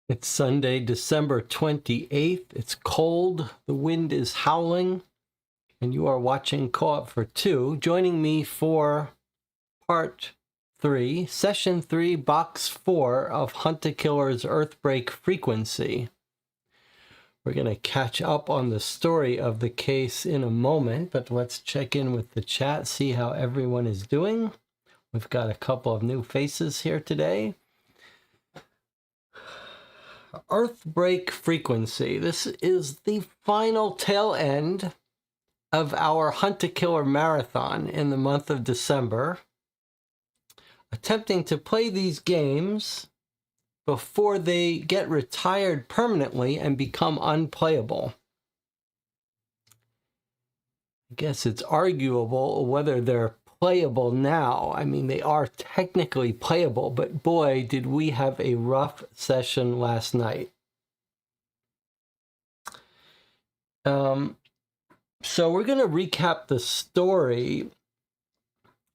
It's Sunday, December 28th. It's cold, the wind is howling, and you are watching Co-op for Two. Joining me for part 3, session 3, box 4 of Hunt a Killer's Earthbreak Frequency. We're going to catch up on the story of the case in a moment, but let's check in with the chat, see how everyone is doing. We've got a couple of new faces here today. Earthbreak Frequency. This is the final tail end of our Hunt a Killer marathon in the month of December. Attempting to play these games before they get retired permanently and become unplayable. I guess it's arguable whether they're playable now. I mean, they are technically playable, but boy, did we have a rough session last night. So we're going to recap the story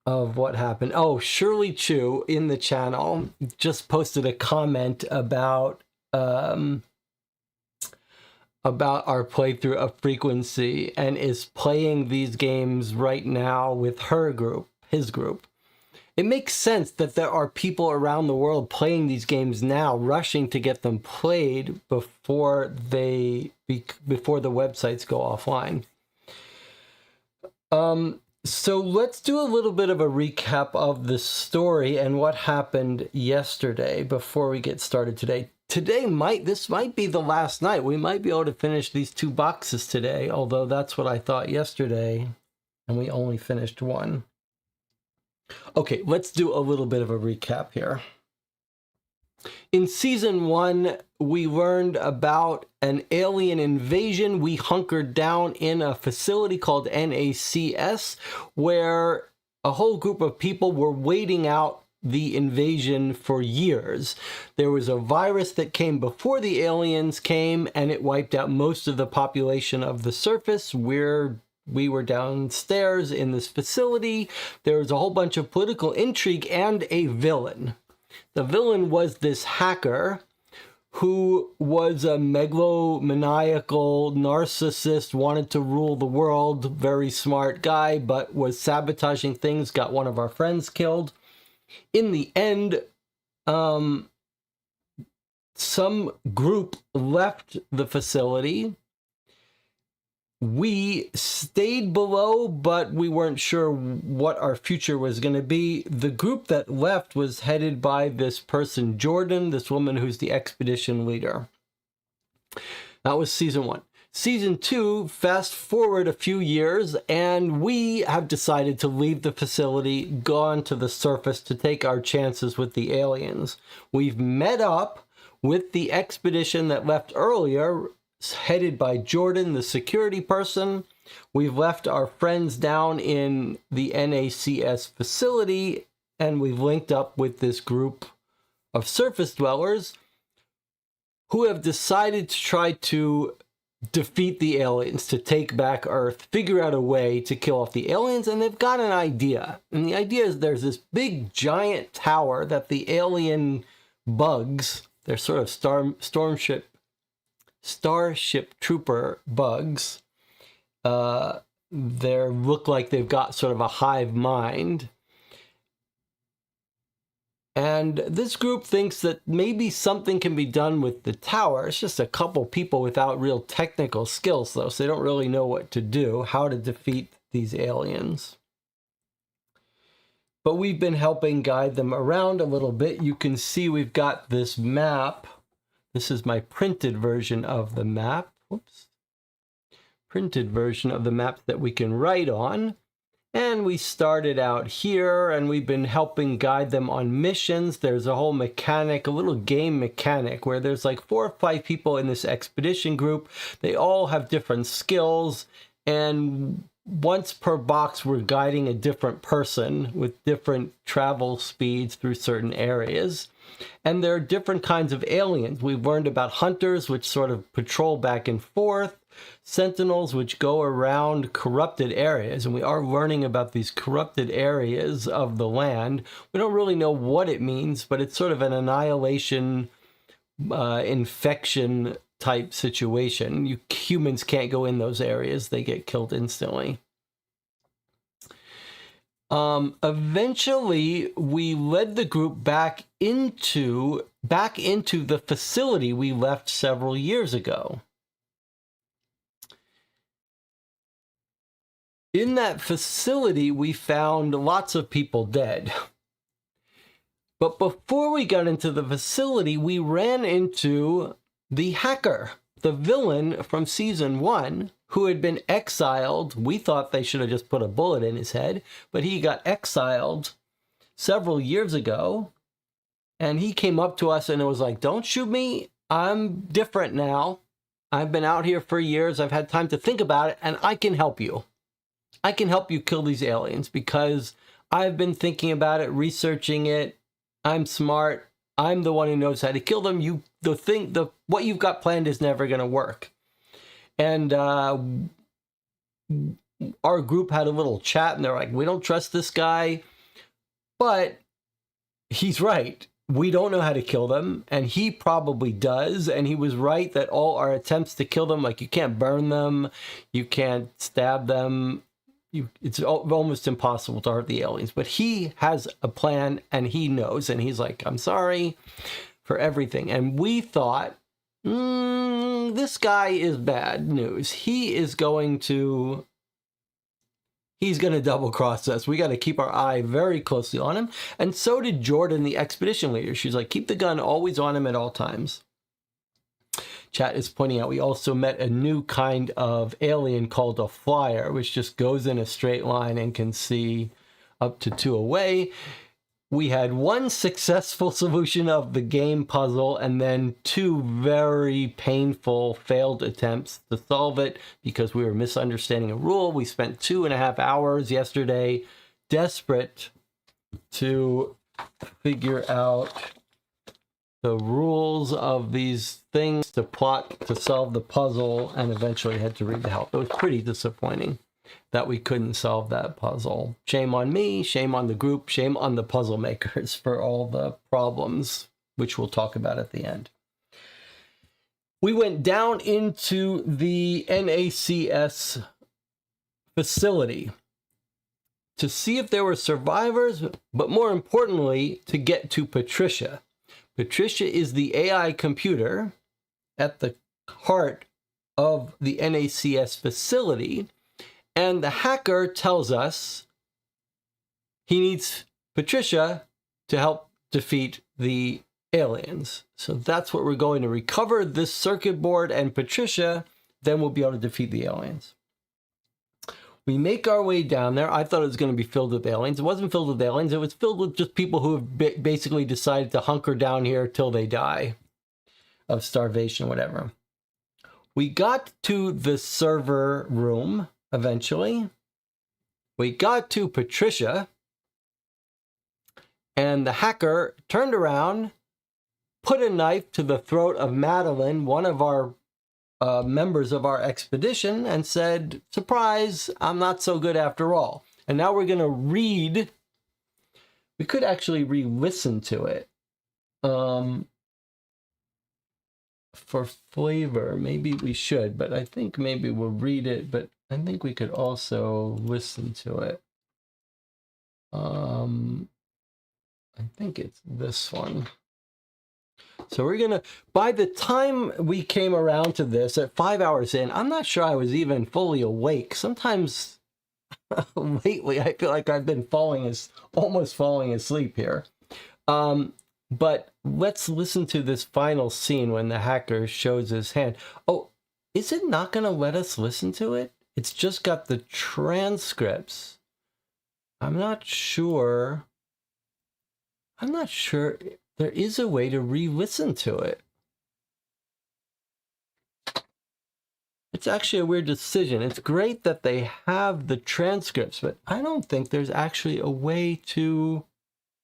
of what happened. Oh, Shirley Chu in the channel just posted a comment about our playthrough of Frequency and is playing these games right now with her group, his group. It makes sense that there are people around the world playing these games now, rushing to get them played before the websites go offline. So let's do a little bit of a recap of the story and what happened yesterday before we get started today. This might be the last night. We might be able to finish these 2 boxes today, although that's what I thought yesterday, and we only finished 1. Okay, let's do a little bit of a recap here. In Season 1, we learned about an alien invasion. We hunkered down in a facility called NACS, where a whole group of people were waiting out the invasion for years. There was a virus that came before the aliens came, and it wiped out most of the population of the surface. We were downstairs in this facility. There was a whole bunch of political intrigue and a villain. The villain was this hacker who was a megalomaniacal narcissist, wanted to rule the world, very smart guy, but was sabotaging things, got one of our friends killed. In the end, some group left the facility. We stayed below, but we weren't sure what our future was going to be. The group that left was headed by this person, Jordan, this woman who's the expedition leader. That was Season 1. Season 2, fast forward a few years, and we have decided to leave the facility, gone to the surface to take our chances with the aliens. We've met up with the expedition that left earlier, headed by Jordan, the security person. We've left our friends down in the NACS facility, and we've linked up with this group of surface dwellers who have decided to try to defeat the aliens, to take back Earth, figure out a way to kill off the aliens, and they've got an idea. And the idea is there's this big giant tower that the alien bugs, they're sort of Starship Trooper bugs. They look like they've got sort of a hive mind. And this group thinks that maybe something can be done with the tower. It's just a couple people without real technical skills, though, so they don't really know what to do, how to defeat these aliens. But we've been helping guide them around a little bit. You can see we've got this map. This is my printed version of the map. Whoops. Printed version of the map that we can write on. And we started out here, and we've been helping guide them on missions. There's a whole mechanic, a little game mechanic, where there's like 4 or 5 people in this expedition group. They all have different skills, and once per box, we're guiding a different person with different travel speeds through certain areas. And there are different kinds of aliens. We've learned about hunters, which sort of patrol back and forth, sentinels, which go around corrupted areas, and we are learning about these corrupted areas of the land. We don't really know what it means, but it's sort of an annihilation infection type situation. Humans can't go in those areas. They get killed instantly. Eventually, we led the group back into the facility we left several years ago. In that facility, we found lots of people dead. But before we got into the facility, we ran into the hacker, the villain from season 1, who had been exiled. We thought they should have just put a bullet in his head, but he got exiled several years ago. And he came up to us and it was like, don't shoot me. I'm different now. I've been out here for years. I've had time to think about it, and I can help you. I can help you kill these aliens because I've been thinking about it, researching it. I'm smart. I'm the one who knows how to kill them. What you've got planned is never going to work. And our group had a little chat, and they're like, we don't trust this guy. But he's right. We don't know how to kill them, and he probably does. And he was right that all our attempts to kill them, like you can't burn them, you can't stab them. It's almost impossible to hurt the aliens. But he has a plan, and he knows. And he's like, I'm sorry for everything. And we thought, this guy is bad news. He's going to double cross us. We got to keep our eye very closely on him. And so did Jordan, the expedition leader. She's like, keep the gun always on him at all times. Chat is pointing out we also met a new kind of alien called a flyer, which just goes in a straight line and can see up to 2 away. We had 1 successful solution of the game puzzle and then 2 very painful failed attempts to solve it because we were misunderstanding a rule. We spent 2.5 hours yesterday desperate to figure out the rules of these things to plot to solve the puzzle, and eventually had to read the help. It was pretty disappointing that we couldn't solve that puzzle. Shame on me, shame on the group, shame on the puzzle makers for all the problems, which we'll talk about at the end. We went down into the NACS facility to see if there were survivors, but more importantly, to get to Patricia. Patricia is the AI computer at the heart of the NACS facility, and the hacker tells us he needs Patricia to help defeat the aliens. So that's what we're going to recover, this circuit board and Patricia, then we'll be able to defeat the aliens. We make our way down there. I thought it was going to be filled with aliens. It wasn't filled with aliens. It was filled with just people who have basically decided to hunker down here till they die of starvation, whatever. We got to the server room eventually. We got to Patricia, and the hacker turned around, put a knife to the throat of Madeline, one of our members of our expedition, and said, surprise, I'm not so good after all. And now we're going to read. We could actually re-listen to it for flavor. Maybe we should, but I think maybe we'll read it, but I think we could also listen to it. I think it's this one. So we're going to, by the time we came around to this at 5 hours in, I'm not sure I was even fully awake. Sometimes lately I feel like I've been almost falling asleep here. But let's listen to this final scene when the hacker shows his hand. Oh, is it not going to let us listen to it? It's just got the transcripts. I'm not sure. There is a way to re-listen to it. It's actually a weird decision. It's great that they have the transcripts, but I don't think there's actually a way to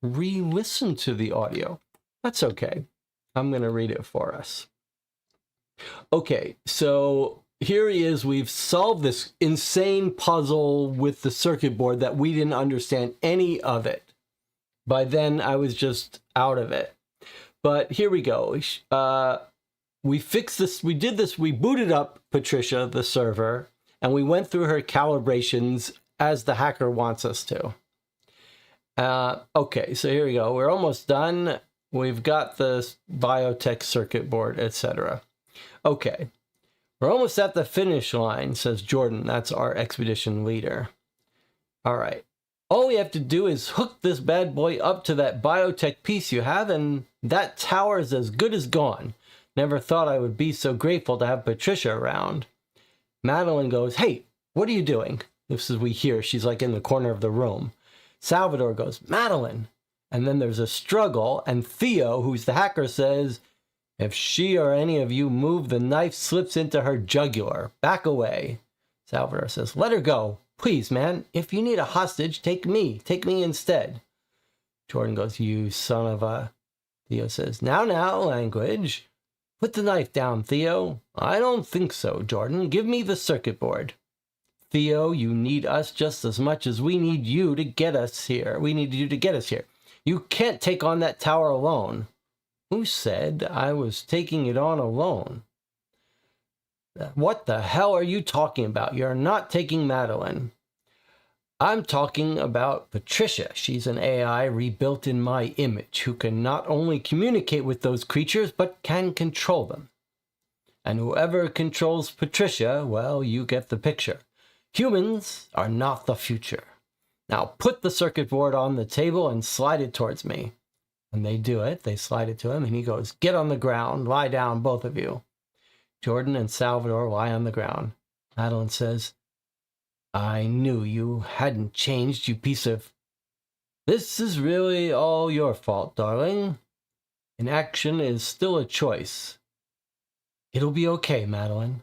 re-listen to the audio. That's okay. I'm going to read it for us. Okay, so here he is. We've solved this insane puzzle with the circuit board that we didn't understand any of it. By then, I was just out of it. But here we go. We fixed this. We did this. We booted up Patricia, the server, and we went through her calibrations as the hacker wants us to. Okay, so here we go. We're almost done. We've got the biotech circuit board, etc. Okay, we're almost at the finish line, says Jordan. That's our expedition leader. All right. All we have to do is hook this bad boy up to that biotech piece you have, and that tower is as good as gone. Never thought I would be so grateful to have Patricia around. Madeline goes, hey, what are you doing? This is we hear. She's like in the corner of the room. Salvador goes, Madeline. And then there's a struggle, and Theo, who's the hacker, says, if she or any of you move, the knife slips into her jugular. Back away. Salvador says, let her go. Please, man, if you need a hostage, take me. Take me instead. Jordan goes, you son of a... Theo says, now, language. Put the knife down, Theo. I don't think so, Jordan. Give me the circuit board. Theo, you need us just as much as we need you to get us here. We need you to get us here. You can't take on that tower alone. Who said I was taking it on alone? What the hell are you talking about? You're not taking Madeline. I'm talking about Patricia. She's an AI rebuilt in my image who can not only communicate with those creatures, but can control them. And whoever controls Patricia, well, you get the picture. Humans are not the future. Now put the circuit board on the table and slide it towards me. And they do it. They slide it to him, and he goes, get on the ground. Lie down, both of you. Jordan and Salvador lie on the ground. Madeline says, I knew you hadn't changed, you piece of... This is really all your fault, darling. Inaction is still a choice. It'll be okay, Madeline.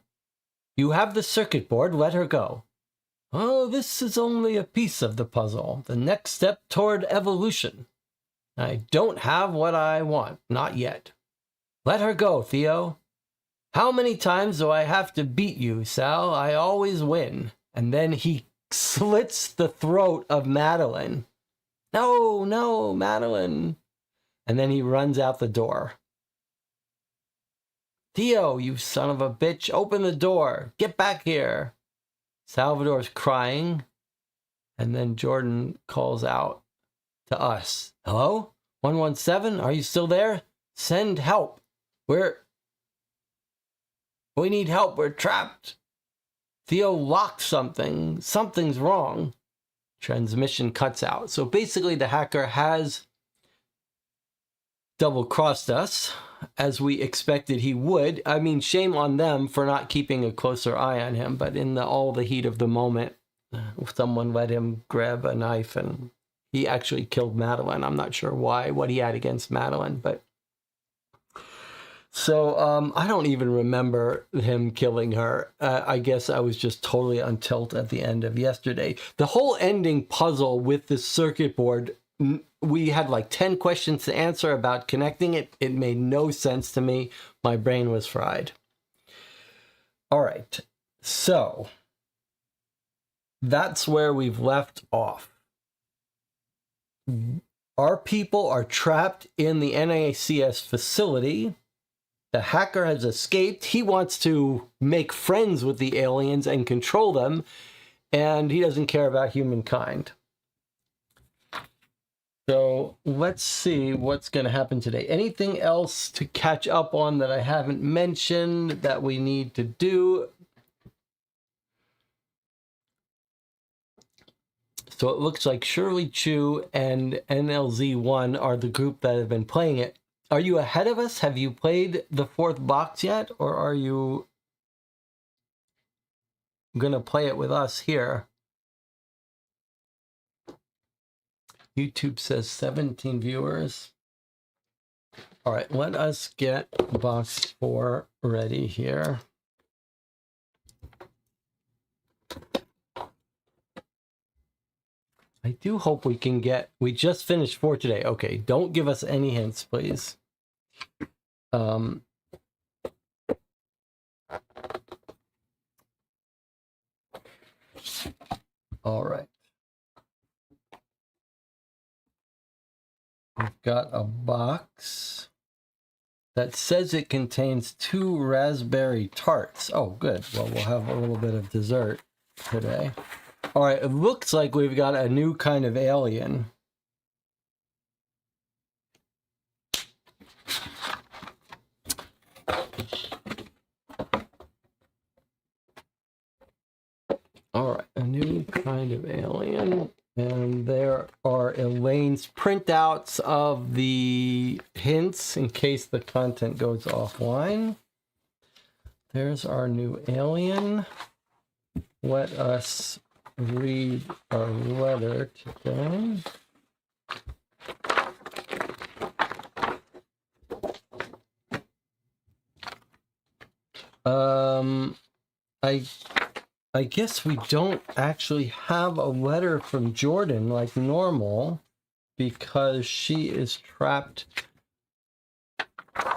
You have the circuit board, let her go. Oh, this is only a piece of the puzzle, the next step toward evolution. I don't have what I want, not yet. Let her go, Theo. How many times do I have to beat you, Sal? I always win. And then he slits the throat of Madeline. No, Madeline. And then he runs out the door. Theo, you son of a bitch, open the door. Get back here. Salvador's crying. And then Jordan calls out to us. Hello? 117, are you still there? Send help. We need help. We're trapped. Theo locked something. Something's wrong. Transmission cuts out. So basically the hacker has double-crossed us, as we expected he would. I mean, shame on them for not keeping a closer eye on him, but in all the heat of the moment, someone let him grab a knife, and he actually killed Madeline. I'm not sure why, what he had against Madeline, but... So I don't even remember him killing her. I guess I was just totally on tilt at the end of yesterday. The whole ending puzzle with the circuit board, we had like 10 questions to answer about connecting it. It made no sense to me. My brain was fried. All right. So that's where we've left off. Our people are trapped in the NACS facility. The hacker has escaped. He wants to make friends with the aliens and control them, and he doesn't care about humankind. So let's see what's going to happen today. Anything else to catch up on that I haven't mentioned that we need to do? So it looks like Shirley Chu and NLZ1 are the group that have been playing it. Are you ahead of us? Have you played the 4th box yet? Or are you going to play it with us here? YouTube says 17 viewers. All right, let us get box 4 ready here. I do hope we can get... We just finished 4 today. Okay, don't give us any hints, please. All right. We've got a box. that says it contains 2 raspberry tarts. Oh, good. Well, we'll have a little bit of dessert today. All right, it looks like we've got a new kind of alien. All right, a new kind of alien. And there are Elaine's printouts of the hints in case the content goes offline. There's our new alien. Let us read our letter today. I guess we don't actually have a letter from Jordan like normal because she is trapped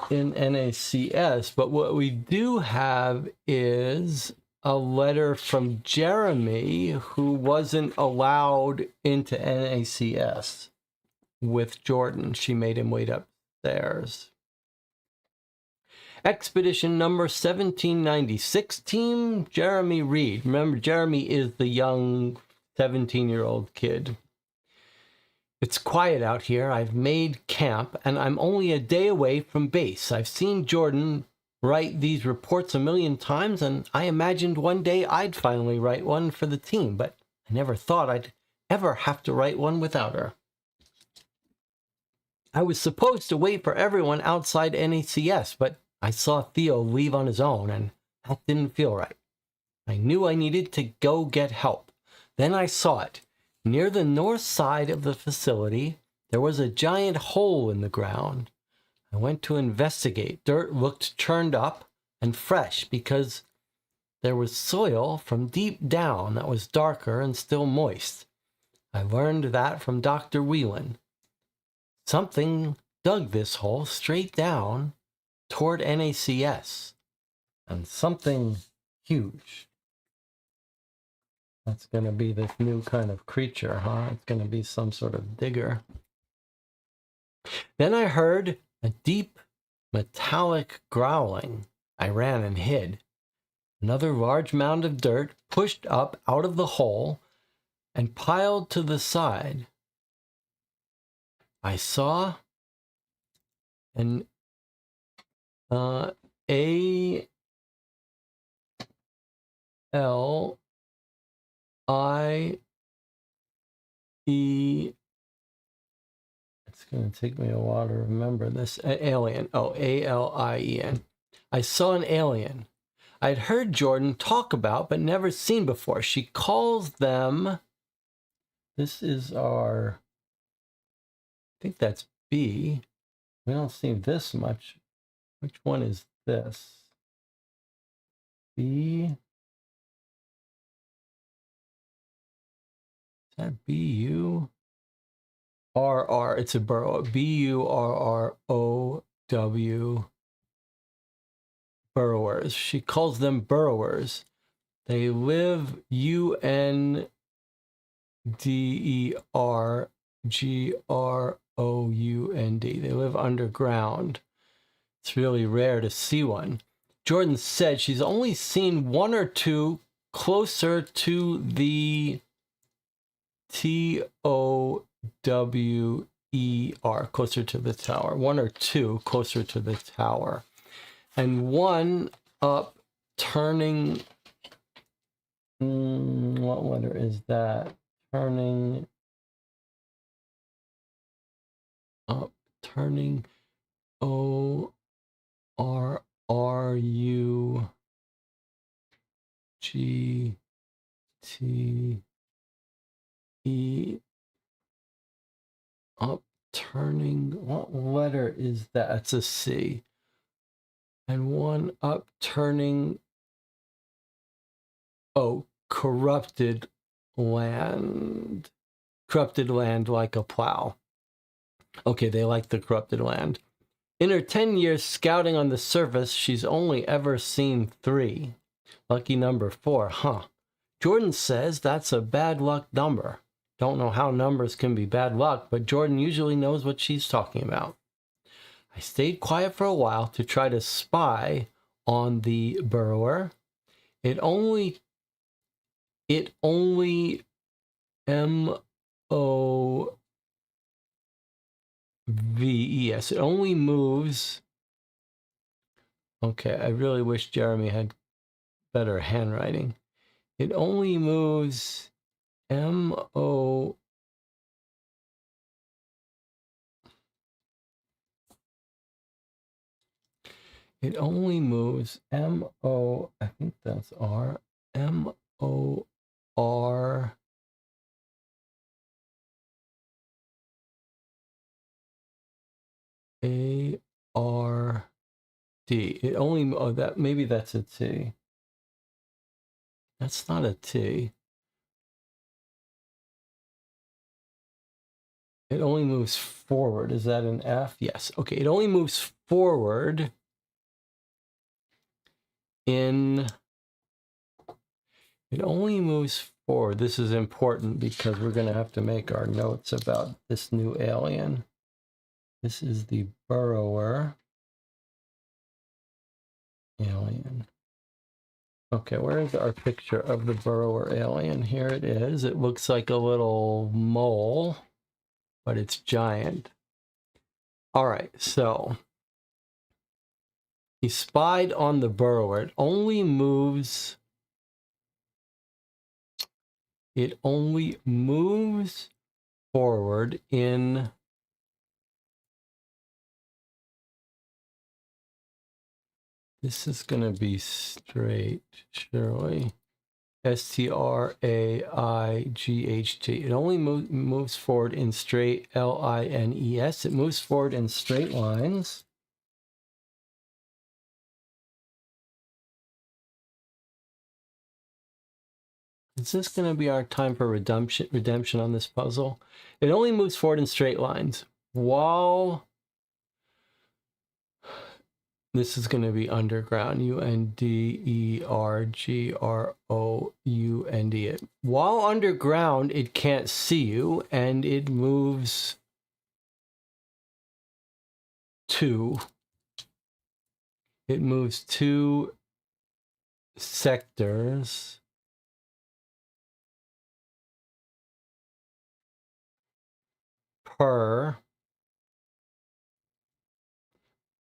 in NACS. But what we do have is a letter from Jeremy, who wasn't allowed into NACS with Jordan. She made him wait upstairs. Expedition number 1796 team, Jeremy Reed. Remember, Jeremy is the young 17-year-old kid. It's quiet out here. I've made camp, and I'm only a day away from base. I've seen Jordan write these reports a million times, and I imagined one day I'd finally write one for the team, but I never thought I'd ever have to write one without her. I was supposed to wait for everyone outside NACS, but I saw Theo leave on his own, and that didn't feel right. I knew I needed to go get help. Then I saw it. Near the north side of the facility, there was a giant hole in the ground. I went to investigate. Dirt looked churned up and fresh because there was soil from deep down that was darker and still moist. I learned that from Dr. Whelan. Something dug this hole straight down toward NACS, and something huge. That's going to be this new kind of creature, huh? It's going to be some sort of digger. Then I heard a deep metallic growling. I ran and hid. Another large mound of dirt pushed up out of the hole and piled to the side. I saw an A-L-I-E. It's going to take me a while to remember this. Alien. Oh, A-L-I-E-N. I saw an alien I'd heard Jordan talk about but never seen before. She calls them... This is our... I think that's B. We don't see this much. Which one is this? B. Is that B-U? R-R. It's a burrow. B-U-R-R-O-W. Burrowers. She calls them burrowers. They live U-N-D-E-R-G-R-O-U-N-D. They live underground. It's really rare to see one. Jordan said she's only seen one or two closer to the T-O-W-E-R, closer to the tower. One or two closer to the tower. And one up turning... what letter is that? Turning... Up, turning... O-R-U-G-T-E... Up, turning... What letter is that? It's a C. And one upturning, corrupted land. Corrupted land like a plow. Okay, they like the corrupted land. In her 10 years scouting on the surface, she's only ever seen 3. Lucky number 4, huh? Jordan says that's a bad luck number. Don't know how numbers can be bad luck, but Jordan usually knows what she's talking about. I stayed quiet for a while to try to spy on the burrower. It only moves. It only moves. Okay, I really wish Jeremy had better handwriting. It only moves M-O... It only moves M-O... I think that's R. M-O-R... A-R-D. It only... Oh, that maybe that's a T. That's not a T. It only moves forward. Is that an F? Yes. Okay, it only moves forward in... It only moves forward. This is important because we're going to have to make our notes about this new alien. This is the burrower alien. Okay, where is our picture of the burrower alien? Here it is. It looks like a little mole, but it's giant. All right, so he spied on the burrower. It only moves forward in... This is going to be straight, surely. S-T-R-A-I-G-H-T. It only moves forward in straight, L-I-N-E-S. It moves forward in straight lines. Is this going to be our time for redemption on this puzzle? It only moves forward in straight lines. While... This is going to be underground, U-N-D-E-R-G-R-O-U-N-D. While underground, it can't see you, and it moves two sectors per...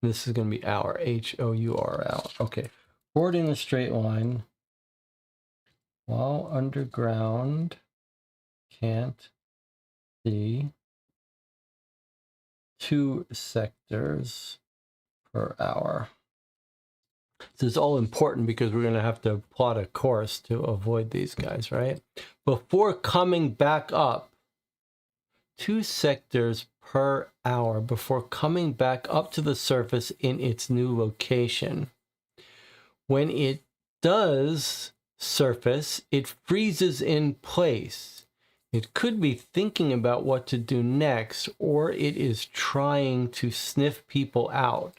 This is going to be hour, H-O-U-R-L. Okay, forward in a straight line. While underground, can't see two sectors per hour. This is all important because we're going to have to plot a course to avoid these guys, right? Before coming back up, 2 sectors per hour before coming back up to the surface in its new location. When it does surface, it freezes in place. It could be thinking about what to do next, or it is trying to sniff people out.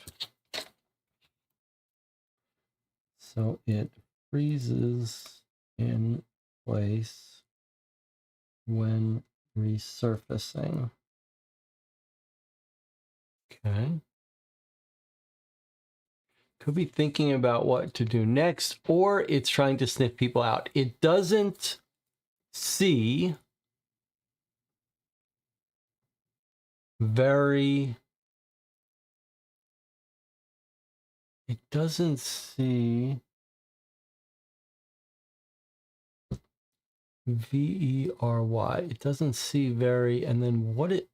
So it freezes in place when resurfacing. Okay. Could be thinking about what to do next, or it's trying to sniff people out. It doesn't see very... It doesn't see V-E-R-Y. It doesn't see very, and then what it...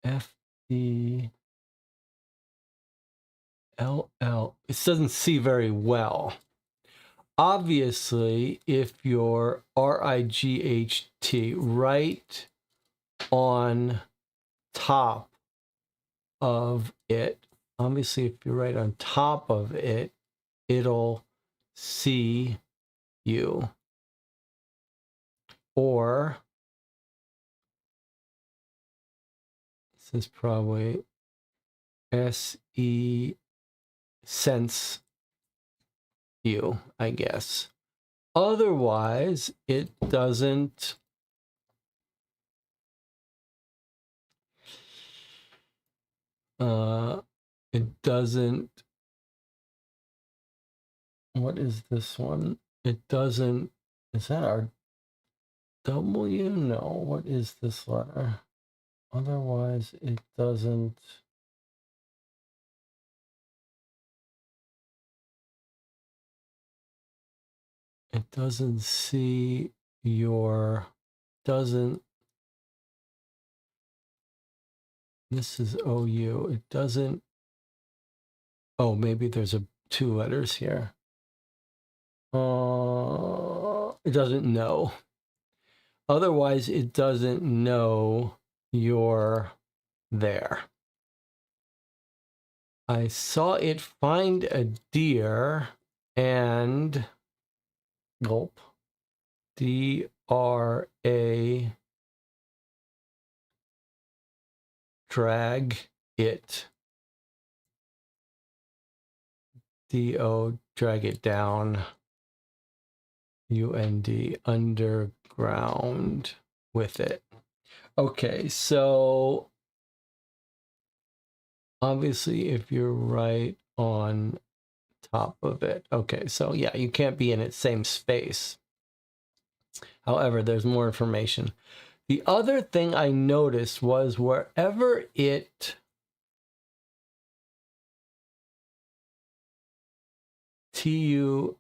F-E-L-L. It doesn't see very well. Obviously, if you're R-I-G-H-T right on top of it, obviously if you're right on top of it, it'll see you. Or this is probably S-E, sense you, I guess. Otherwise, it doesn't It doesn't. What is this one? It doesn't. Is that our W? No. What is this letter? Otherwise, it doesn't. It doesn't see your. Doesn't. This is OU. It doesn't. Oh, maybe there's two letters here. It doesn't know. Otherwise, it doesn't know you're there. I saw it find a deer and gulp. DRA drag it. DO drag it down. UND underground with it. Okay, so obviously if you're right on top of it. Okay, so yeah, you can't be in its same space. However, there's more information. The other thing I noticed was wherever it TUNNELS,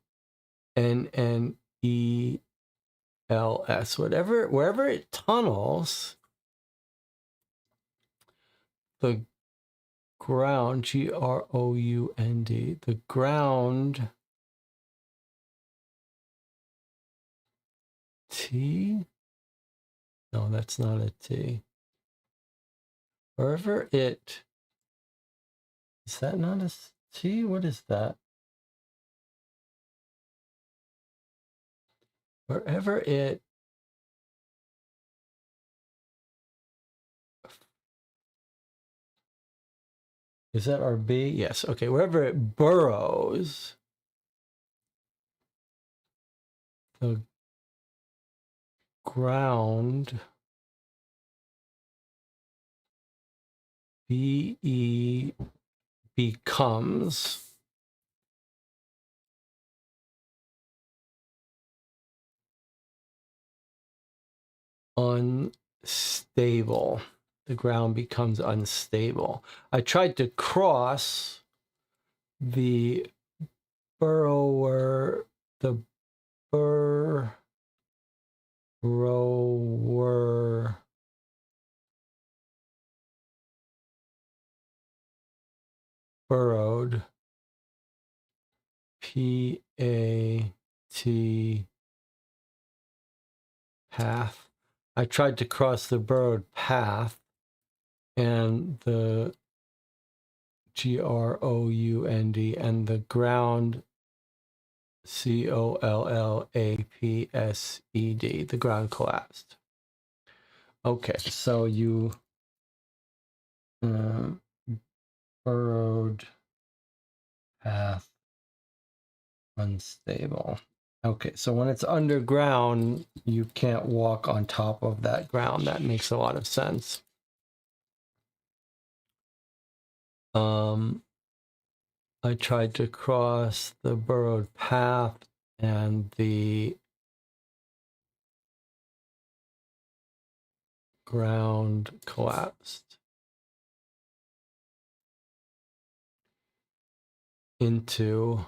wherever it tunnels, the ground, GROUND, the ground, T? No, that's not a T. Wherever it, is that not a T? What is that? Wherever it, is that our B? Yes, okay, wherever it burrows, the ground, BE, becomes unstable. The ground becomes unstable. I tried to cross the burrower, the burrower burrowed, PAT path. I tried to cross the burrowed path, and the GROUND and the ground, COLLAPSED, the ground collapsed. Okay, so you burrowed path unstable. Okay, so when it's underground, you can't walk on top of that ground. That makes a lot of sense. I tried to cross the burrowed path and the ground collapsed into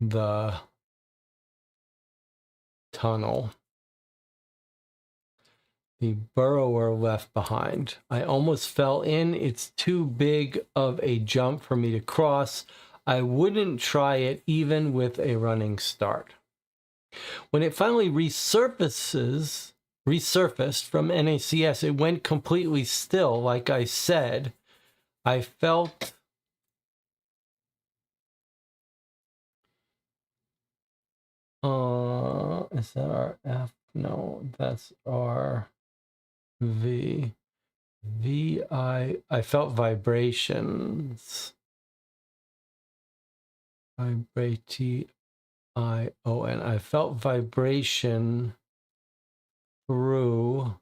the tunnel. The burrower left behind. I almost fell in. It's too big of a jump for me to cross. I wouldn't try it even with a running start. When it finally resurfaced from NACS, it went completely still. Like I said, I felt is that our F? No, that's our V. I felt vibrations. Vibration. I felt vibration through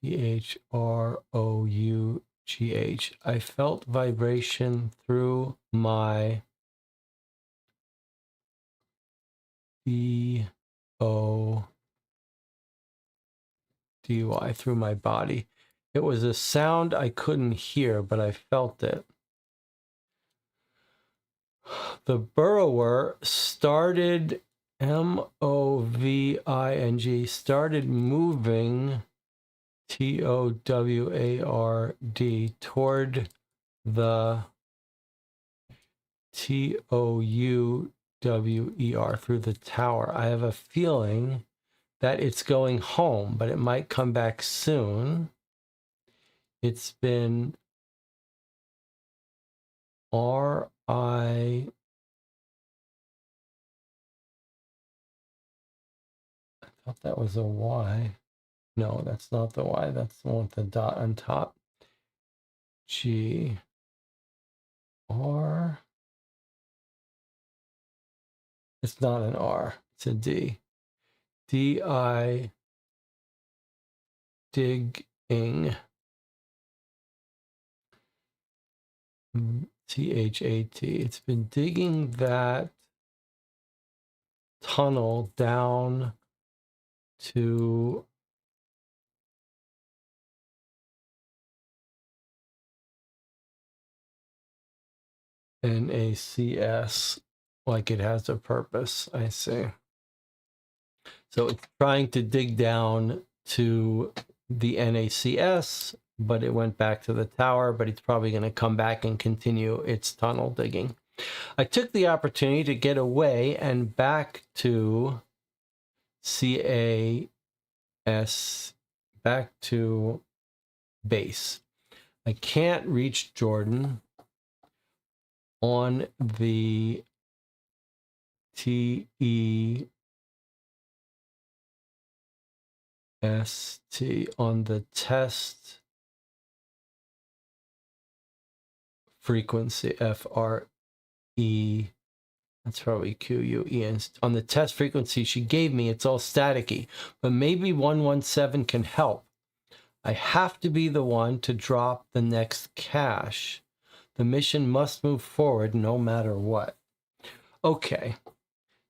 THROUGH GH. I felt vibration through my BODY, through my body. It was a sound I couldn't hear, but I felt it. The burrower started, MOVING, started moving, TOWARD, toward the TOUWER, through the tower. I have a feeling that it's going home, but it might come back soon. It's been I thought that was a Y. No, that's not the Y. That's the one with the dot on top. GR. It's not an R. It's a D. DI. Digging. THAT. It's been digging that tunnel down to NACS, like it has a purpose. I see. So it's trying to dig down to the NACS, but it went back to the tower, but it's probably going to come back and continue its tunnel digging. I took the opportunity to get away and back to CAS, back to base. I can't reach Jordan on the TEST, on the test frequency, FRE, that's probably QUEN. On the test frequency she gave me, it's all staticky, but maybe 117 can help. I have to be the one to drop the next cache. The mission must move forward no matter what. Okay,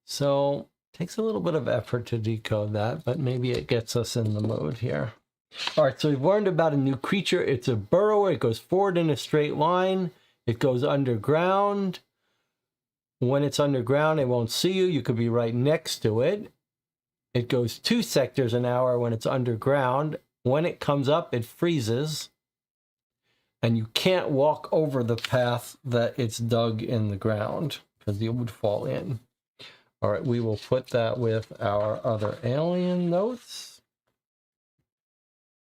so takes a little bit of effort to decode that, but maybe it gets us in the mood here. All right, so we've learned about a new creature. It's a burrower. It goes forward in a straight line. It goes underground. When it's underground, it won't see you. You could be right next to it. It goes 2 sectors an hour when it's underground. When it comes up, it freezes. And you can't walk over the path that it's dug in the ground because you would fall in. All right, we will put that with our other alien notes.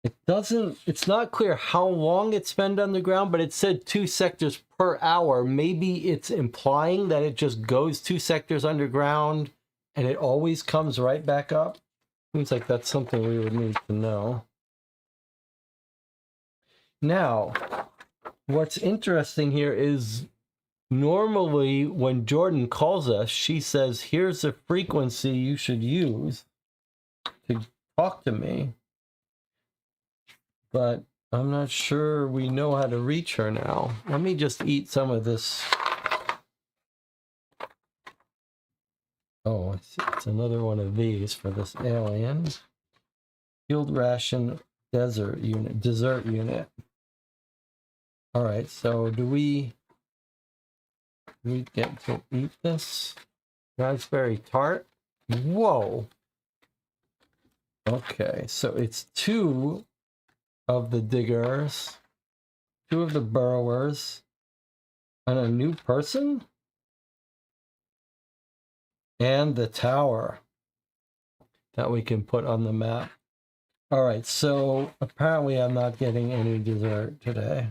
It's not clear how long it's spent underground, but it said 2 sectors per hour. Maybe it's implying that it just goes 2 sectors underground and it always comes right back up. Seems like that's something we would need to know. Now, what's interesting here is normally when Jordan calls us, she says, here's the frequency you should use to talk to me. But I'm not sure we know how to reach her now. Let me just eat some of this. Oh, it's another one of these for this alien. Field ration dessert unit. All right, so do we get to eat this? Raspberry tart? Whoa. Okay, so it's 2 of the diggers, 2 of the burrowers, and a new person? And the tower that we can put on the map. All right, so apparently I'm not getting any dessert today.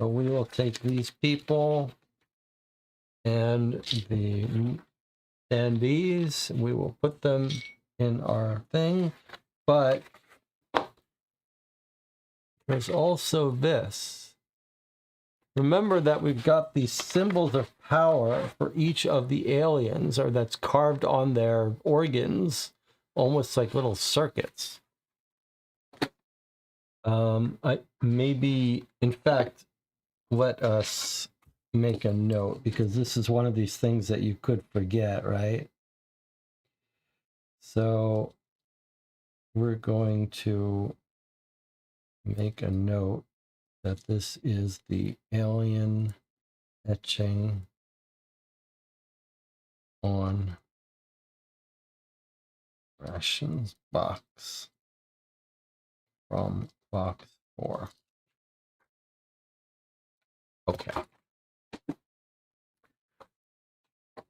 So we will take these people and these, we will put them in our thing, but there's also this. Remember that we've got these symbols of power for each of the aliens, or that's carved on their organs, almost like little circuits. I maybe, in fact, let us make a note, because this is one of these things that you could forget, right? So we're going to make a note that this is the alien etching on rations box from box 4. Okay.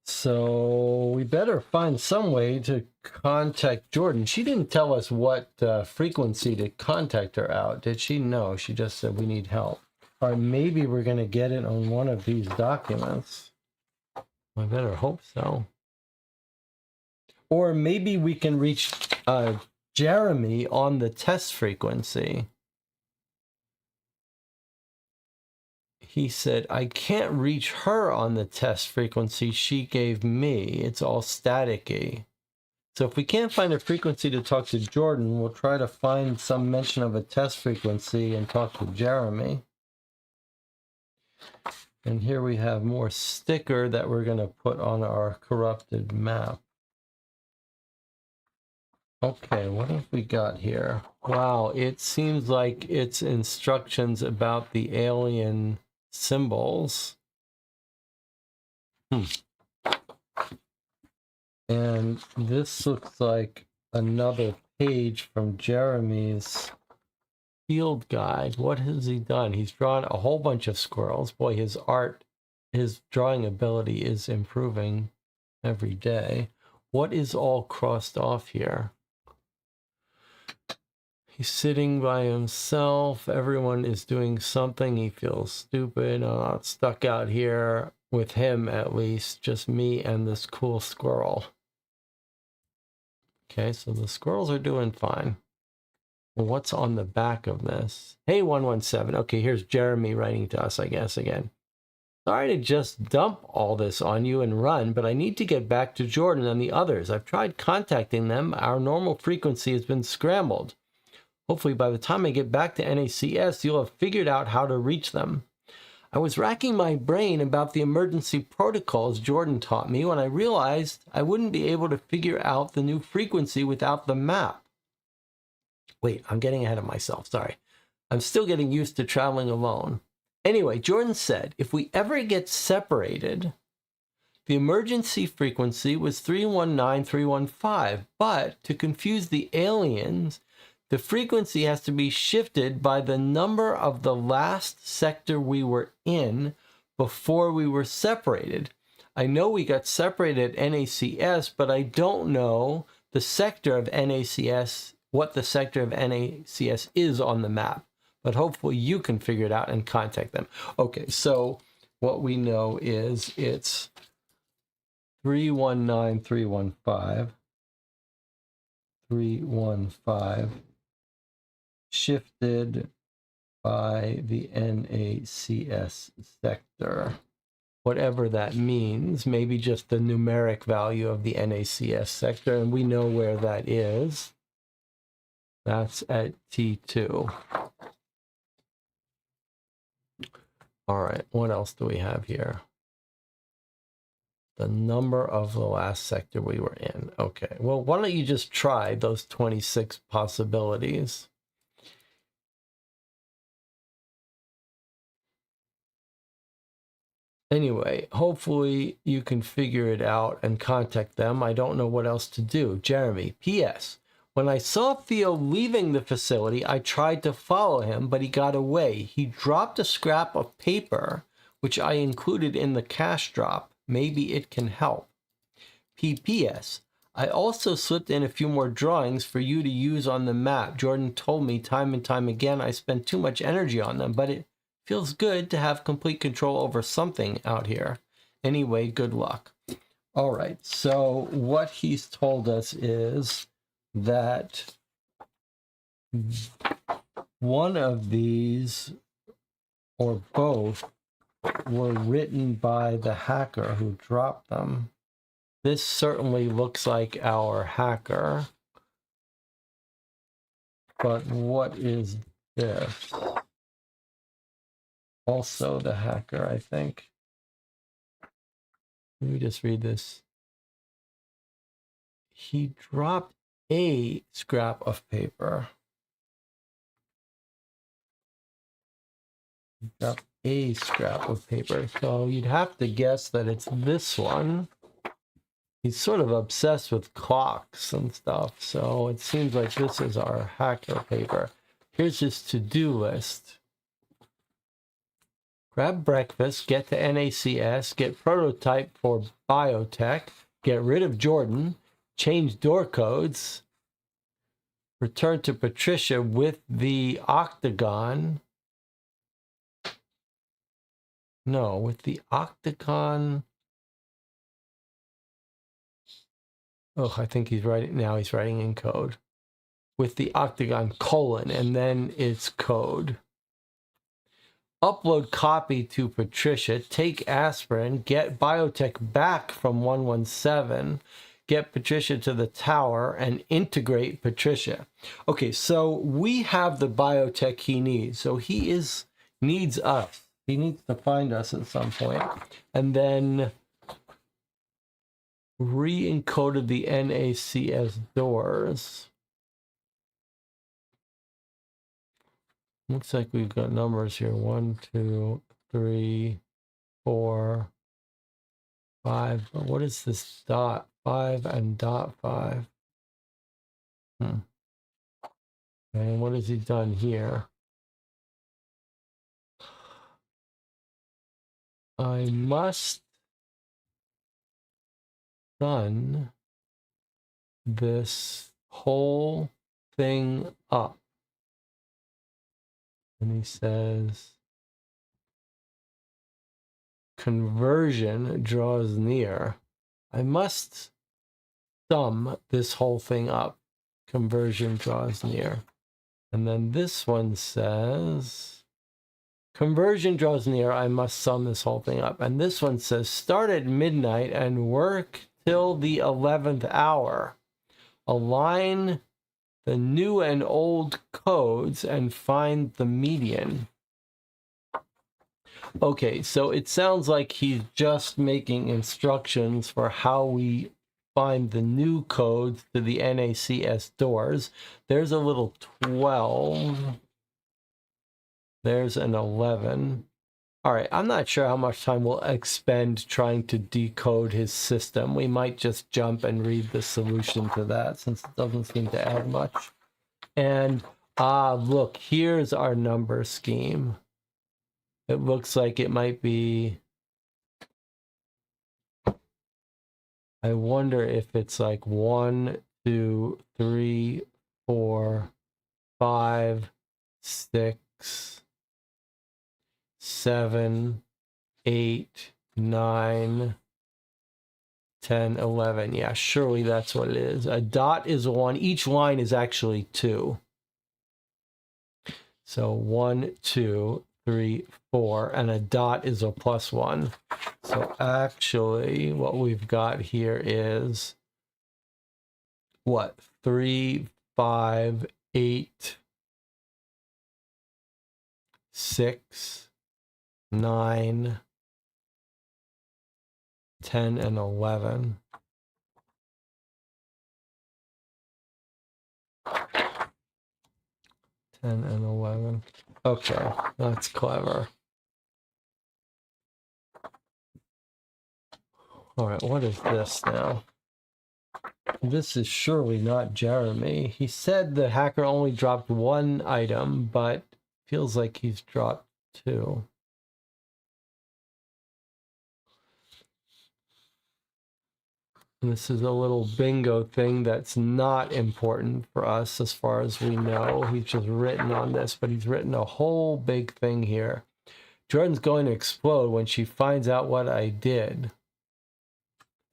So we better find some way to contact Jordan. She didn't tell us what frequency to contact her out, did she? No, she just said we need help. Or maybe we're going to get it on one of these documents. I better hope so. Or maybe we can reach Jeremy on the test frequency. He said, I can't reach her on the test frequency she gave me. It's all staticky. So if we can't find a frequency to talk to Jordan, we'll try to find some mention of a test frequency and talk to Jeremy. And here we have more sticker that we're going to put on our corrupted map. Okay, what have we got here? Wow, it seems like it's instructions about the alien symbols. And this looks like another page from Jeremy's field guide. What has he done? He's drawn a whole bunch of squirrels. Boy, his drawing ability is improving every day. What is all crossed off here? He's sitting by himself. Everyone is doing something. He feels stupid. I'm not stuck out here with him, at least. Just me and this cool squirrel. Okay, so the squirrels are doing fine. Well, what's on the back of this? Hey, 117. Okay, here's Jeremy writing to us, I guess, again. Sorry to just dump all this on you and run, but I need to get back to Jordan and the others. I've tried contacting them. Our normal frequency has been scrambled. Hopefully by the time I get back to NACS, you'll have figured out how to reach them. I was racking my brain about the emergency protocols Jordan taught me when I realized I wouldn't be able to figure out the new frequency without the map. Wait, I'm getting ahead of myself, sorry. I'm still getting used to traveling alone. Anyway, Jordan said, if we ever get separated, the emergency frequency was 319315, but to confuse the aliens, the frequency has to be shifted by the number of the last sector we were in before we were separated. I know we got separated at NACS, but I don't know the sector of NACS, what the sector of NACS is on the map. But hopefully you can figure it out and contact them. Okay, so what we know is it's 319315. 315 shifted by the NACS sector. Whatever that means, maybe just the numeric value of the NACS sector, and we know where that is. That's at T2. All right, what else do we have here? The number of the last sector we were in. Okay, well, why don't you just try those 26 possibilities? Anyway, hopefully you can figure it out and contact them. I don't know what else to do. Jeremy, P.S. When I saw Theo leaving the facility, I tried to follow him, but he got away. He dropped a scrap of paper, which I included in the cash drop. Maybe it can help. P.P.S. I also slipped in a few more drawings for you to use on the map. Jordan told me time and time again I spent too much energy on them, but it feels good to have complete control over something out here. Anyway, good luck. All right, so what he's told us is that one of these, or both, were written by the hacker who dropped them. This certainly looks like our hacker. But what is this. Also the hacker, I think. Let me just read this. He dropped a scrap of paper. Dropped a scrap of paper. So you'd have to guess that it's this one. He's sort of obsessed with clocks and stuff. So it seems like this is our hacker paper. Here's his to-do list. Grab breakfast, get to NACS, get prototype for biotech, get rid of Jordan, change door codes, return to Patricia with the octagon. No, with the octagon. Oh, I think he's writing now. He's writing in code with the octagon colon, and then it's code. Upload copy to Patricia, take aspirin, get biotech back from 117, get Patricia to the tower, and integrate Patricia. Okay, so we have the biotech he needs. So he needs us. He needs to find us at some point. And then re-encoded the NACS doors. Looks like we've got numbers here. 1, 2, 3, 4, 5. But what is this dot 5 and dot 5? And what has he done here? I must done this whole thing up. And he says, conversion draws near. I must sum this whole thing up. Conversion draws near. And then this one says, conversion draws near. I must sum this whole thing up. And this one says, start at midnight and work till the 11th hour. Align the new and old codes and find the median. Okay, so it sounds like he's just making instructions for how we find the new codes to the NACS doors. There's a little 12. There's an 11. All right, I'm not sure how much time we'll expend trying to decode his system. We might just jump and read the solution to that since it doesn't seem to add much. And look, here's our number scheme. It looks like it might be, I wonder if it's like 1, 2, 3, 4, 5, 6, 7, 8, 9, 10, 11. Yeah, surely that's what it is. A dot is 1. Each line is actually 2. So 1, 2, 3, 4, and a dot is a +1. So actually what we've got here is what? 3, 5, 8, 6, 9, 10, and 11. And 11. Okay, that's clever. All right, what is this now? This is surely not Jeremy. He said the hacker only dropped 1 item, but feels like he's dropped 2. And this is a little bingo thing that's not important for us as far as we know. He's just written on this, but he's written a whole big thing here. Jordan's going to explode when she finds out what I did.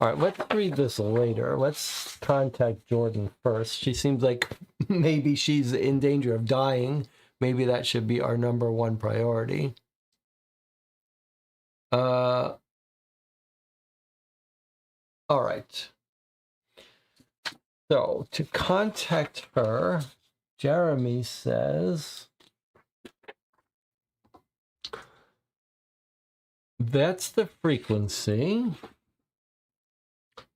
All right, let's read this later. Let's contact Jordan first. She seems like maybe she's in danger of dying. Maybe that should be our #1 priority. All right. So to contact her, Jeremy says, That's the frequency.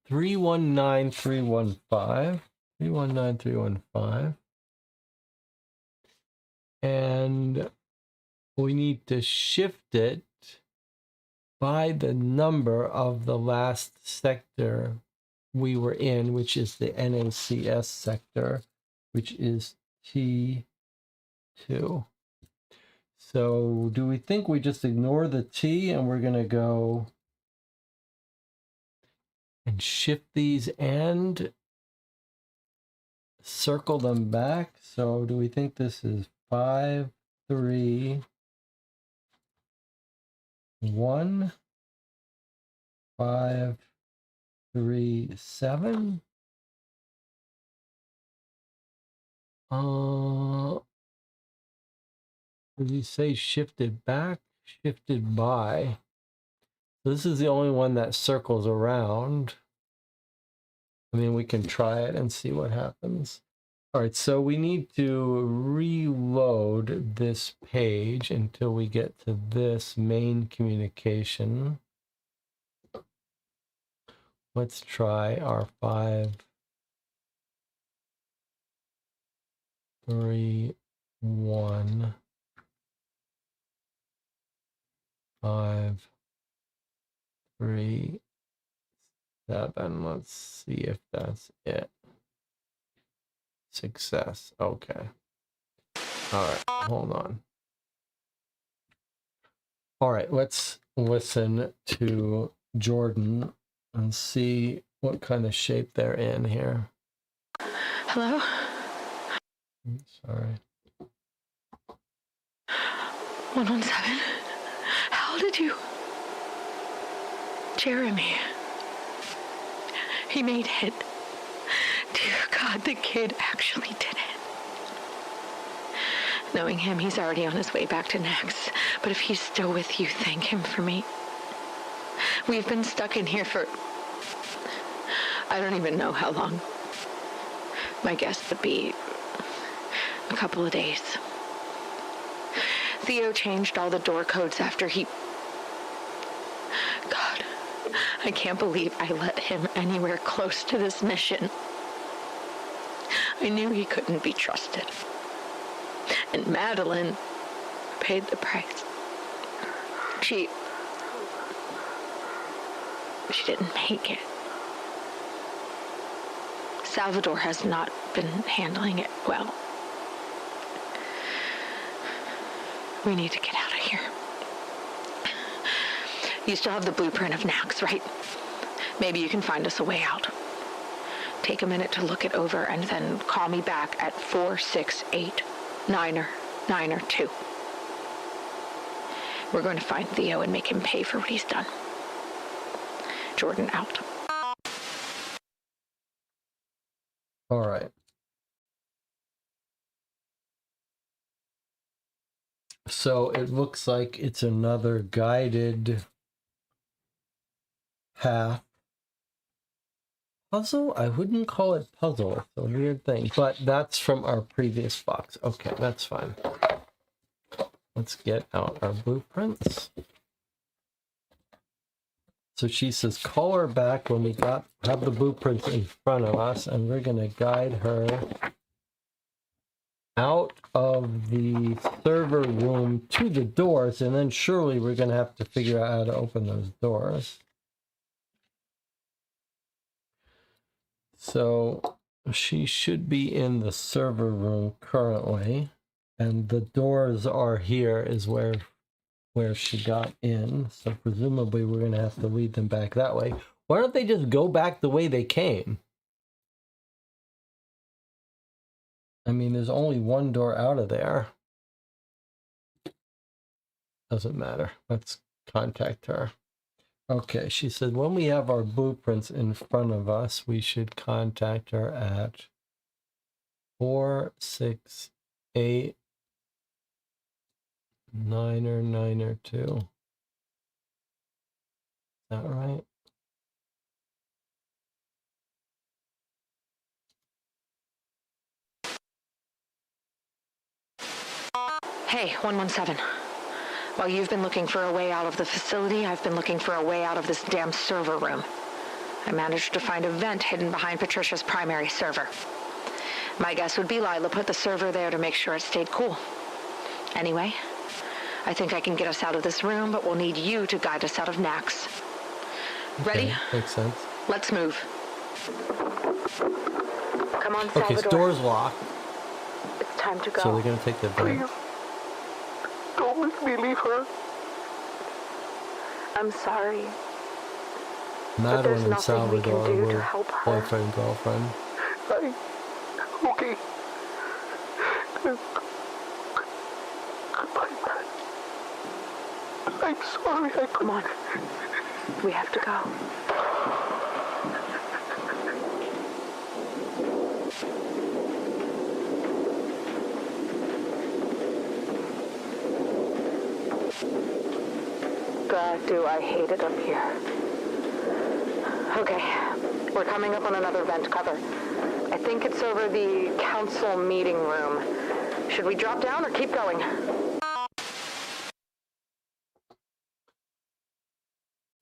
319315. 319315. And we need to shift it by the number of the last sector we were in, which is the NACS sector, which is T2. So do we think we just ignore the T and we're going to go and shift these and circle them back? So do we think this is 5, 3, 1, 5, 3, 7? Did you say shifted back? Shifted by. This is the only one that circles around. I mean, we can try it and see what happens. All right, so we need to reload this page until we get to this main communication. Let's try our 5, 3, 1, 5, 3, 7. Let's see if that's it. Success. Okay. All right, hold on. All right, let's listen to Jordan and see what kind of shape they're in here. Hello? Sorry. 117? How did you... Jeremy. He made it. Dear God, the kid actually did it. Knowing him, he's already on his way back to Nax. But if he's still with you, thank him for me. We've been stuck in here for... I don't even know how long. My guess would be a couple of days. Theo changed all the door codes after he... God, I can't believe I let him anywhere close to this mission. I knew he couldn't be trusted. And Madeline paid the price. She didn't make it. Salvador has not been handling it well. We need to get out of here. You still have the blueprint of Nax, right? Maybe you can find us a way out. Take a minute to look it over and then call me back at 468-992. We're going to find Theo and make him pay for what he's done. Jordan out. All right. So it looks like it's another guided path. Puzzle? I wouldn't call it puzzle. It's a weird thing. But that's from our previous box. Okay, that's fine. Let's get out our blueprints. So she says, call her back when we have the blueprints in front of us, and we're going to guide her out of the server room to the doors, and then surely we're going to have to figure out how to open those doors. So she should be in the server room currently, and the doors are here is where she got in. So presumably we're going to have to lead them back that way. Why don't they just go back the way they came? I mean, there's only one door out of there. Doesn't matter. Let's contact her. Okay, she said when we have our blueprints in front of us, we should contact her at 468-992. Is that right? Hey, 117. While you've been looking for a way out of the facility, I've been looking for a way out of this damn server room. I managed to find a vent hidden behind Patricia's primary server. My guess would be Lila put the server there to make sure it stayed cool. Anyway, I think I can get us out of this room, but we'll need you to guide us out of Nax. Ready? Okay, makes sense. Let's move. Come on, Salvador. Okay, so door's locked. It's time to go. So they're gonna take the vent. Please, don't make me leave her. I'm sorry. Madeline and nothing we can Salvador do to were help her. boyfriend and girlfriend. Okay. Goodbye, man. I'm sorry, Come on. We have to go. God, do I hate it up here. Okay, we're coming up on another vent cover. I think it's over the council meeting room. Should we drop down or keep going?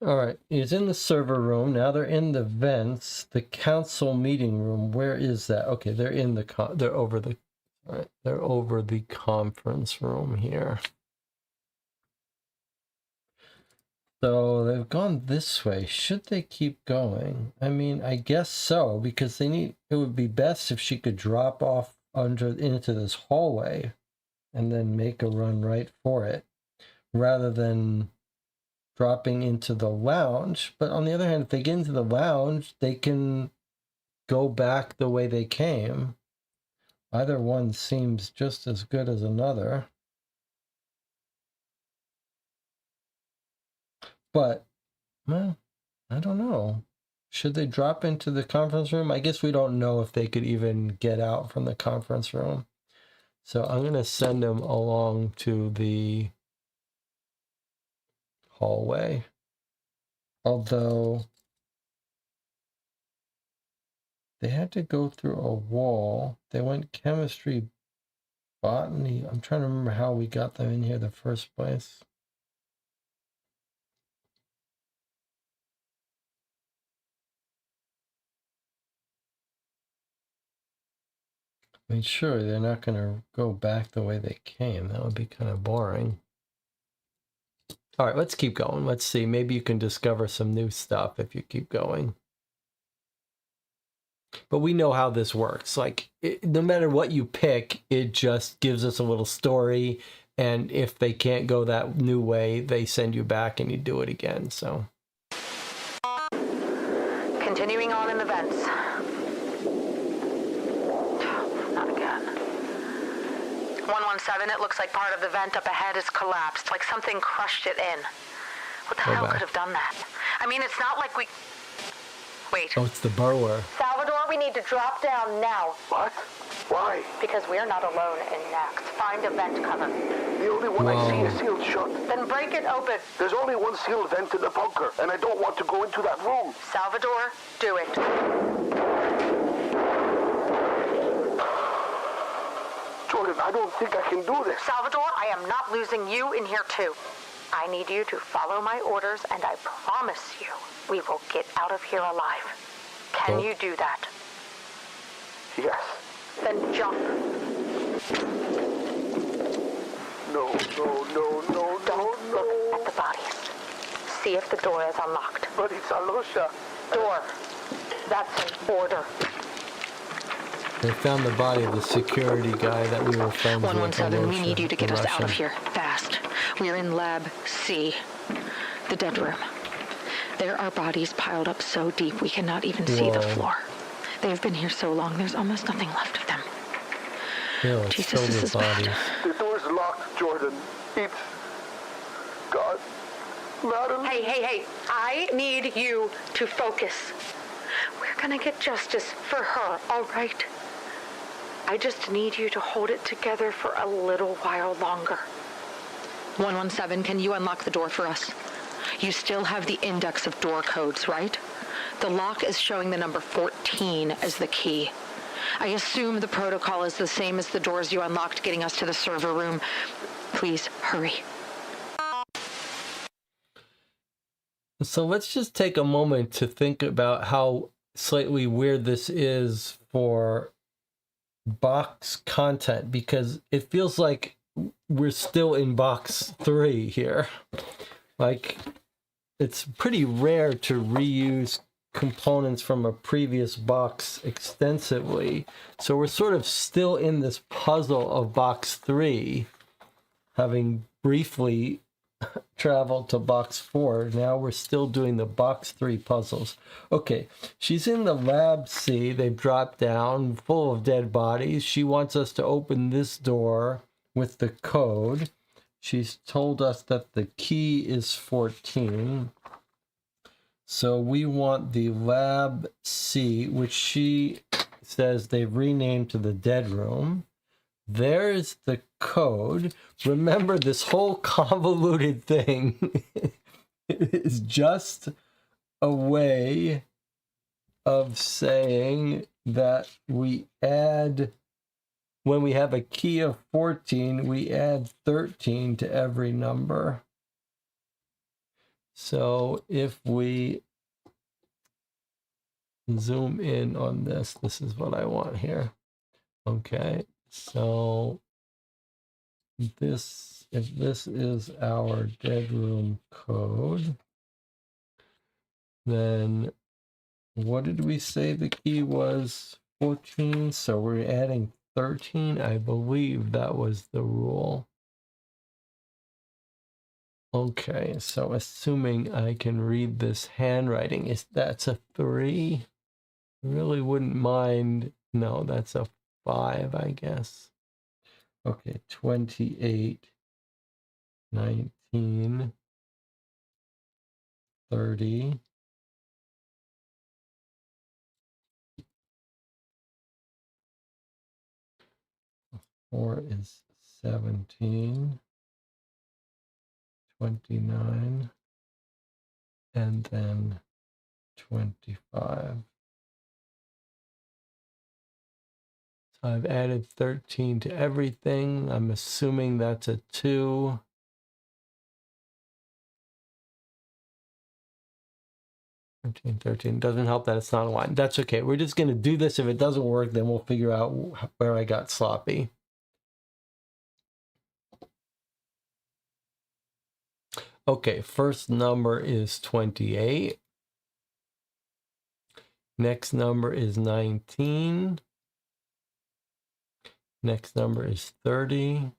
All right, he's in the server room. Now they're in the vents. The council meeting room. Where is that? Okay, they're in the they're over the. All right, they're over the conference room here. So they've gone this way. Should they keep going? I mean, I guess so, because they need. It would be best if she could drop off into this hallway, and then make a run right for it, rather than dropping into the lounge. But on the other hand, if they get into the lounge, they can go back the way they came. Either one seems just as good as another. But, well, I don't know. Should they drop into the conference room? I guess we don't know if they could even get out from the conference room. So I'm going to send them along to the hallway. Although they had to go through a wall. They went chemistry, botany. I'm trying to remember how we got them in here the first place. I mean, sure, they're not going to go back the way they came. That would be kind of boring. All right, let's keep going. Let's see. Maybe you can discover some new stuff if you keep going. But we know how this works. Like, no matter what you pick, it just gives us a little story. And if they can't go that new way, they send you back and you do it again. So, Continuing on in the vents. Not again. 117, it looks like part of the vent up ahead is collapsed, like something crushed it in. What the hell could have done that? I mean, it's not like we... Wait. oh, it's the burrower. Salvador, we need to drop down now. What? Why? Because we're not alone in Nax. Find a vent cover. The only one I see is sealed shut. Then break it open. There's only one sealed vent in the bunker, and I don't want to go into that room. Salvador, do it. Jordan, I don't think I can do this. Salvador, I am not losing you in here too. I need you to follow my orders, and I promise you, we will get out of here alive. Can you do that? Yes. Then jump. No. Don't look at the bodies. See if the door is unlocked. But it's Alosha. Door. That's an order. They found the body of the security guy that we were friends with. 117, we need you to get us out of Russian. here, fast. We're in Lab C, the dead room. There are bodies piled up so deep we cannot even see the floor. They've been here so long, there's almost nothing left of them. Yeah, it's Jesus, filled this with is bad. bodies. The door's locked, Jordan. It's... God. Madeline. Hey, I need you to focus. We're gonna get justice for her, all right? I just need you to hold it together for a little while longer. 117, can you unlock the door for us? You still have the index of door codes, right? The lock is showing the number 14 as the key. I assume the protocol is the same as the doors you unlocked getting us to the server room. Please, hurry. So let's just take a moment to think about how slightly weird this is for box content, because it feels like we're still in box 3 here. Like, it's pretty rare to reuse components from a previous box extensively. So we're sort of still in this puzzle of box 3, having briefly traveled to box 4. Now we're still doing the box 3 puzzles. Okay, she's in the lab C. They've dropped down, full of dead bodies. She wants us to open this door with the code. She's told us that the key is 14. So we want the lab C, which she says they've renamed to the dead room. There's the code. Remember, this whole convoluted thing is just a way of saying that we add, when we have a key of 14, we add 13 to every number. So if we zoom in on this, this is what I want here. Okay, so this, if this is our dead room code, then what did we say the key was? 14, so we're adding 13. I believe that was the rule. Okay, so assuming I can read this handwriting, that's a 3? Really wouldn't mind. No, that's a 5, I guess. Okay, 28, 19, 30. Four is 17, 29, and then 25. So I've added 13 to everything. I'm assuming that's a 2. $13 doesn't help that it's not a line. That's okay. We're just going to do this. If it doesn't work, then we'll figure out where I got sloppy. Okay, first number is 28. Next number is 19. Next number is 30.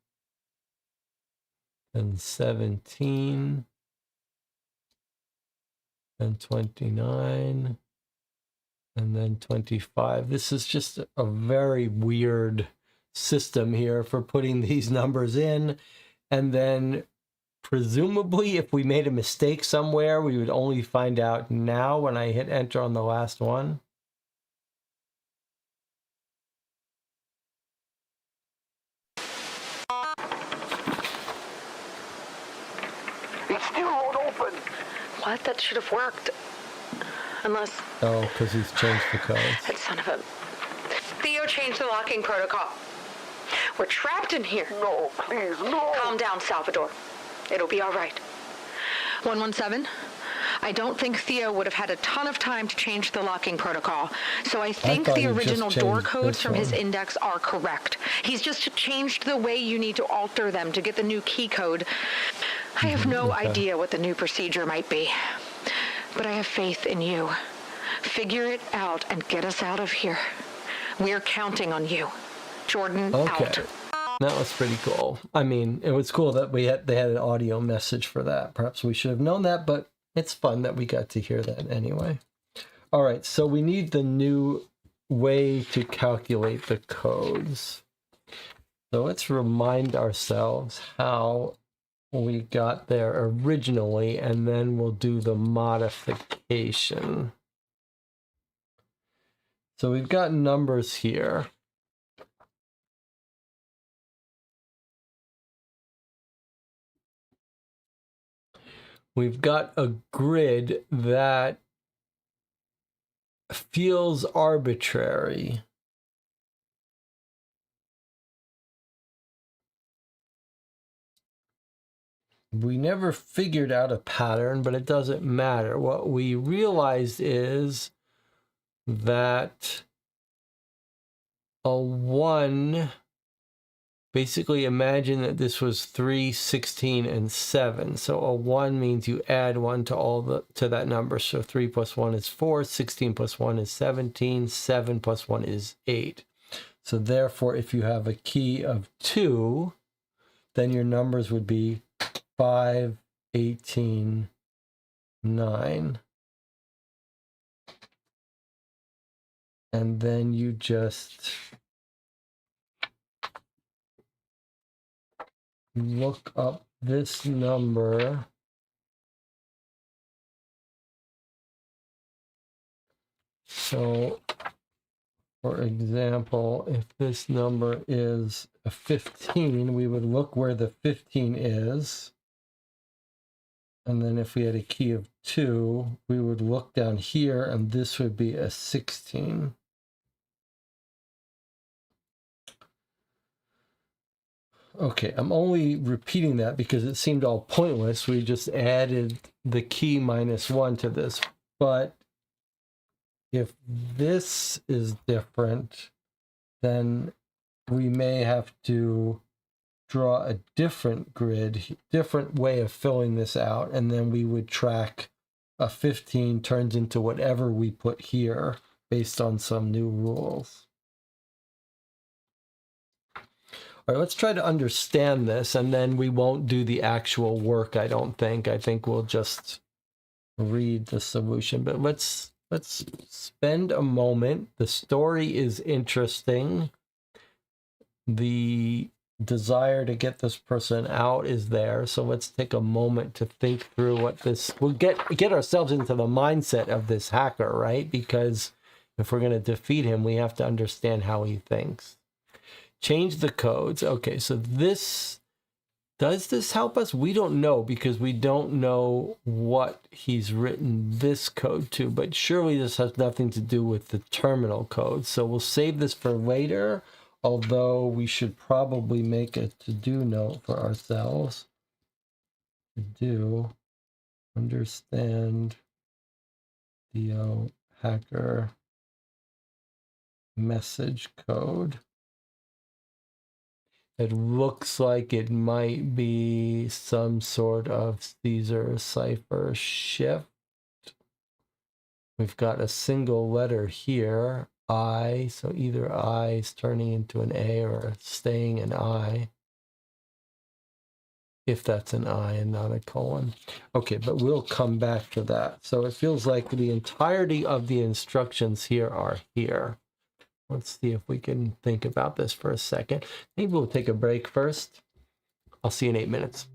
And 17. And 29. And then 25. This is just a very weird system here for putting these numbers in. And then presumably if we made a mistake somewhere, we would only find out now when I hit enter on the last one. It still won't open. What? That should have worked. Unless... Oh, because he's changed the codes. That son of a... Theo changed the locking protocol. We're trapped in here. No, please, no. Calm down, Salvador. It'll be all right. 117? I don't think Theo would have had a ton of time to change the locking protocol, so I think the original door codes from his index are correct. He's just changed the way you need to alter them to get the new key code. I have no idea what the new procedure might be, but I have faith in you. Figure it out and get us out of here. We're counting on you. Jordan, out. That was pretty cool. I mean, it was cool that they had an audio message for that. Perhaps we should have known that, but it's fun that we got to hear that anyway. All right, so we need the new way to calculate the codes. So let's remind ourselves how we got there originally, and then we'll do the modification. So we've got numbers here. We've got a grid that feels arbitrary. we never figured out a pattern, but it doesn't matter. What we realized is that a 1, basically imagine that this was 3, 16, and 7. So a 1 means you add 1 to that number. So 3 plus 1 is 4, 16 plus 1 is 17, 7 plus 1 is 8. So therefore, if you have a key of 2, then your numbers would be 5, 18, 9. And then you just look up this number. So, for example, if this number is a 15, we would look where the 15 is. And then if we had a key of 2, we would look down here, and this would be a 16. Okay, I'm only repeating that because it seemed all pointless. We just added the key minus 1 to this. But if this is different, then we may have to draw a different grid, different way of filling this out, and then we would track a 15 turns into whatever we put here based on some new rules. All right, let's try to understand this, and then we won't do the actual work, I don't think. I think we'll just read the solution. But let's spend a moment. The story is interesting. The desire to get this person out is there. So let's take a moment to think through what this, we'll get ourselves into the mindset of this hacker, right? Because if we're going to defeat him, we have to understand how he thinks. Change the codes. Okay, so does this help us? We don't know because we don't know what he's written this code to, but surely this has nothing to do with the terminal code. So we'll save this for later, although we should probably make a to-do note for ourselves. To do, understand the hacker message code. It looks like it might be some sort of Caesar cipher shift. We've got a single letter here, I, so either I is turning into an A or staying an I, if that's an I and not a colon. Okay, but we'll come back to that. So it feels like the entirety of the instructions here are here. Let's see if we can think about this for a second. Maybe we'll take a break first. I'll see you in 8 minutes.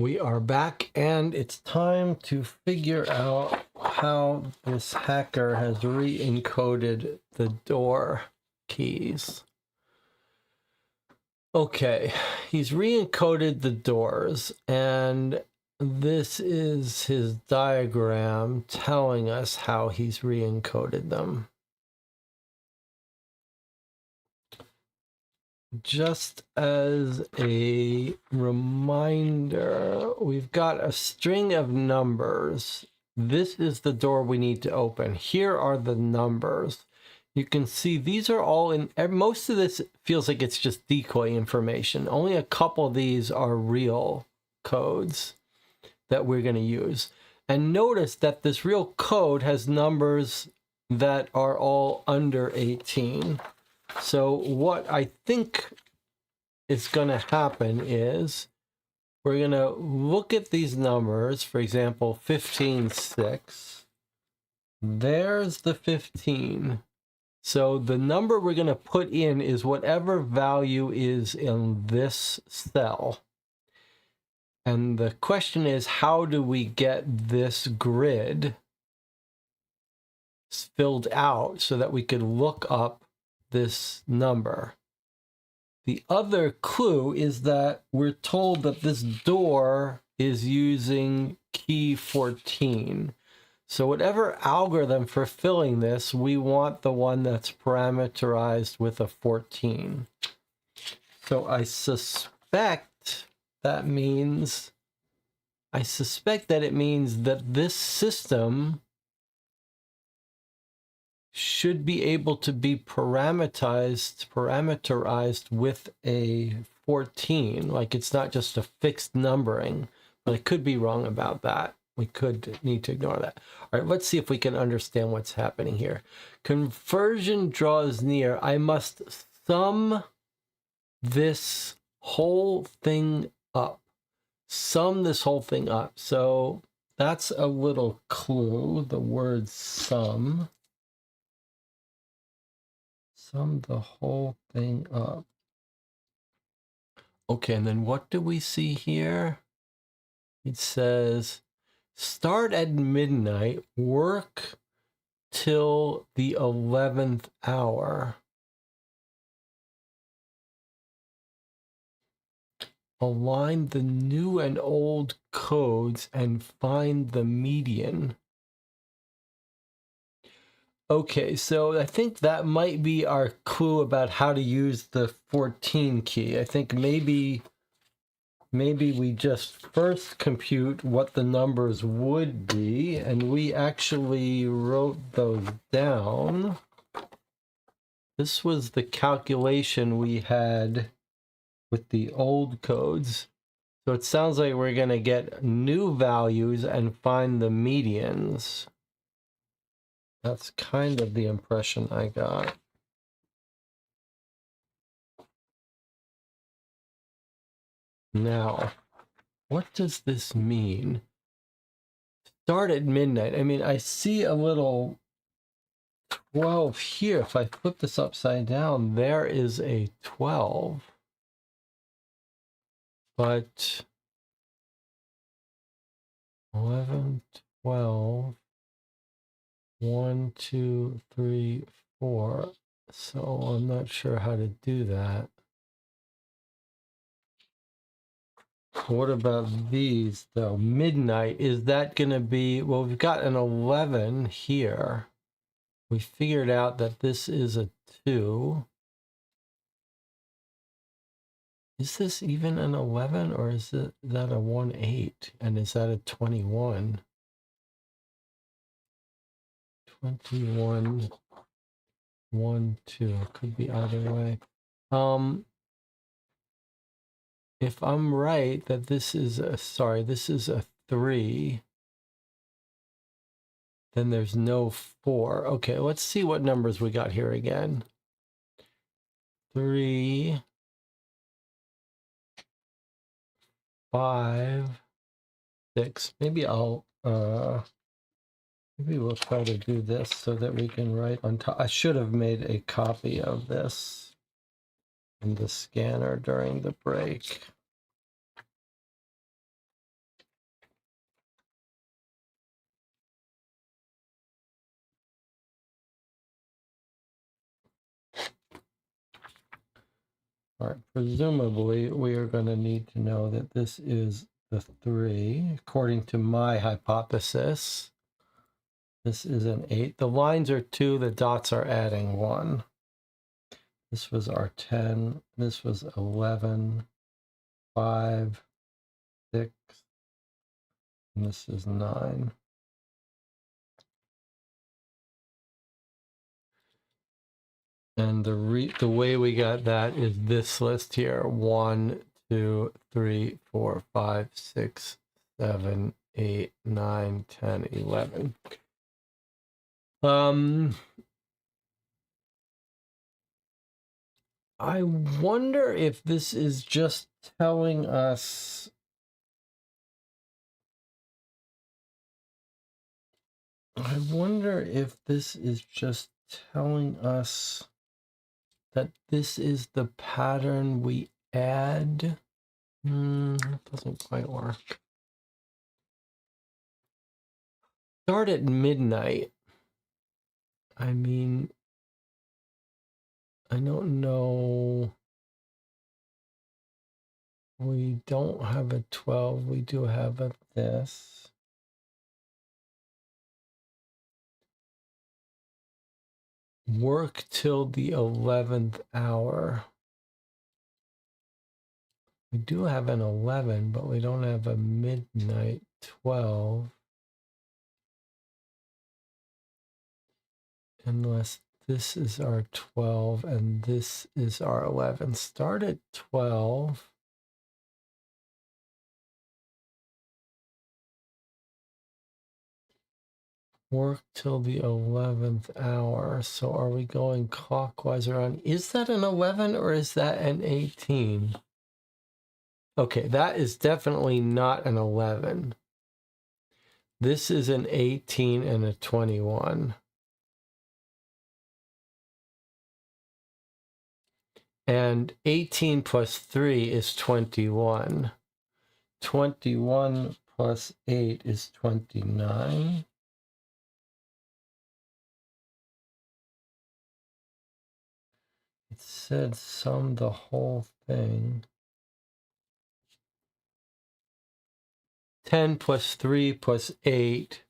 We are back, and it's time to figure out how this hacker has re-encoded the door keys. Okay, he's re-encoded the doors, and this is his diagram telling us how he's re-encoded them. just as a reminder, we've got a string of numbers. This is the door we need to open. Here are the numbers. You can see these are all in, most of this feels like it's just decoy information. Only a couple of these are real codes that we're going to use. And notice that this real code has numbers that are all under 18. So what I think is going to happen is we're going to look at these numbers. For example, 15.6. There's the 15. So the number we're going to put in is whatever value is in this cell. And the question is, how do we get this grid filled out so that we could look up this number? The other clue is that we're told that this door is using key 14. So whatever algorithm for filling this, we want the one that's parameterized with a 14. So I suspect that it means that this system should be able to be parameterized with a 14. Like, it's not just a fixed numbering, but I could be wrong about that. We could need to ignore that. All right, let's see if we can understand what's happening here. Conversion draws near. I must sum this whole thing up. Sum this whole thing up. So that's a little clue, the word sum. Sum the whole thing up. Okay, and then what do we see here? It says, start at midnight, work till the 11th hour. Align the new and old codes and find the median. Okay, so I think that might be our clue about how to use the 14 key. I think maybe we just first compute what the numbers would be, and we actually wrote those down. This was the calculation we had with the old codes. So it sounds like we're going to get new values and find the medians. That's kind of the impression I got. Now, what does this mean? Start at midnight. I mean, I see a little 12 here. If I flip this upside down, there is a 12. But 11, 12, 1, 2, 3, 4. So I'm not sure how to do that. What about these, though? Midnight, is that going to be... Well, we've got an 11 here. We figured out that this is a 2. Is this even an 11, or is that a 1-8? And is that a 21? 21, 1, 2. Could be either way. If I'm right that this is a 3, then there's no 4. Okay, let's see what numbers we got here again. 3, 5, 6. Maybe we'll try to do this so that we can write on top. I should have made a copy of this in the scanner during the break. All right, presumably we are going to need to know that this is the 3, according to my hypothesis. This is an 8. The lines are 2, the dots are adding 1. This was our 10. This was 11, 5, 6, and this is 9. And the way we got that is this list here. 1, 2, 3, 4, 5, 6, 7, 8, 9, 10, 11. I wonder if this is just telling us that this is the pattern we add. It doesn't quite work. Start at midnight. I mean, I don't know. We don't have a 12. We do have a this. Work till the 11th hour. We do have an 11, but we don't have a midnight 12. Unless this is our 12 and this is our 11. Start at 12. Work till the 11th hour. So are we going clockwise around? Is that an 11 or is that an 18? Okay, that is definitely not an 11. This is an 18 and a 21. And 18 plus 3 is 21. 21 plus 8 is 29. It said sum the whole thing. 10 plus 3 plus 8.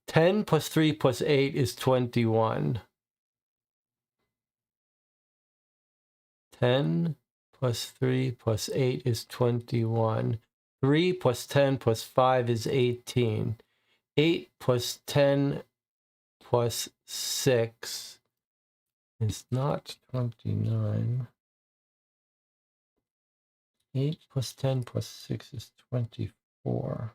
10 plus 3 plus 8 is 21. 10 plus 3 plus 8 is 21. 3 plus 10 plus 5 is 18. 8 plus 10 plus 6 is not 29. 8 plus 10 plus 6 is 24.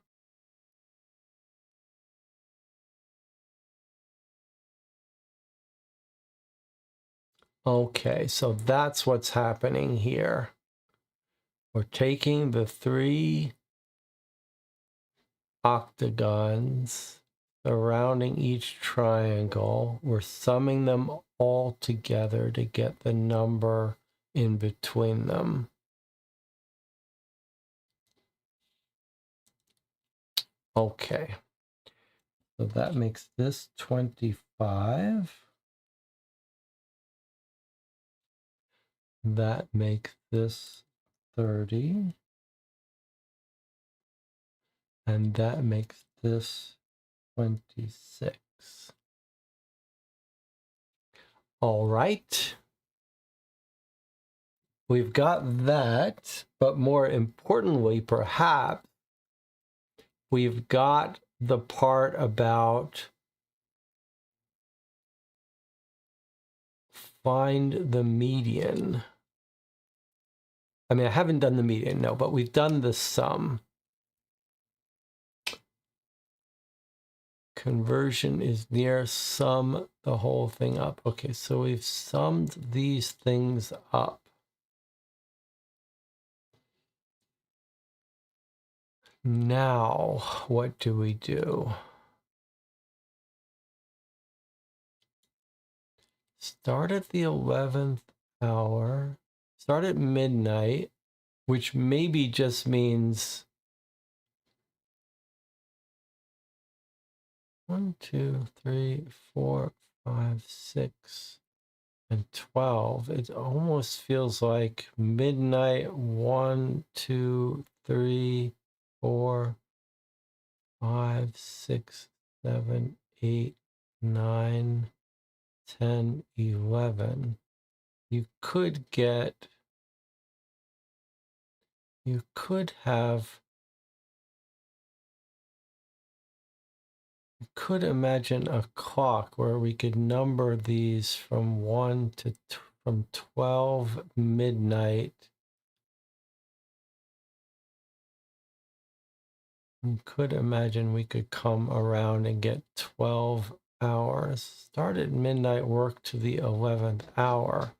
Okay, so that's what's happening here. We're taking the 3 octagons surrounding each triangle. We're summing them all together to get the number in between them. Okay, so that makes this 25. That makes this 30. And that makes this 26. All right. We've got that, but more importantly, perhaps, we've got the part about find the median. I mean, I haven't done the median, no, but we've done the sum. Conversion is near, sum the whole thing up. Okay, so we've summed these things up. Now, what do we do? Start at the 11th hour. Start at midnight, which maybe just means 1, 2, 3, 4, 5, 6, and 12. It almost feels like midnight 1, 2, 3, 4, 5, 6, 7, 8, 9, 10, 11. you could imagine a clock where we could number these from 1 to from 12 midnight. You could imagine we could come around and get 12 hours. Start at midnight, work to the 11th hour.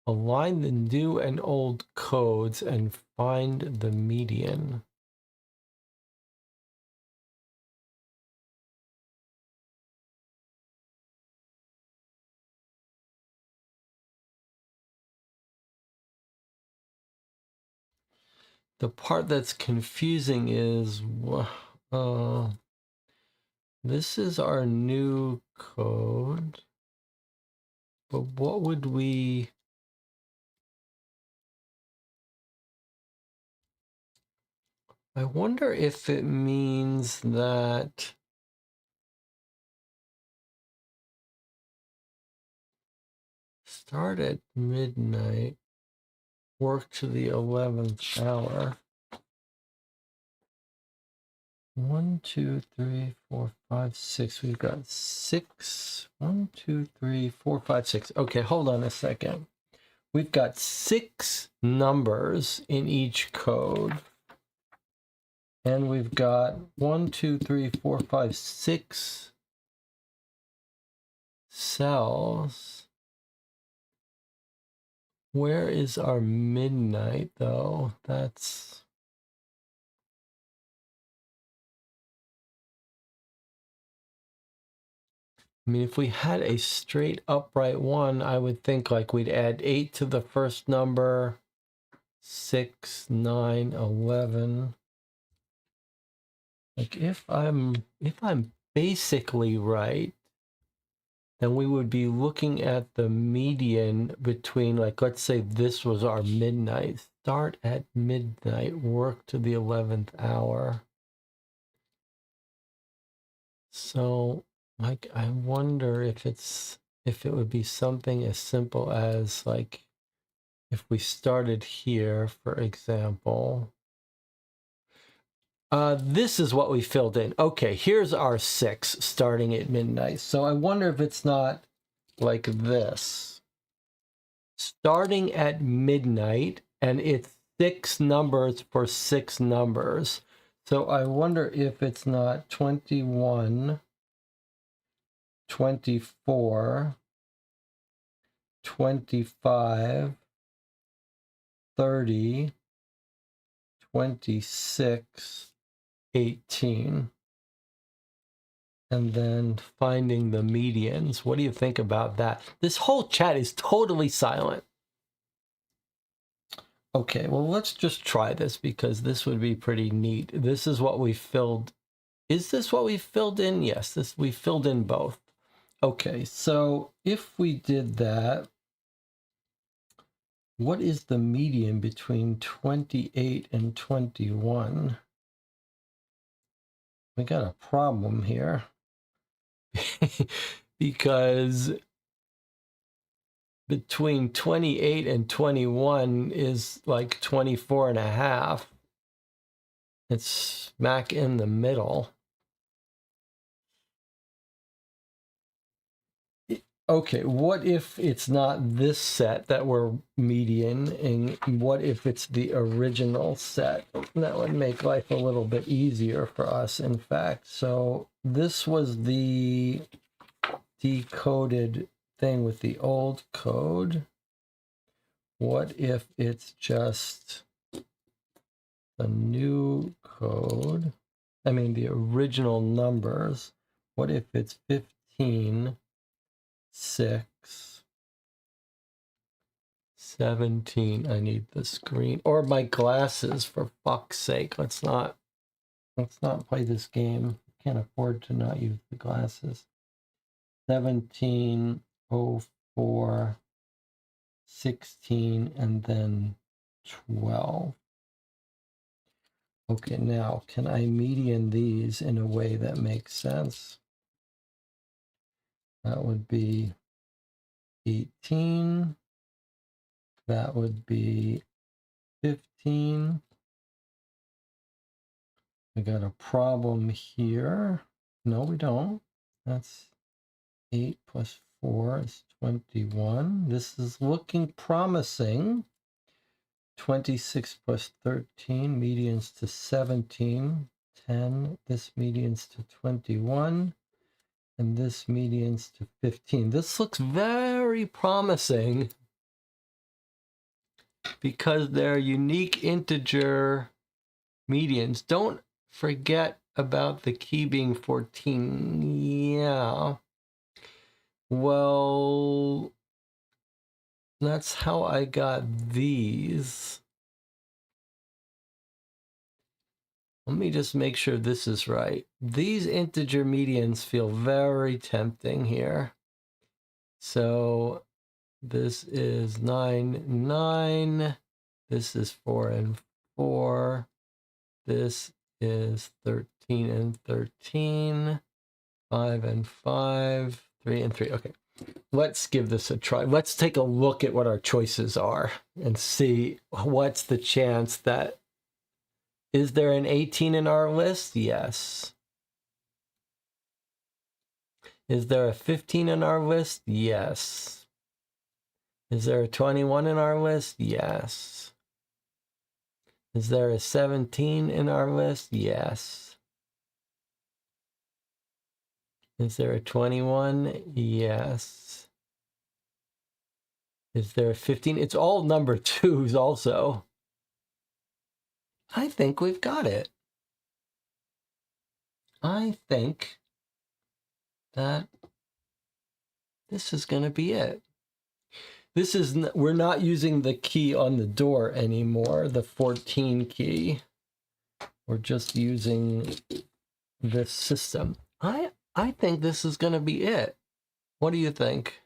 Align the new and old codes and find the median. The part that's confusing is this is our new code, but what would we... I wonder if it means that start at midnight, work to the 11th hour. 1, 2, 3, 4, 5, 6. We've got 6. 1, 2, 3, 4, 5, 6. Okay, hold on a second. We've got 6 numbers in each code. And we've got 1, 2, 3, 4, 5, 6 cells. Where is our midnight, though? That's... I mean, if we had a straight upright 1, I would think like we'd add 8 to the first number, 6, 9, 11. Like if I'm basically right, then we would be looking at the median between, like, let's say this was our midnight. Start at midnight, work to the 11th hour. So, like, I wonder if it would be something as simple as, like, if we started here, for example. This is what we filled in. Okay, here's our 6 starting at midnight. So I wonder if it's not like this. Starting at midnight, and it's 6 numbers for 6 numbers. So I wonder if it's not 21, 24, 25, 30, 26, 18. And then finding the medians. What do you think about that? This whole chat is totally silent. Okay, well, let's just try this because this would be pretty neat. This is what we filled. Is this what we filled in? Yes, we filled in both. Okay, so if we did that, what is the median between 28 and 21? We got a problem here. Because between 28 and 21 is like 24 and a half. It's smack in the middle. Okay, what if it's not this set that we're median, and what if it's the original set? That would make life a little bit easier for us, in fact. So this was the decoded thing with the old code. What if it's just the new code? I mean, the original numbers. What if it's 15, 6, 17? I need the screen or my glasses, for fuck's sake. Let's not play this game. Can't afford to not use the glasses. 1704, 16, and then 12. Okay, now can I median these in a way that makes sense? That would be 18, That would be 15. We got a problem here. No, we don't. That's 8 plus 4 is 21. This is looking promising. 26 plus 13 medians to 17. 10. This medians to 21. And this medians to 15. This looks very promising because they're unique integer medians. Don't forget about the key being 14. Yeah. Well, that's how I got these. Let me just make sure this is right. These integer medians feel very tempting here. So this is 9, 9. This is 4 and 4. This is 13 and 13. 5 and 5. 3 and 3. Okay. Let's give this a try. Let's take a look at what our choices are and see what's the chance that... Is there an 18 in our list? Yes. Is there a 15 in our list? Yes. Is there a 21 in our list? Yes. Is there a 17 in our list? Yes. Is there a 21? Yes. Is there a 15? It's all number 2s also. I think we've got it. I think that this is going to be it. This is, we're not using the key on the door anymore, the 14 key. We're just using this system. I think this is going to be it. What do you think?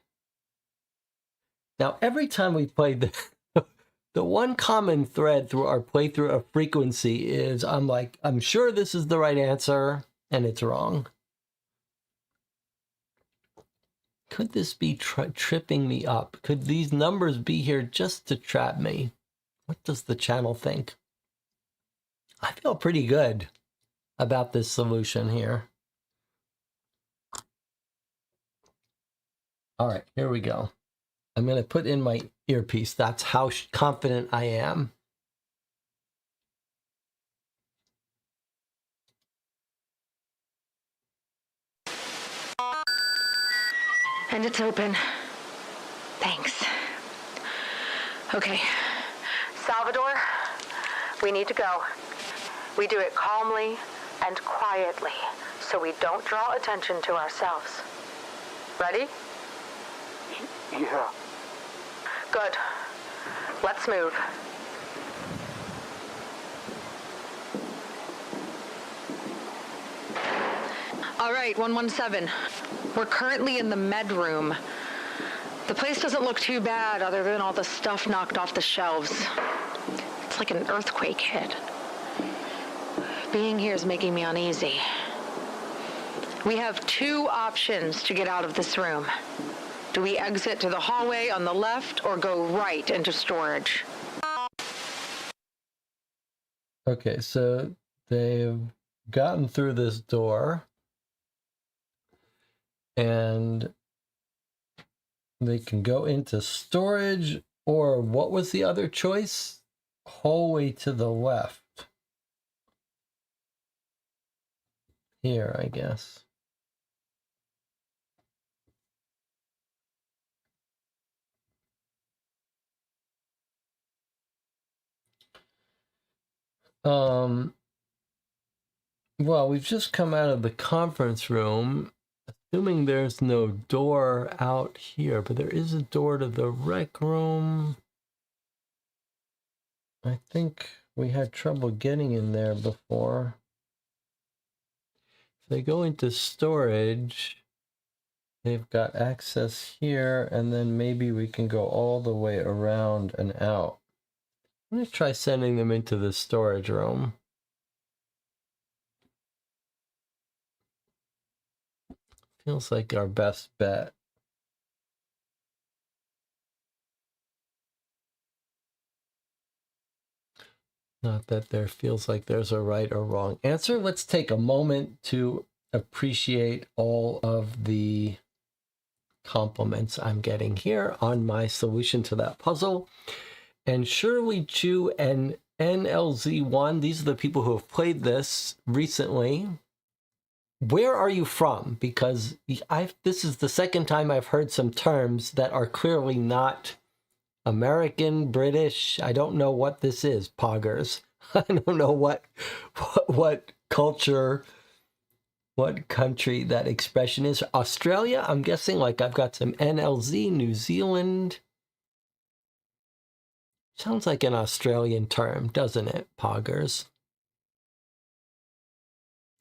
Now, every time we played the one common thread through our playthrough of frequency is I'm sure this is the right answer, and it's wrong. Could this be tripping me up? Could these numbers be here just to trap me? What does the channel think? I feel pretty good about this solution here. All right, here we go. I'm going to put in my earpiece. That's how confident I am. And it's open. Thanks. Okay. Salvador, we need to go. We do it calmly and quietly, so we don't draw attention to ourselves. Ready? Yeah. Good. Let's move. All right, 117. We're currently in the med room. The place doesn't look too bad other than all the stuff knocked off the shelves. It's like an earthquake hit. Being here is making me uneasy. We have 2 options to get out of this room. Do we exit to the hallway on the left or go right into storage? Okay, so they've gotten through this door and they can go into storage, or what was the other choice? Hallway to the left. Here, I guess. Well, we've just come out of the conference room, assuming there's no door out here, but there is a door to the rec room. I think we had trouble getting in there before. If they go into storage, they've got access here, and then maybe we can go all the way around and out. I'm going to try sending them into the storage room. Feels like our best bet. Not that there feels like there's a right or wrong answer. Let's take a moment to appreciate all of the compliments I'm getting here on my solution to that puzzle. And Shirley Chu and NLZ1, these are the people who have played this recently. Where are you from? Because this is the second time I've heard some terms that are clearly not American, British. I don't know what this is, poggers. I don't know what culture, what country that expression is. Australia, I'm guessing. Like I've got some NLZ, New Zealand. Sounds like an Australian term, doesn't it, poggers?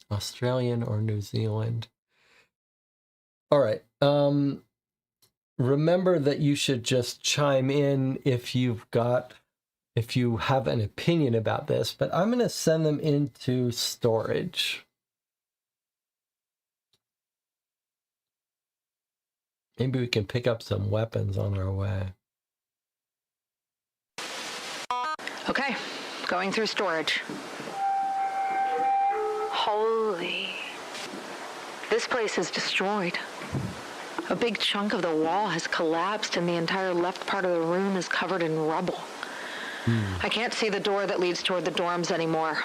Australian or New Zealand. All right. Remember that you should just chime in if you have an opinion about this, but I'm going to send them into storage. Maybe we can pick up some weapons on our way. Okay, going through storage. Holy. This place is destroyed. A big chunk of the wall has collapsed and the entire left part of the room is covered in rubble. I can't see the door that leads toward the dorms anymore.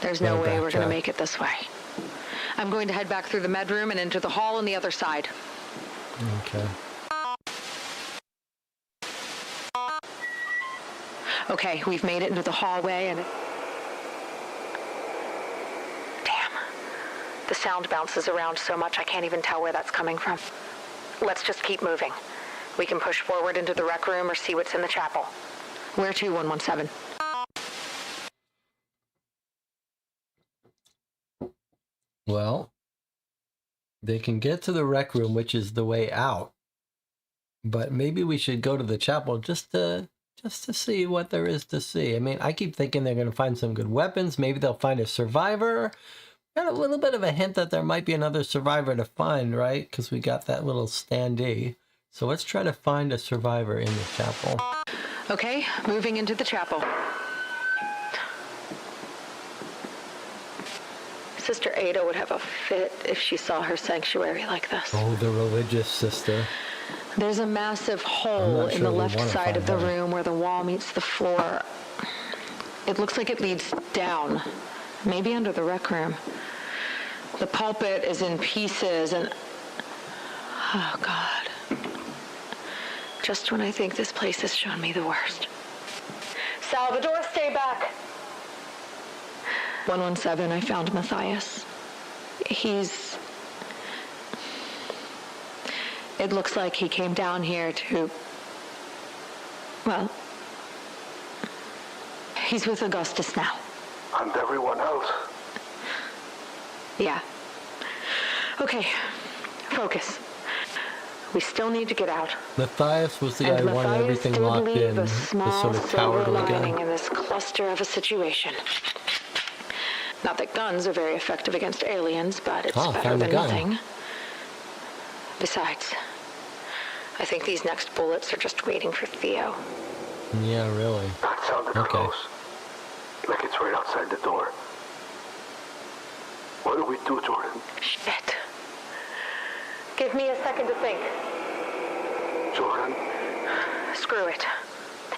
There's no way we're going to make it this way. I'm going to head back through the med room and into the hall on the other side. Okay. Okay, we've made it into the hallway and... Damn. The sound bounces around so much I can't even tell where that's coming from. Let's just keep moving. We can push forward into the rec room or see what's in the chapel. Where to, 117? Well, they can get to the rec room, which is the way out. But maybe we should go to the chapel just to see what there is to see. I mean, I keep thinking they're going to find some good weapons. Maybe they'll find a survivor. Got a little bit of a hint that there might be another survivor to find, right? Because we got that little standee. So let's try to find a survivor in the chapel. Okay, moving into the chapel. Sister Ada would have a fit if she saw her sanctuary like this. Oh, the religious sister. There's a massive hole in the left side of the room where the wall meets the floor. It looks like it leads down, maybe under the rec room. The pulpit is in pieces and... Oh, God. Just when I think this place has shown me the worst. Salvador, stay back. 117, I found Matthias. It looks like he came down here to... Well, he's with Augustus now. And everyone else. Yeah. Okay, focus. We still need to get out. Matthias was the guy who wanted everything locked in. The sort of cowardly guy. In this cluster of a situation. Not that guns are very effective against aliens, but it's better than nothing. Besides, I think these next bullets are just waiting for Theo. Yeah, really. That sounded close. Like it's right outside the door. What do we do, Jordan? Shit. Give me a second to think. Jordan? Screw it.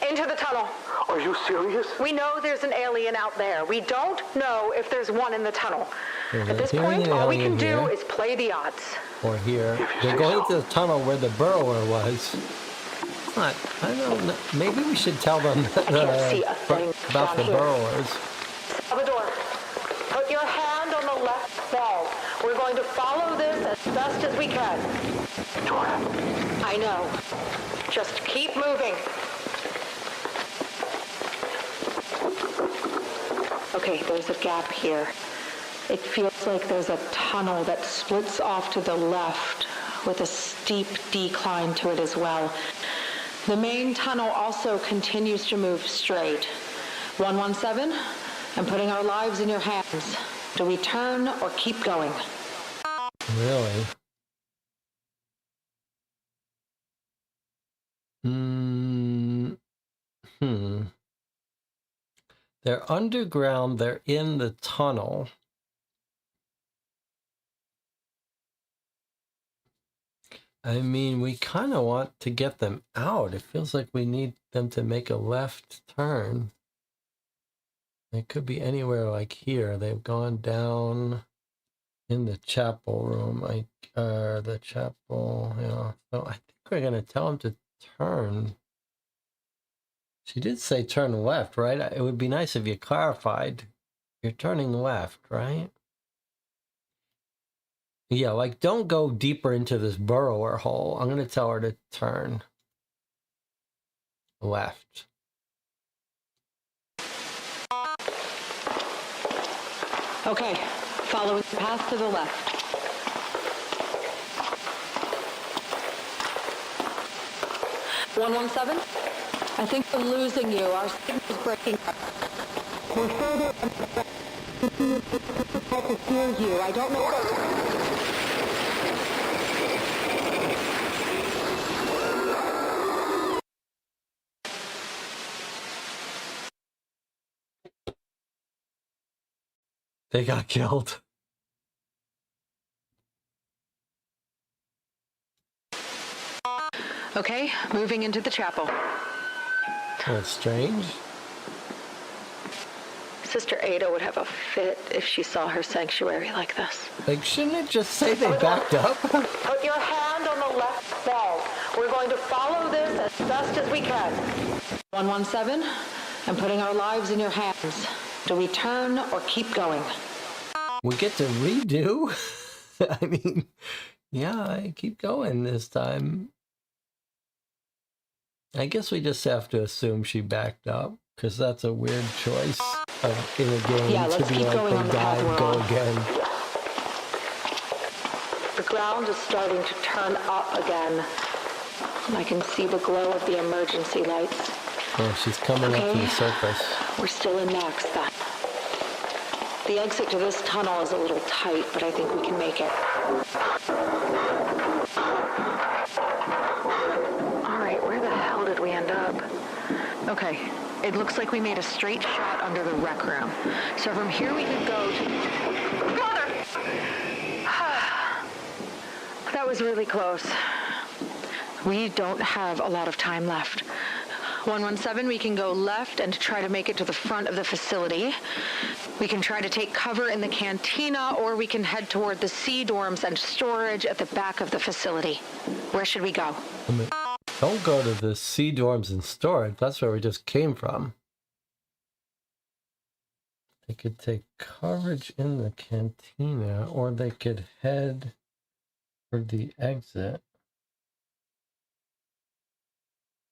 Into the tunnel. Are you serious? We know there's an alien out there. We don't know if there's one in the tunnel. At this point, all we can do is play the odds. Or here. They're going into the tunnel where the burrower was. I don't know. Maybe we should tell them about the burrowers. Salvador, put your hand on the left wall. We're going to follow this as best as we can. Jordan. I know. Just keep moving. Okay, there's a gap here. It feels like there's a tunnel that splits off to the left with a steep decline to it as well. The main tunnel also continues to move straight. 117, I'm putting our lives in your hands. Do we turn or keep going? Really? They're underground. They're in the tunnel. I mean, we kind of want to get them out. It feels like we need them to make a left turn. It could be anywhere like here. They've gone down in the chapel room. The chapel, yeah. So I think we're going to tell them to turn. She did say turn left, right? It would be nice if you clarified. You're turning left, right? Yeah, like don't go deeper into this burrower hole. I'm going to tell her to turn left. Okay, following the path to the left. "117? I think we're losing you. Our signal's breaking up. We're further I can hear you. I don't know what... They got killed. Okay, moving into the chapel. That's strange. Sister Ada would have a fit if she saw her sanctuary like this. Like, shouldn't it just say they backed up? Put your hand on the left bell. We're going to follow this as best as we can. 117, I'm putting our lives in your hands. Do we turn or keep going? We get to redo? I mean, yeah, I keep going this time. I guess we just have to assume she backed up, because that's a weird choice in a game to be like, they died, go again. The ground is starting to turn up again. And I can see the glow of the emergency lights. Oh, she's coming up to the surface. We're still in max then. The exit to this tunnel is a little tight, but I think we can make it. All right, where the hell did we end up? Okay, it looks like we made a straight shot under the rec room. So from here we could go to... Mother! That was really close. We don't have a lot of time left. 117, we can go left and try to make it to the front of the facility. We can try to take cover in the cantina, or we can head toward the C dorms and storage at the back of the facility. Where should we go? I mean, don't go to the C dorms and storage. That's where we just came from. They could take coverage in the cantina, or they could head for the exit.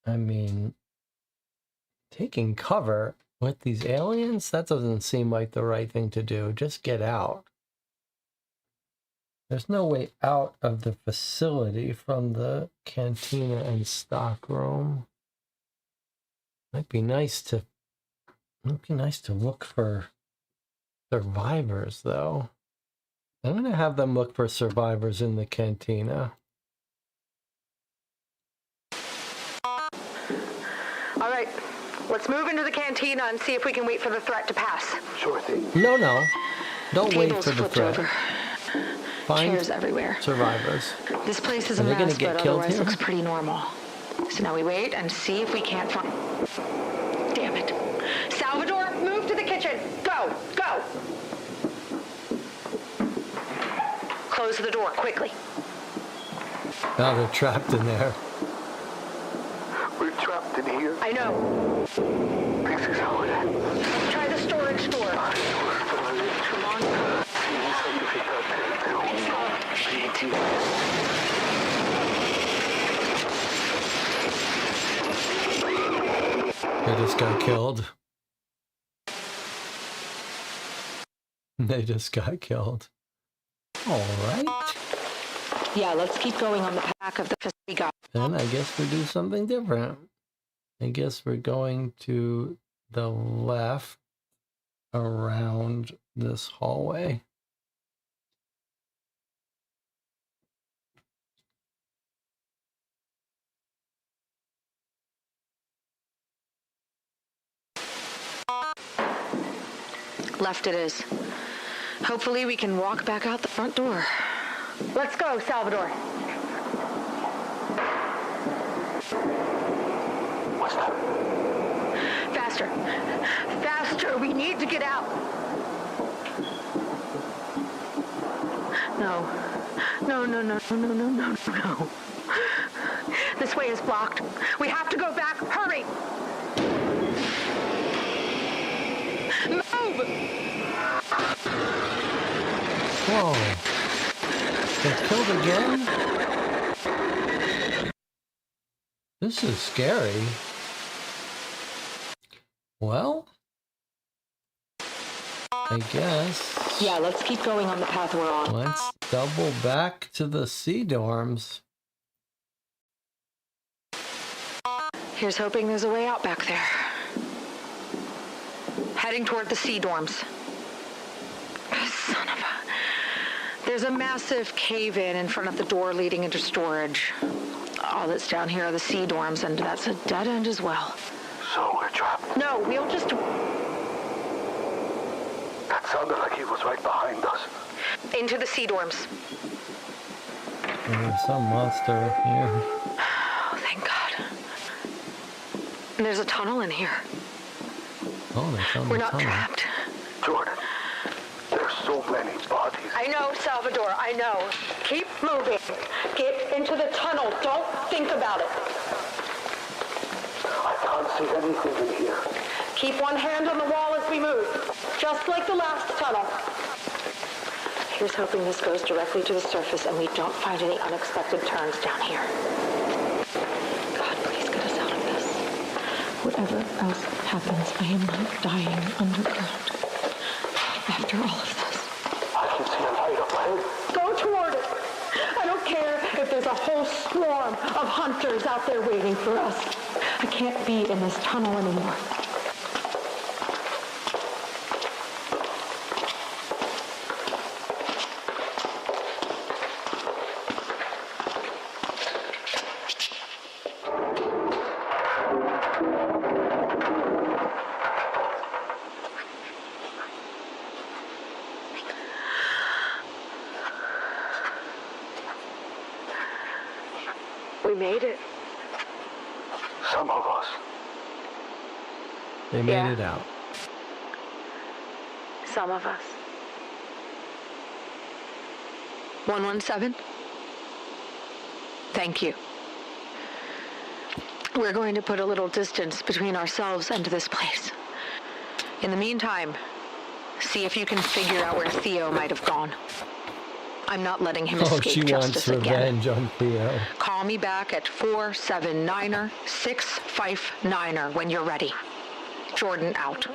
I mean, taking cover with these aliens? That doesn't seem like the right thing to do. Just get out. There's no way out of the facility from the cantina and stock room. Might be nice to look for survivors, though. I'm gonna have them look for survivors in the cantina. All right, let's move into the cantina and see if we can wait for the threat to pass. Sure thing. No. Don't wait Tables for the flipped threat. over. Find Chairs everywhere. survivors. This place is a Are they gonna mess, get but killed otherwise here? looks pretty normal. So now we wait and see if we can't find... Damn it. Salvador, move to the kitchen. Go. Close the door, quickly. Now they're trapped in there. We're trapped in here. I know. This is how it ends. Let's try the storage door. Come on. They just got killed. They just got killed. All right. Yeah, let's keep going on the back of the facility. Then I guess we do something different. I guess we're going to the left around this hallway. Left it is. Hopefully we can walk back out the front door. Let's go, Salvador. What's that? Faster. Faster. We need to get out. No. No, no, no, no, no, no, no, no. This way is blocked. We have to go back. Hurry. Move. Whoa. They killed again? This is scary. Well, I guess. Yeah, let's keep going on the path we're on. Let's double back to the C dorms. Here's hoping there's a way out back there. Heading toward the C dorms. Son of a... There's a massive cave-in in front of the door leading into storage. All that's down here are the C dorms, and that's a dead end as well. So we're trapped. No, we'll just... That sounded like he was right behind us. Into the C dorms. There's some monster here. Oh, thank God. And there's a tunnel in here. Oh, they found We're the not tunnel. trapped. Jordan, there's so many bodies. I know, Salvador, I know. Keep moving. Get into the tunnel. Don't think about it. I can't see anything in here. Keep one hand on the wall as we move. Just like the last tunnel. Here's hoping this goes directly to the surface and we don't find any unexpected turns down here. God, please get us out of this. Whatever else happens, I am not dying underground. After all of this. I can see a light up ahead. Go toward it. I don't care if there's a whole swarm of hunters out there waiting for us. I can't be in this tunnel anymore. We made it. Some of us. They made Yeah. it out. Some of us. 117? Thank you. We're going to put a little distance between ourselves and this place. In the meantime, see if you can figure out where Theo might have gone. I'm not letting him Oh, escape she wants justice again. revenge on Theo. Call me back at 479er659er when you're ready. Jordan out.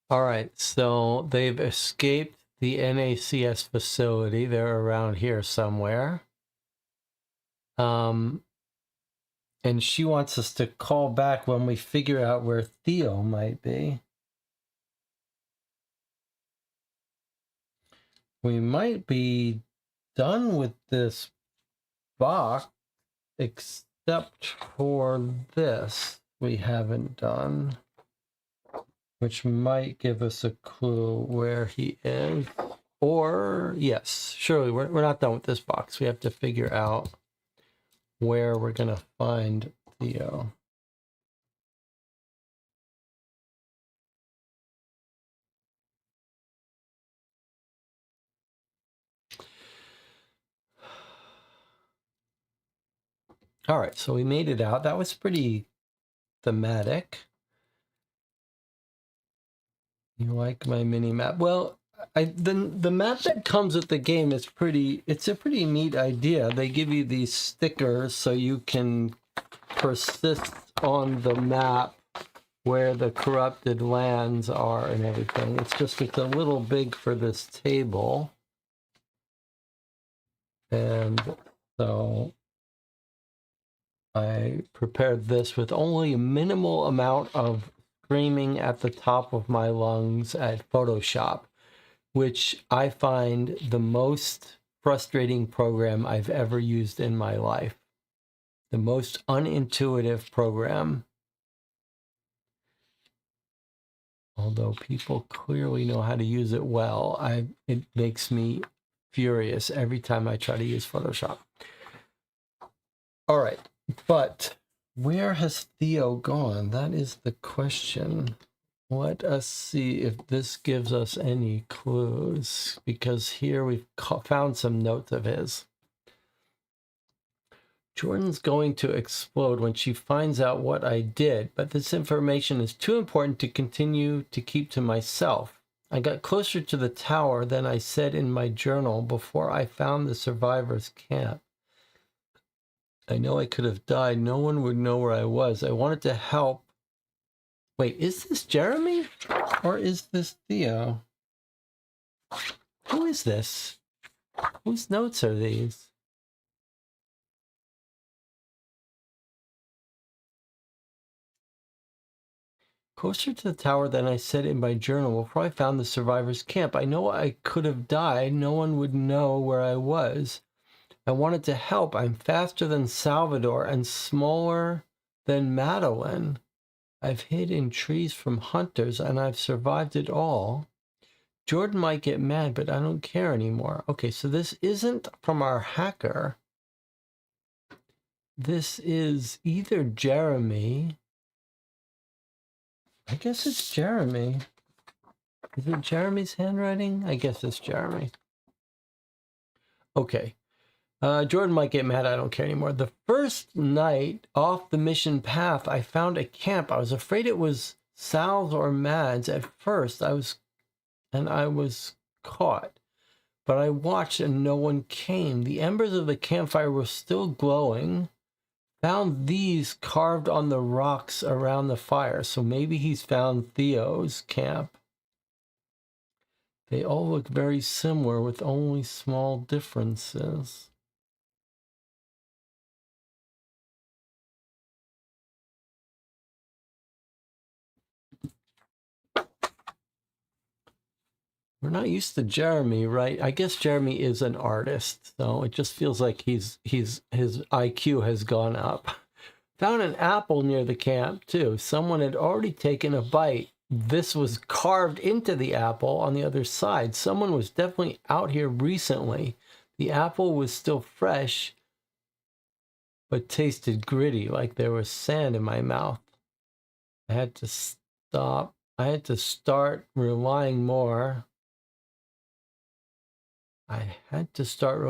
All right, so they've escaped the NACS facility. They're around here somewhere. And she wants us to call back when we figure out where Theo might be. We might be done with this box, except for this we haven't done, which might give us a clue where he is. Or, yes, surely we're not done with this box. We have to figure out where we're going to find Theo. All right, so we made it out. That was pretty thematic. You like my mini map? Well, the map that comes with the game is it's a pretty neat idea. They give you these stickers so you can persist on the map where the corrupted lands are and everything. It's a little big for this table. And so I prepared this with only a minimal amount of screaming at the top of my lungs at Photoshop, which I find the most frustrating program I've ever used in my life. The most unintuitive program. Although people clearly know how to use it well, it makes me furious every time I try to use Photoshop. All right, but where has Theo gone? That is the question. Let us see if this gives us any clues, because here we've found some notes of his. Jordan's going to explode when she finds out what I did, but this information is too important to continue to keep to myself. I got closer to the tower than I said in my journal before I found the survivors' camp. I know I could have died. No one would know where I was. I wanted to help. Wait, is this Jeremy? Or is this Theo? Who is this? Whose notes are these? Closer to the tower than I said in my journal before I found the survivors' camp. I know I could have died. No one would know where I was. I wanted to help. I'm faster than Salvador and smaller than Madeline. I've hid in trees from hunters and I've survived it all. Jordan might get mad, but I don't care anymore. Okay, so this isn't from our hacker. This is either Jeremy. I guess it's Jeremy. Is it Jeremy's handwriting? I guess it's Jeremy. Okay. Jordan might get mad. I don't care anymore. The first night off the mission path, I found a camp. I was afraid it was Sal's or Mad's at first. I was caught. But I watched and no one came. The embers of the campfire were still glowing. Found these carved on the rocks around the fire. So maybe he's found Theo's camp. They all look very similar with only small differences. We're not used to Jeremy, right? I guess Jeremy is an artist, so it just feels like his IQ has gone up. Found an apple near the camp, too. Someone had already taken a bite. This was carved into the apple on the other side. Someone was definitely out here recently. The apple was still fresh, but tasted gritty, like there was sand in my mouth. I had to stop. I had to start relying more. I had to start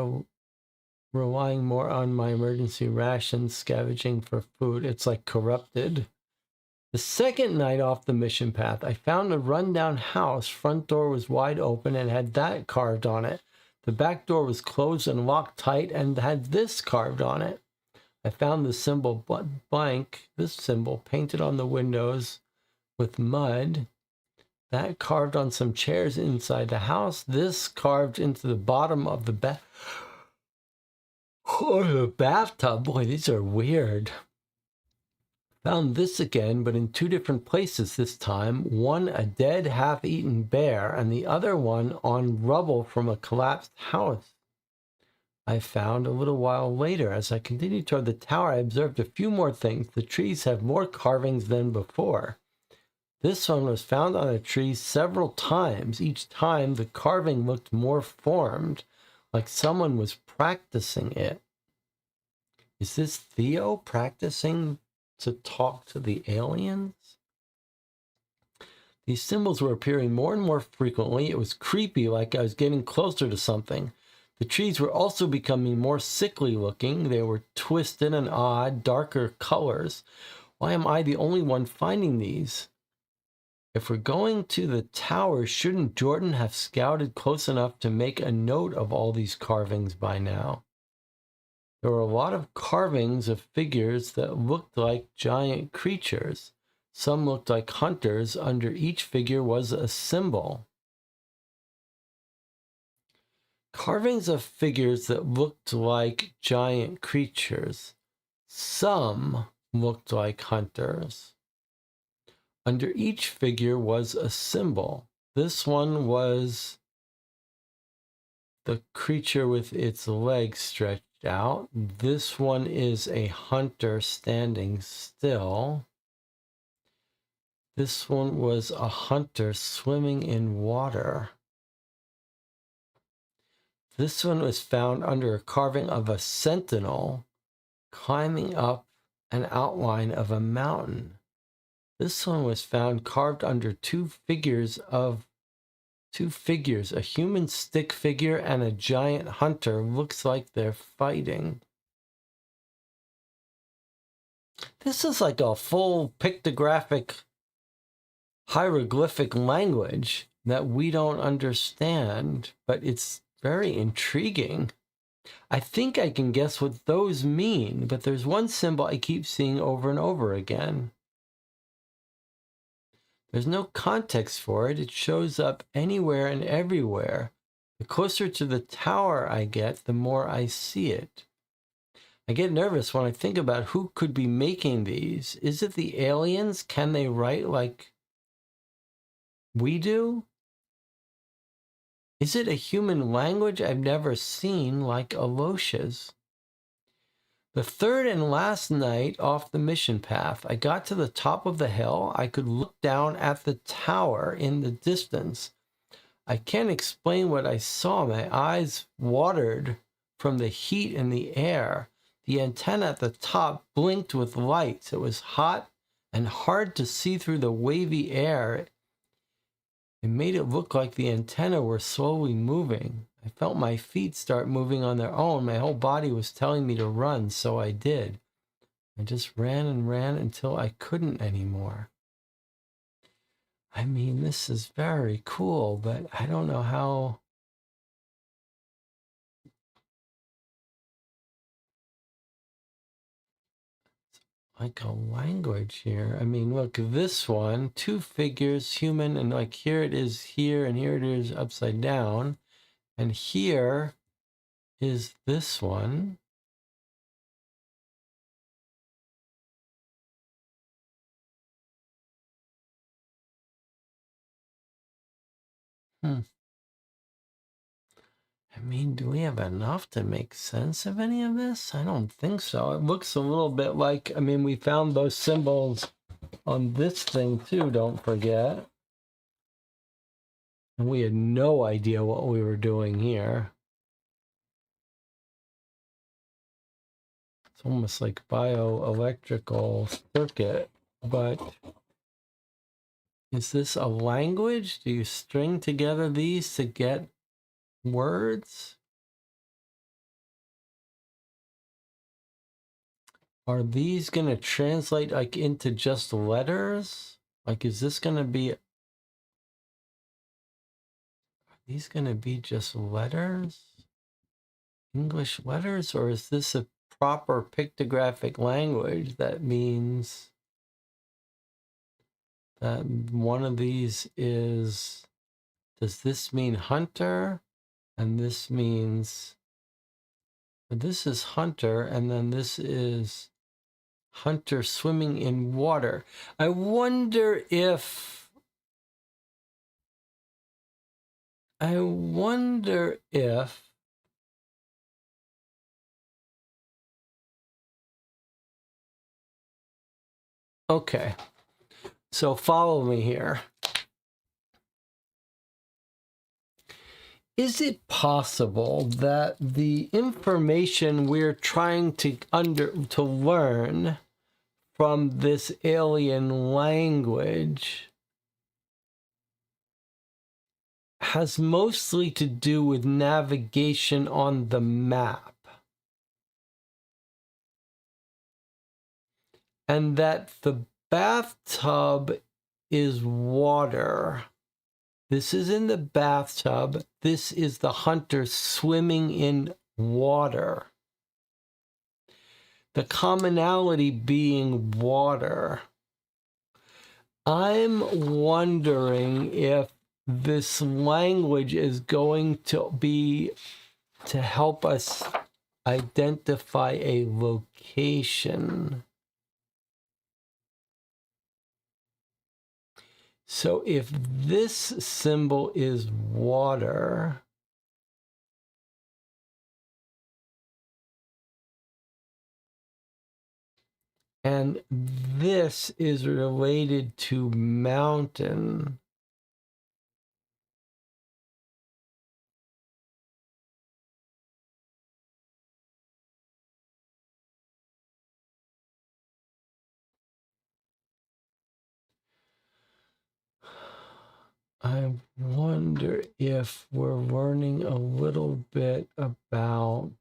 relying more on my emergency rations, scavenging for food. It's like corrupted. The second night off the mission path, I found a rundown house. Front door was wide open and had that carved on it. The back door was closed and locked tight and had this carved on it. I found the symbol blank, this symbol painted on the windows with mud. That carved on some chairs inside the house. This carved into the bottom of the bathtub. Boy, these are weird. Found this again, but in two different places this time. One a dead, half-eaten bear, and the other one on rubble from a collapsed house. I found a little while later. As I continued toward the tower, I observed a few more things. The trees have more carvings than before. This one was found on a tree several times. Each time, the carving looked more formed, like someone was practicing it. Is this Theo practicing to talk to the aliens? These symbols were appearing more and more frequently. It was creepy, like I was getting closer to something. The trees were also becoming more sickly looking. They were twisted and odd, darker colors. Why am I the only one finding these? If we're going to the tower, shouldn't Jordan have scouted close enough to make a note of all these carvings by now? There were a lot of carvings of figures that looked like giant creatures. Some looked like hunters. Under each figure was a symbol. Carvings of figures that looked like giant creatures. Some looked like hunters. Under each figure was a symbol. This one was the creature with its legs stretched out. This one is a hunter standing still. This one was a hunter swimming in water. This one was found under a carving of a sentinel climbing up an outline of a mountain. This one was found carved under two figures, a human stick figure and a giant hunter. Looks like they're fighting. This is like a full pictographic hieroglyphic language that we don't understand, but it's very intriguing. I think I can guess what those mean, but there's one symbol I keep seeing over and over again. There's no context for it. It shows up anywhere and everywhere. The closer to the tower I get, the more I see it. I get nervous when I think about who could be making these. Is it the aliens? Can they write like we do? Is it a human language I've never seen like Alosha's? The third and last night off the mission path, I got to the top of the hill. I could look down at the tower in the distance. I can't explain what I saw. My eyes watered from the heat in the air. The antenna at the top blinked with lights. It was hot and hard to see through the wavy air. It made it look like the antenna were slowly moving. I felt my feet start moving on their own. My whole body was telling me to run, so I did. I just ran and ran until I couldn't anymore. I mean, this is very cool, but I don't know how... like a language here. I mean, look, this one, two figures, human, and like here it is here, and here it is upside down. And here is this one. I mean, do we have enough to make sense of any of this? I don't think so. It looks a little bit like, I mean, we found those symbols on this thing too, don't forget. And we had no idea what we were doing here. It's almost like bioelectrical circuit, but is this a language? Do you string together these to get words? Are these going to translate like into just letters? Like, is this going to be... are these going to be just letters? English letters? Or is this a proper pictographic language that means that one of these is... does this mean hunter? And this means... this is hunter, and then this is hunter swimming in water. I wonder if... okay, so follow me here. Is it possible that the information we're trying to learn from this alien language has mostly to do with navigation on the map? And that the bathtub is water. This is in the bathtub. This is the hunter swimming in water. The commonality being water. I'm wondering if this language is going to be to help us identify a location. So if this symbol is water, and this is related to mountain, I wonder if we're learning a little bit about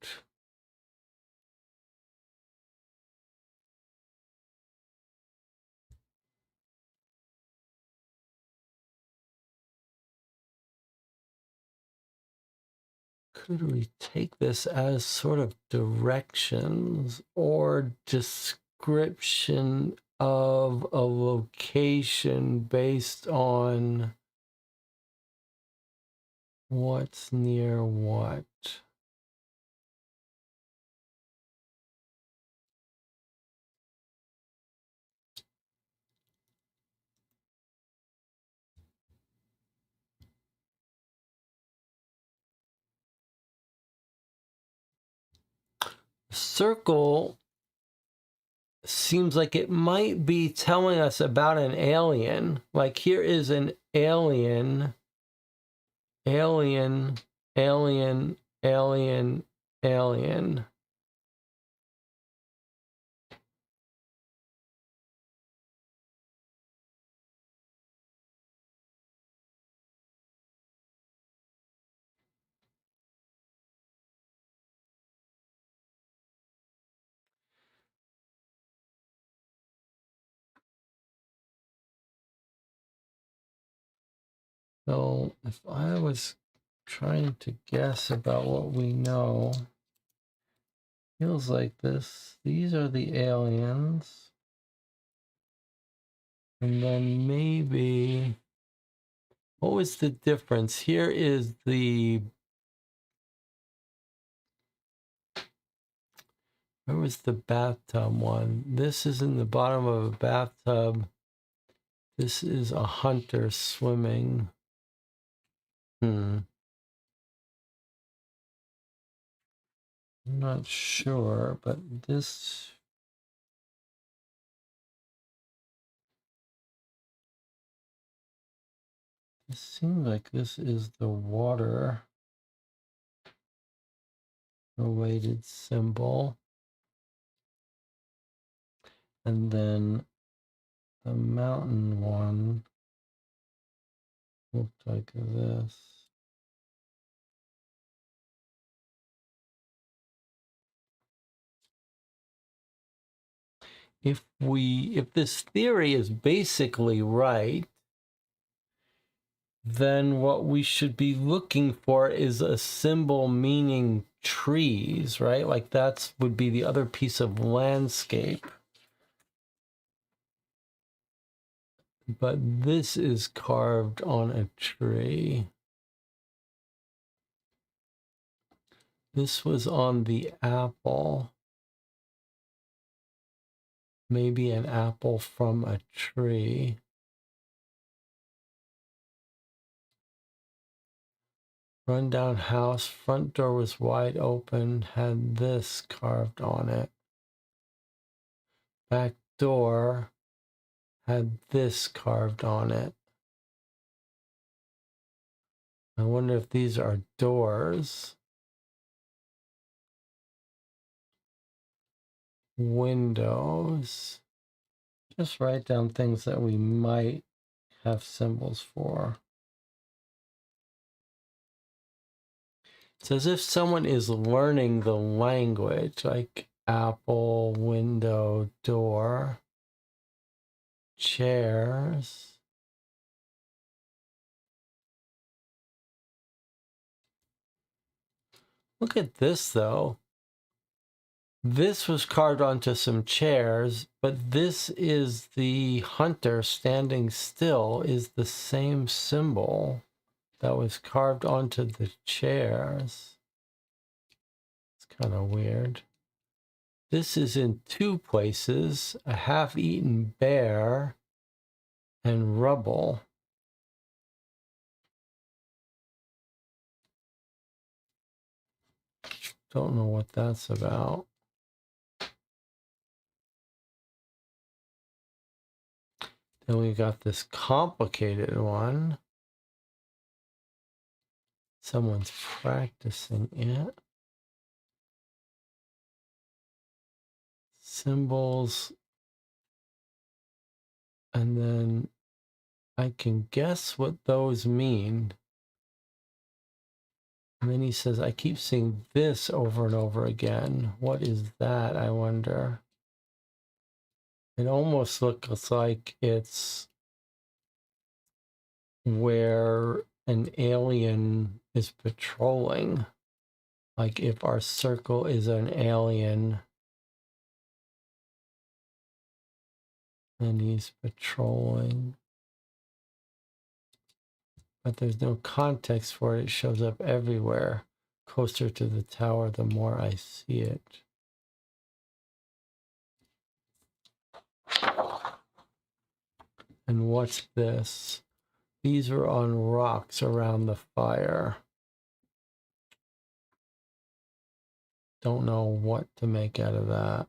could we take this as sort of directions or description of a location based on what's near what? Circle seems like it might be telling us about an alien. Like here is an alien, alien, alien, alien, alien. So if I was trying to guess about what we know, feels like this. These are the aliens. And then maybe, what was the difference? Here is where was the bathtub one? This is in the bottom of a bathtub. This is a hunter swimming. I'm not sure, but this seems like this is the water related symbol. And then the mountain one looked like this. If this theory is basically right, then what we should be looking for is a symbol meaning trees, right? Like that would be the other piece of landscape. But this is carved on a tree. This was on the apple. Maybe an apple from a tree. Rundown house, front door was wide open, had this carved on it. Back door had this carved on it. I wonder if these are doors. Windows. Just write down things that we might have symbols for. It's as if someone is learning the language, like apple, window, door, chairs. Look at this, though. This was carved onto some chairs, but this is the hunter standing still, is the same symbol that was carved onto the chairs. It's kind of weird. This is in two places, a half-eaten bear and rubble. Don't know what that's about. Then we got this complicated one. Someone's practicing it. Symbols. And then I can guess what those mean. And then he says, I keep seeing this over and over again. What is that, I wonder? It almost looks like it's where an alien is patrolling. Like if our circle is an alien, and he's patrolling. But there's no context for it. It shows up everywhere. Closer to the tower, the more I see it. And what's this? These are on rocks around the fire. Don't know what to make out of that.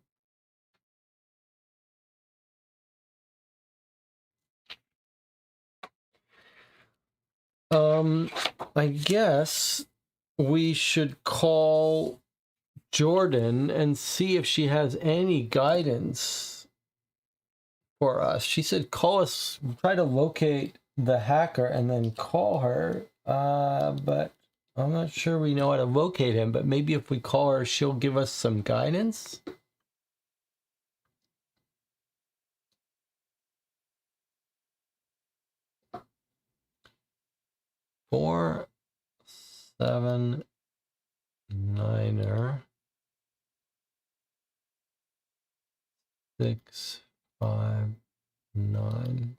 I guess we should call Jordan and see if she has any guidance for us. She said call us, try to locate the hacker and then call her. But I'm not sure we know how to locate him, but maybe if we call her, she'll give us some guidance. Four, 7, 9er, 6, 5, 9.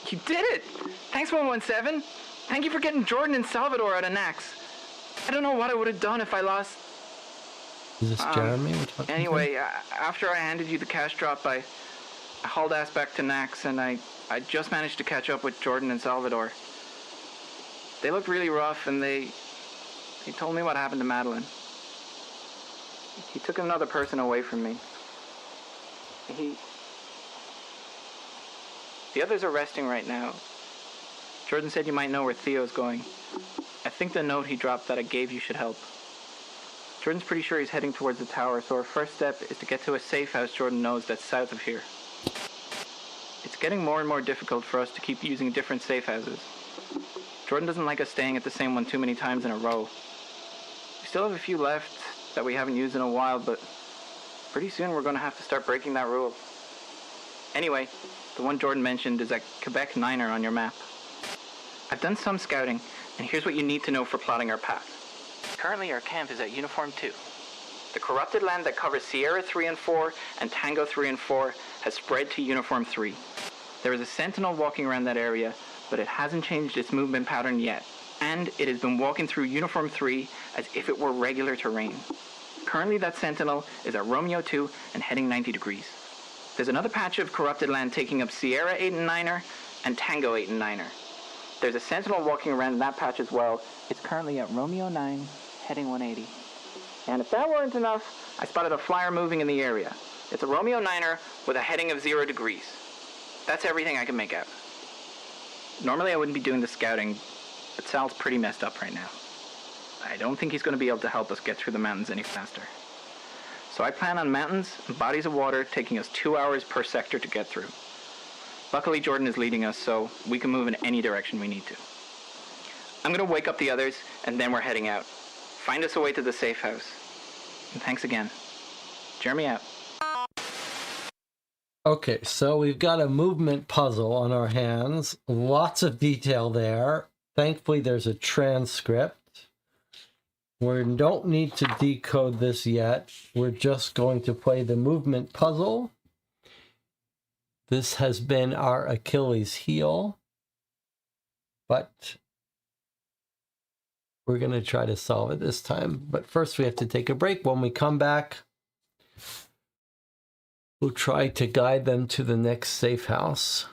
You did it! Thanks, 117. Thank you for getting Jordan and Salvador out of Nax. I don't know what I would have done if I lost... Is this Jeremy we're talking Anyway, after I handed you the cash drop, I hauled ass back to Nax, and I just managed to catch up with Jordan and Salvador. They looked really rough, and they told me what happened to Madeline. He took another person away from me. The others are resting right now. Jordan said you might know where Theo's going. I think the note he dropped that I gave you should help. Jordan's pretty sure he's heading towards the tower, so our first step is to get to a safe house Jordan knows that's south of here. It's getting more and more difficult for us to keep using different safe houses. Jordan doesn't like us staying at the same one too many times in a row. We still have a few left that we haven't used in a while, but pretty soon we're going to have to start breaking that rule. Anyway, the one Jordan mentioned is at Quebec 9er on your map. I've done some scouting, and here's what you need to know for plotting our path. Currently, our camp is at Uniform 2. The corrupted land that covers Sierra 3 and 4 and Tango 3 and 4 has spread to Uniform 3. There is a sentinel walking around that area, but it hasn't changed its movement pattern yet, and it has been walking through Uniform 3 as if it were regular terrain. Currently, that sentinel is at Romeo 2 and heading 90 degrees. There's another patch of corrupted land taking up Sierra 8 and 9er and Tango 8 and 9er. There's a sentinel walking around in that patch as well. It's currently at Romeo 9, heading 180. And if that weren't enough, I spotted a flyer moving in the area. It's a Romeo 9er with a heading of 0 degrees. That's everything I can make out. Normally I wouldn't be doing the scouting, but Sal's pretty messed up right now. I don't think he's going to be able to help us get through the mountains any faster. So I plan on mountains and bodies of water taking us 2 hours per sector to get through. Luckily, Jordan is leading us, so we can move in any direction we need to. I'm going to wake up the others, and then we're heading out. Find us a way to the safe house. And thanks again. Jeremy out. Okay, so we've got a movement puzzle on our hands. Lots of detail there. Thankfully, there's a transcript. We don't need to decode this yet. We're just going to play the movement puzzle. This has been our Achilles heel, but we're going to try to solve it this time. But first we have to take a break. When we come back, We'll try to guide them to the next safe house.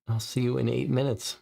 I'll see you in 8 minutes.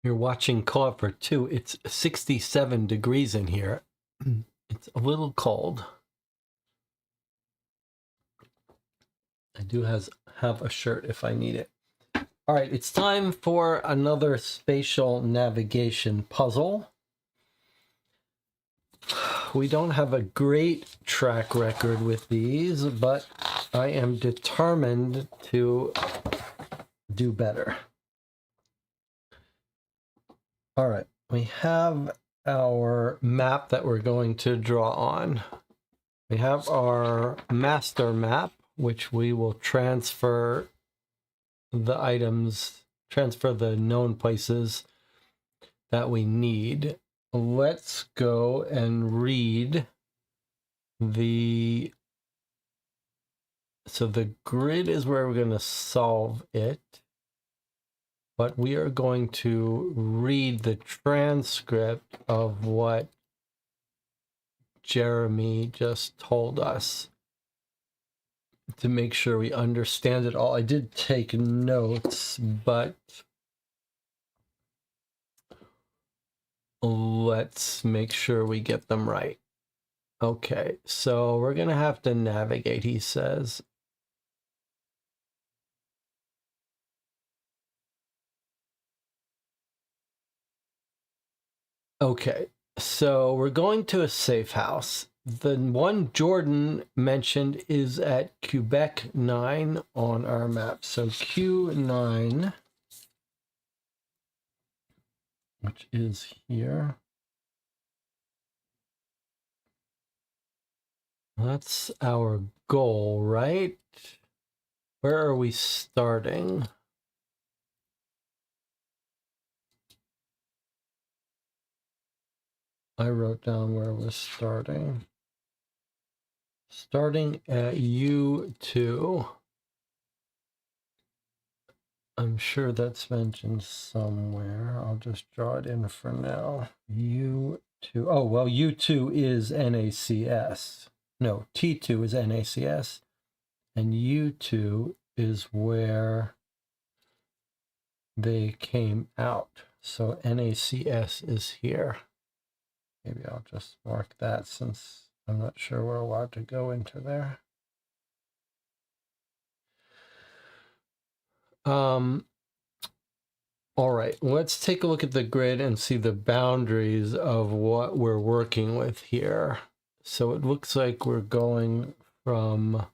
You're watching Co-op for 2. It's 67 degrees in here. It's a little cold. I do have a shirt if I need it. All right, it's time for another spatial navigation puzzle. We don't have a great track record with these, but I am determined to do better. All right, we have our map that we're going to draw on. We have our master map, which we will transfer the items, transfer the known places that we need. Let's go and read so the grid is where we're going to solve it, but we are going to read the transcript of what Jeremy just told us to make sure we understand it all. I did take notes, but let's make sure we get them right. Okay, so we're going to have to navigate, he says. Okay, so we're going to a safe house. The one Jordan mentioned is at Quebec 9 on our map. So Q9, which is here. That's our goal, right? Where are we starting? I wrote down where we're starting. Starting at U2. I'm sure that's mentioned somewhere. I'll just draw it in for now. U2. Oh, well, U2 is NACS. No, T2 is NACS. And U2 is where they came out. So NACS is here. Maybe I'll just mark that since I'm not sure we're allowed to go into there. All right, let's take a look at the grid and see the boundaries of what we're working with here. So it looks like we're going from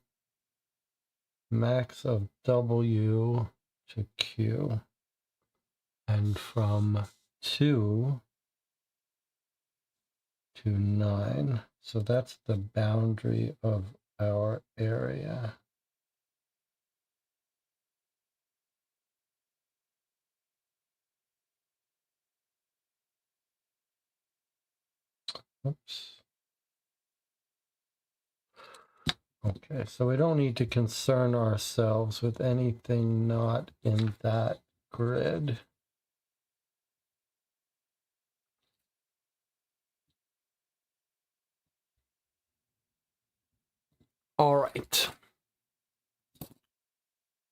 max of W to Q and from 2 to 9. So that's the boundary of our area. Oops. Okay, so we don't need to concern ourselves with anything not in that grid. All right.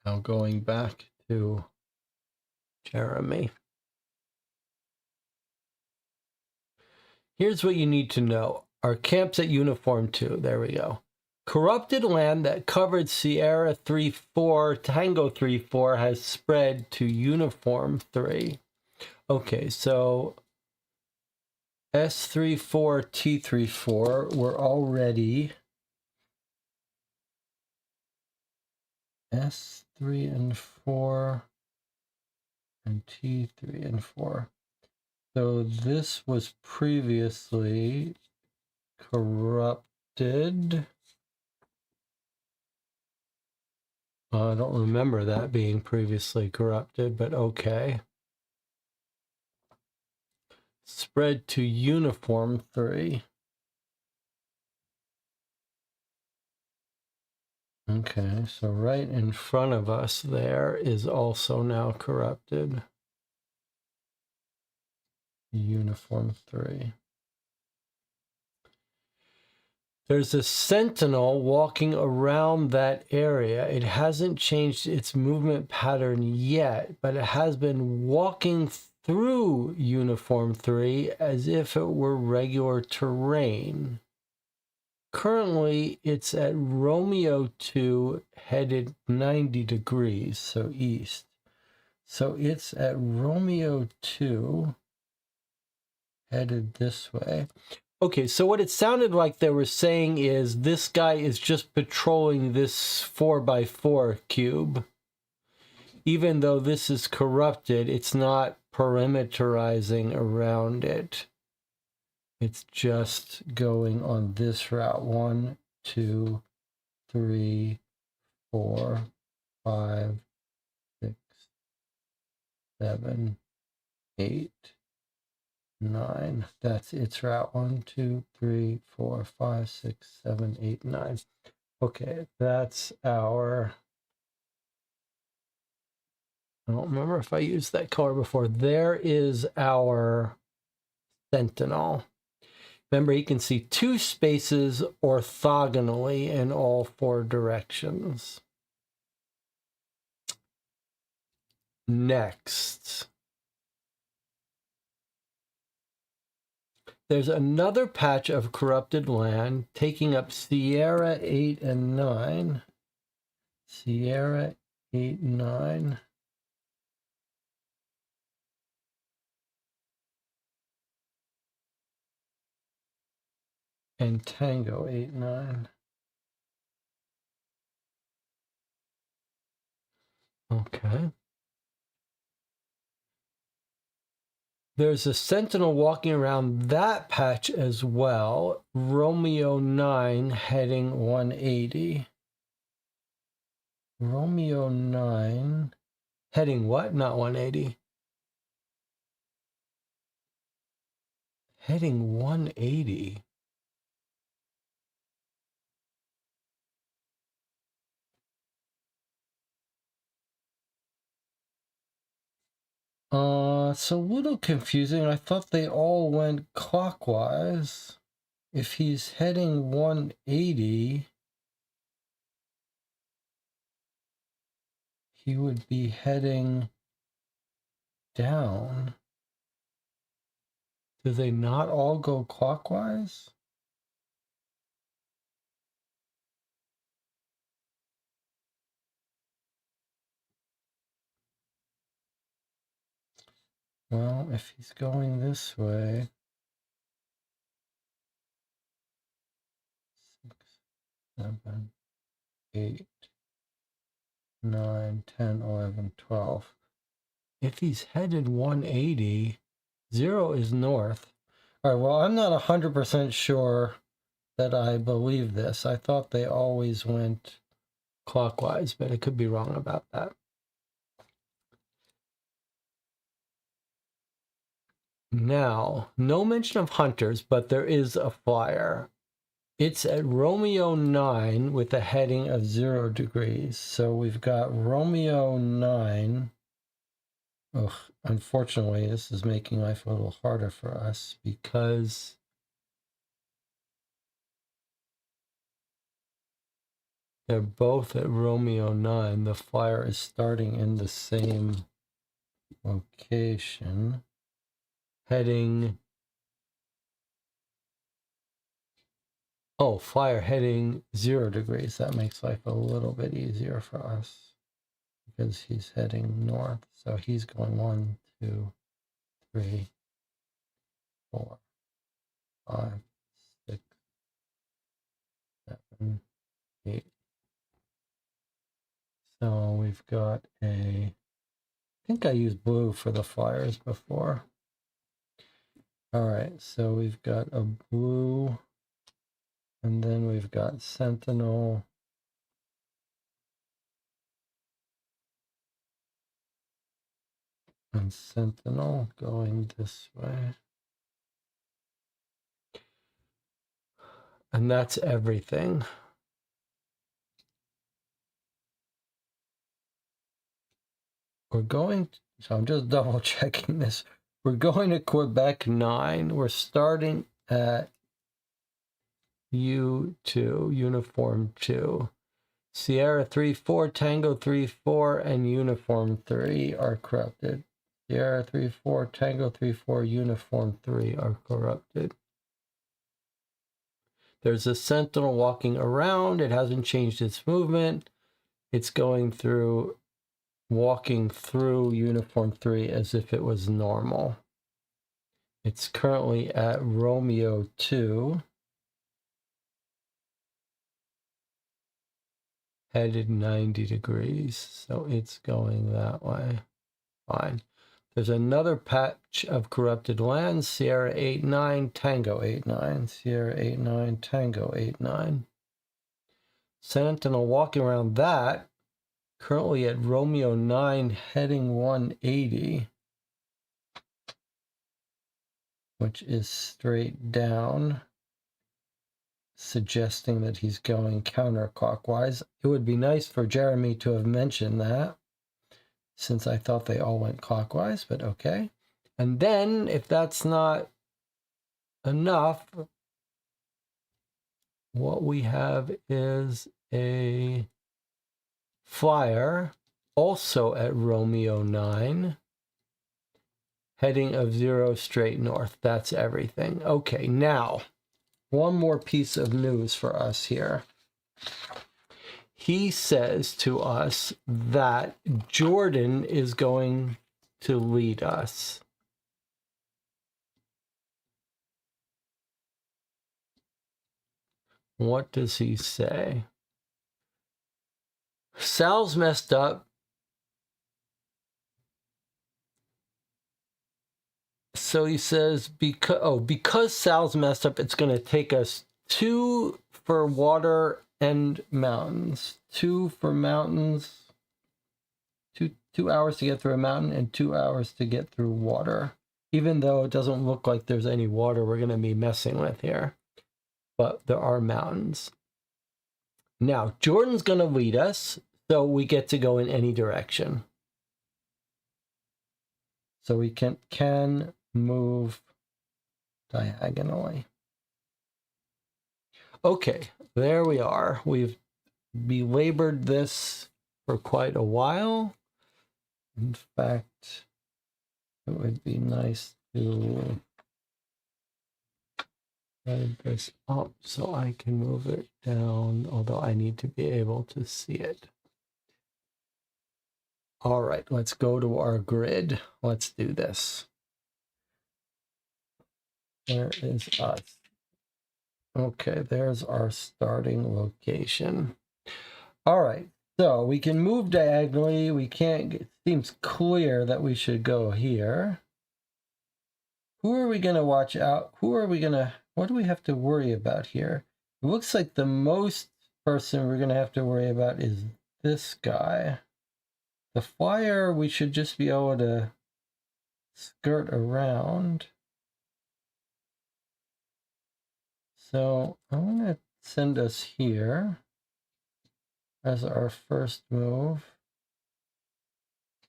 Now going back to Jeremy. Here's what you need to know. Our camp's at Uniform 2. There we go. Corrupted land that covered Sierra 3-4, Tango 3-4 has spread to Uniform 3. Okay, so S34, T34 were already S3 and 4 and T3 and 4. So this was previously corrupted. I don't remember that being previously corrupted, but okay. Spread to Uniform 3. Okay, so right in front of us there is also now corrupted. Uniform 3. There's a sentinel walking around that area. It hasn't changed its movement pattern yet, but it has been walking through Uniform 3 as if it were regular terrain. Currently, it's at Romeo 2, headed 90 degrees, so east. So it's at Romeo 2, headed this way. Okay, so what it sounded like they were saying is this guy is just patrolling this 4x4 cube. Even though this is corrupted, it's not perimeterizing around it. It's just going on this route. 1, 2, 3, 4, 5, 6, 7, 8, 9. That's its route. 1, 2, 3, 4, 5, 6, 7, 8, 9. Okay, that's our... I don't remember if I used that color before. There is our Sentinel. Remember, you can see 2 spaces orthogonally in all 4 directions. Next, there's another patch of corrupted land taking up Sierra 8 and 9. Sierra 8, 9. And Tango 8, 9. Okay. There's a Sentinel walking around that patch as well. Romeo 9 heading 180. Romeo 9 heading what? Not 180. Heading 180. It's a little confusing. I thought they all went clockwise. If he's heading 180, he would be heading down. Do they not all go clockwise? Well, if he's going this way, 6, 7, 8, 9, 10, 11, 12. If he's headed 180, 0 is north. All right, well, I'm not 100% sure that I believe this. I thought they always went clockwise, but I could be wrong about that. Now, no mention of hunters, but there is a flyer. It's at Romeo 9 with a heading of 0 degrees. So we've got Romeo 9. Ugh, unfortunately, this is making life a little harder for us because they're both at Romeo 9. The flyer is starting in the same location. Heading... Oh, flyer heading 0 degrees. That makes life a little bit easier for us because he's heading north. So he's going 1, 2, 3, 4, 5, 6, 7, 8. So we've got a... I think I used blue for the flyers before. All right, so we've got a blue, and then we've got Sentinel. And Sentinel going this way. And that's everything. We're going, so I'm just double checking this. We're going to Quebec 9. We're starting at U2, Uniform 2. Sierra 3-4, Tango 3-4, and Uniform 3 are corrupted. Sierra 3-4, Tango 3-4, Uniform 3 are corrupted. There's a sentinel walking around. It hasn't changed its movement. It's going through, walking through Uniform 3 as if it was normal. It's currently at Romeo 2. Headed 90 degrees. So it's going that way. Fine. There's another patch of corrupted land, Sierra 8-9, Tango 8-9, Sierra 8-9, Tango 8-9. Sentinel walking around that, currently at Romeo 9, heading 180, which is straight down, suggesting that he's going counterclockwise. It would be nice for Jeremy to have mentioned that, since I thought they all went clockwise, but okay. And then, if that's not enough, what we have is a flyer, also at Romeo 9, heading of 0 straight north. That's everything. Okay, now, one more piece of news for us here. He says to us that Jordan is going to lead us. What does he say? Sal's messed up. So he says, because Sal's messed up, it's going to take us 2 for water and mountains. 2 for mountains. 2 hours to get through a mountain and 2 hours to get through water. Even though it doesn't look like there's any water we're going to be messing with here. But there are mountains. Now, Jordan's going to lead us, so we get to go in any direction. So we can move diagonally. Okay, there we are. We've belabored this for quite a while. In fact, it would be nice to slide this up so I can move it down, although I need to be able to see it. All right, let's go to our grid. Let's do this. There is us. Okay, there's our starting location. All right, so we can move diagonally. We can't, it seems clear that we should go here. Who are we going to watch out? What do we have to worry about here? It looks like the most person we're going to have to worry about is this guy. The flyer, we should just be able to skirt around. So I'm going to send us here as our first move.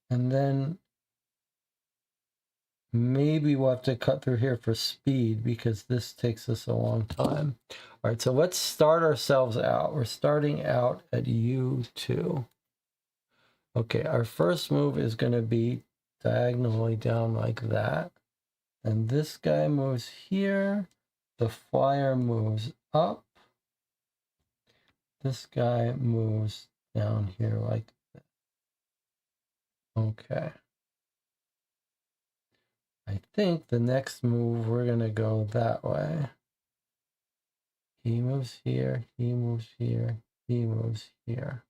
And then maybe we'll have to cut through here for speed because this takes us a long time. All right, so let's start ourselves out. We're starting out at U2. Okay, our first move is going to be diagonally down like that. And this guy moves here. The flyer moves up. This guy moves down here like that. Okay. I think the next move, we're going to go that way. He moves here, he moves here, he moves here.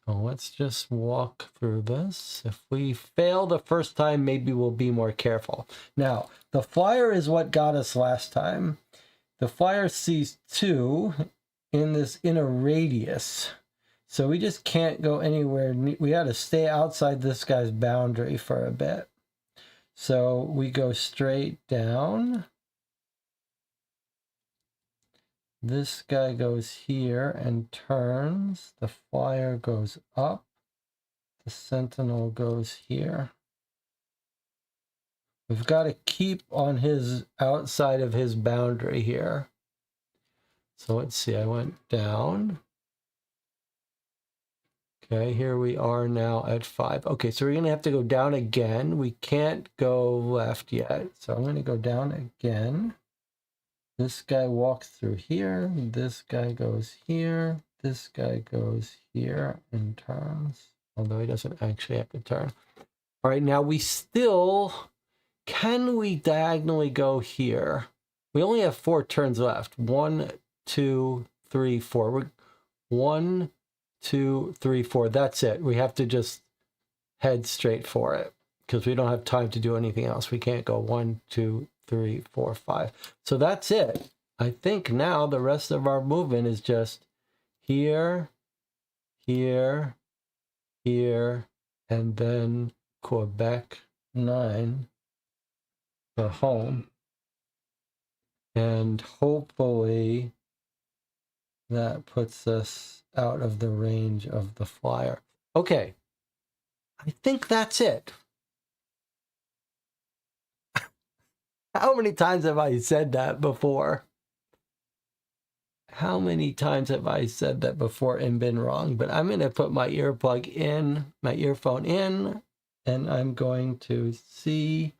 So let's just walk through this. If we fail the first time, maybe we'll be more careful. Now, the flyer is what got us last time. The flyer sees 2 in a radius. So we just can't go anywhere. We got to stay outside this guy's boundary for a bit. So we go straight down. This guy goes here and turns. The flyer goes up. The sentinel goes here. We've got to keep on his outside of his boundary here. So let's see, I went down. Okay, here we are now at 5. Okay, so we're going to have to go down again. We can't go left yet. So I'm going to go down again. This guy walks through here. This guy goes here. This guy goes here and turns. Although he doesn't actually have to turn. All right, now we still... Can we diagonally go here? We only have 4 turns left. 1, 2, 3, 4. We're 1, 2, 3, 4. That's it. We have to just head straight for it because we don't have time to do anything else. We can't go 1, 2, 3, 4, 5. So that's it. I think now the rest of our movement is just here, here, here, and then Quebec 9 for home. And hopefully that puts us out of the range of the flyer. Okay. I think that's it. How many times have I said that before? How many times have I said that before and been wrong? But I'm going to put my earplug in, my earphone in, and I'm going to see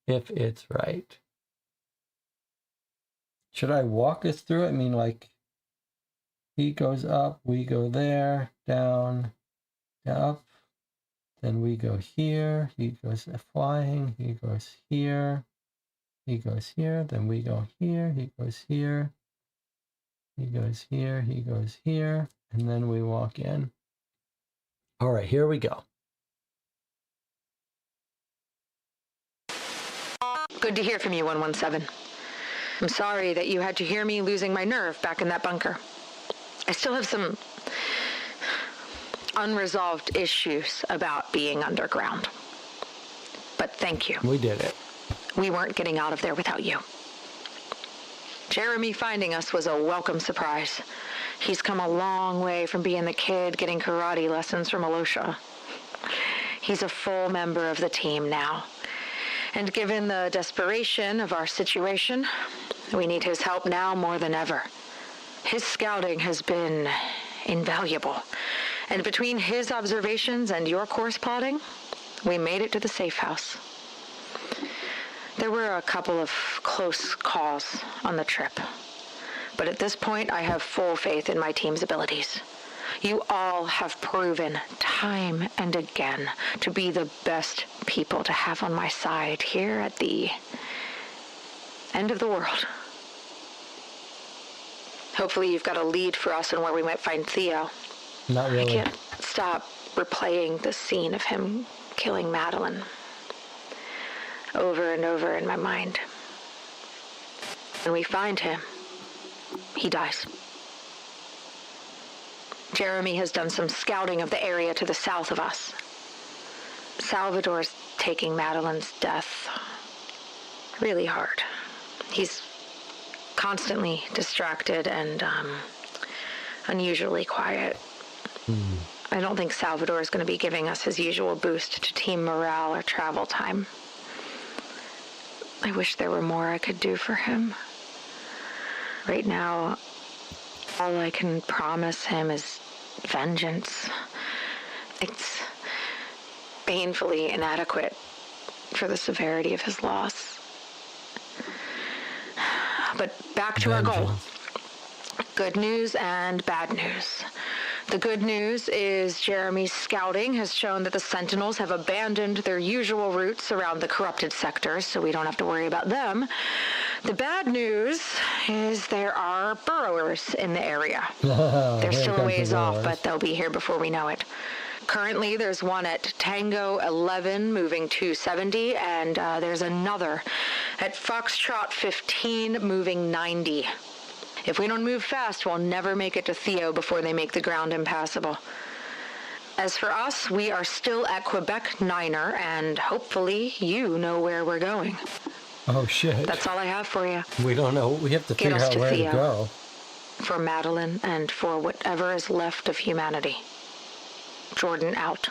if it's right. Should I walk us through it? I mean, like, he goes up, we go there, down, up, then we go here, he goes flying, he goes here, he goes here, then we go here, he goes here, he goes here, he goes here, and then we walk in. All right, here we go. Good to hear from you, 117. I'm sorry that you had to hear me losing my nerve back in that bunker. I still have some unresolved issues about being underground. But thank you. We did it. We weren't getting out of there without you. Jeremy finding us was a welcome surprise. He's come a long way from being the kid getting karate lessons from Alosha. He's a full member of the team now. And given the desperation of our situation, we need his help now more than ever. His scouting has been invaluable. And between his observations and your course plotting, we made it to the safe house. There were a couple of close calls on the trip. But at this point, I have full faith in my team's abilities. You all have proven time and again to be the best people to have on my side here at the end of the world. Hopefully you've got a lead for us on where we might find Theo. Not really. I can't stop replaying the scene of him killing Madeline over and over in my mind. When we find him, he dies. Jeremy has done some scouting of the area to the south of us. Salvador's taking Madeline's death really hard. He's constantly distracted and unusually quiet. I don't think Salvador is going to be giving us his usual boost to team morale or travel time. I wish there were more I could do for him. Right now, all I can promise him is vengeance. It's painfully inadequate for the severity of his loss. But back to our goal. Good news and bad news. The good news is Jeremy's scouting has shown that the Sentinels have abandoned their usual routes around the corrupted sectors, so we don't have to worry about them. The bad news is there are burrowers in the area. They're still a ways off, but they'll be here before we know it. Currently, there's one at Tango 11 moving 270, and there's another at Foxtrot 15 moving 90. If we don't move fast, we'll never make it to Theo before they make the ground impassable. As for us, we are still at Quebec Niner, and hopefully you know where we're going. Oh, shit. That's all I have for you. We don't know. We have to Get figure us out to where Theo. to go. For Madeline and for whatever is left of humanity. Jordan out.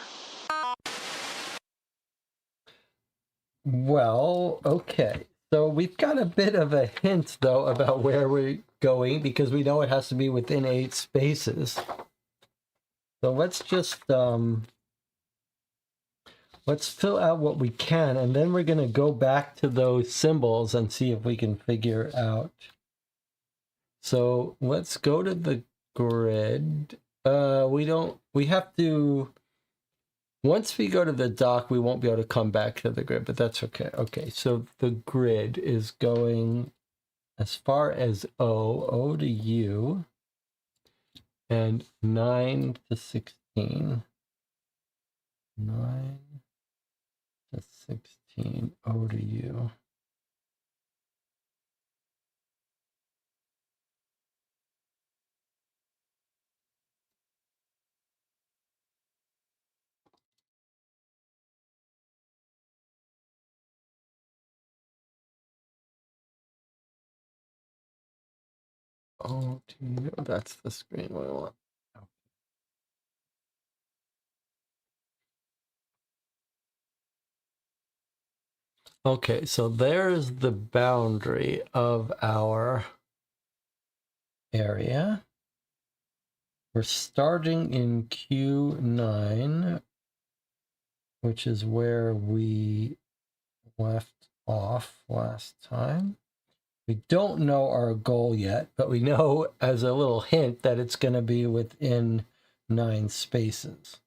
Well, okay. So we've got a bit of a hint, though, about where we're going, because we know it has to be within 8 spaces. So let's just let's fill out what we can, and then we're going to go back to those symbols and see if we can figure out. So let's go to the grid. We have to, once we go to the dock, we won't be able to come back to the grid, but that's okay. Okay, so the grid is going as far as O to U, and 9 to 16. 9 to 16, O to U. O to U, that's the screen we want. Okay, so there's the boundary of our area. We're starting in Q9, which is where we left off last time. We don't know our goal yet, but we know as a little hint that it's going to be within 9 spaces.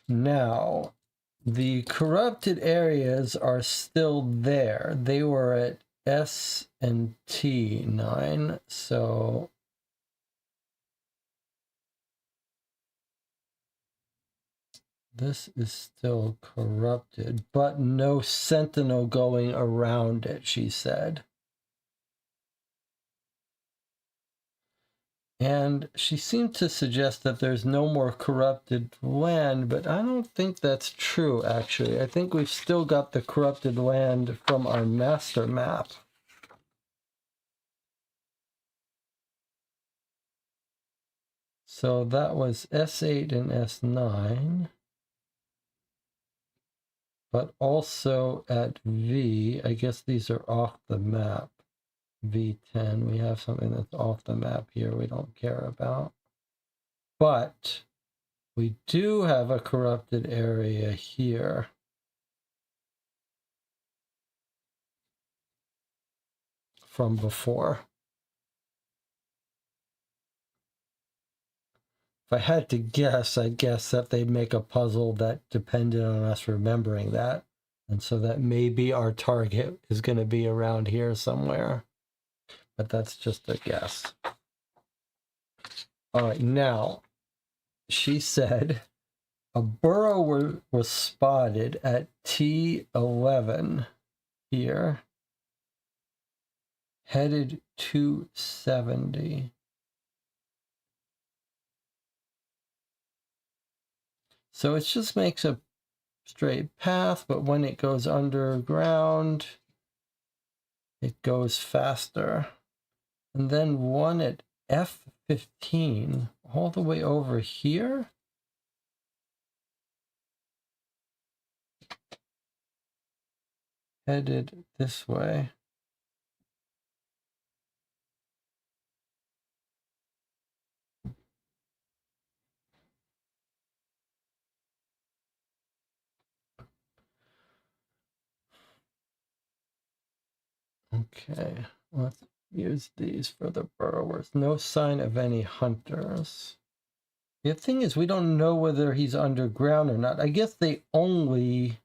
Now, the corrupted areas are still there. They were at S and T 9, so this is still corrupted, but no sentinel going around it, she said. And she seemed to suggest that there's no more corrupted land, but I don't think that's true, actually. I think we've still got the corrupted land from our master map. So that was S8 and S9. But also at V, I guess these are off the map. V10, we have something that's off the map here we don't care about. But we do have a corrupted area here. From before. If I had to guess, I'd guess that they'd make a puzzle that depended on us remembering that. And so that maybe our target is going to be around here somewhere. But that's just a guess. All right, now, she said a burrow was spotted at T11 here, headed 270. So it just makes a straight path, but when it goes underground, it goes faster. And then one at F15, all the way over here. Headed this way. Okay, let's use these for the burrowers. No sign of any hunters. The thing is, we don't know whether he's underground or not. I guess they only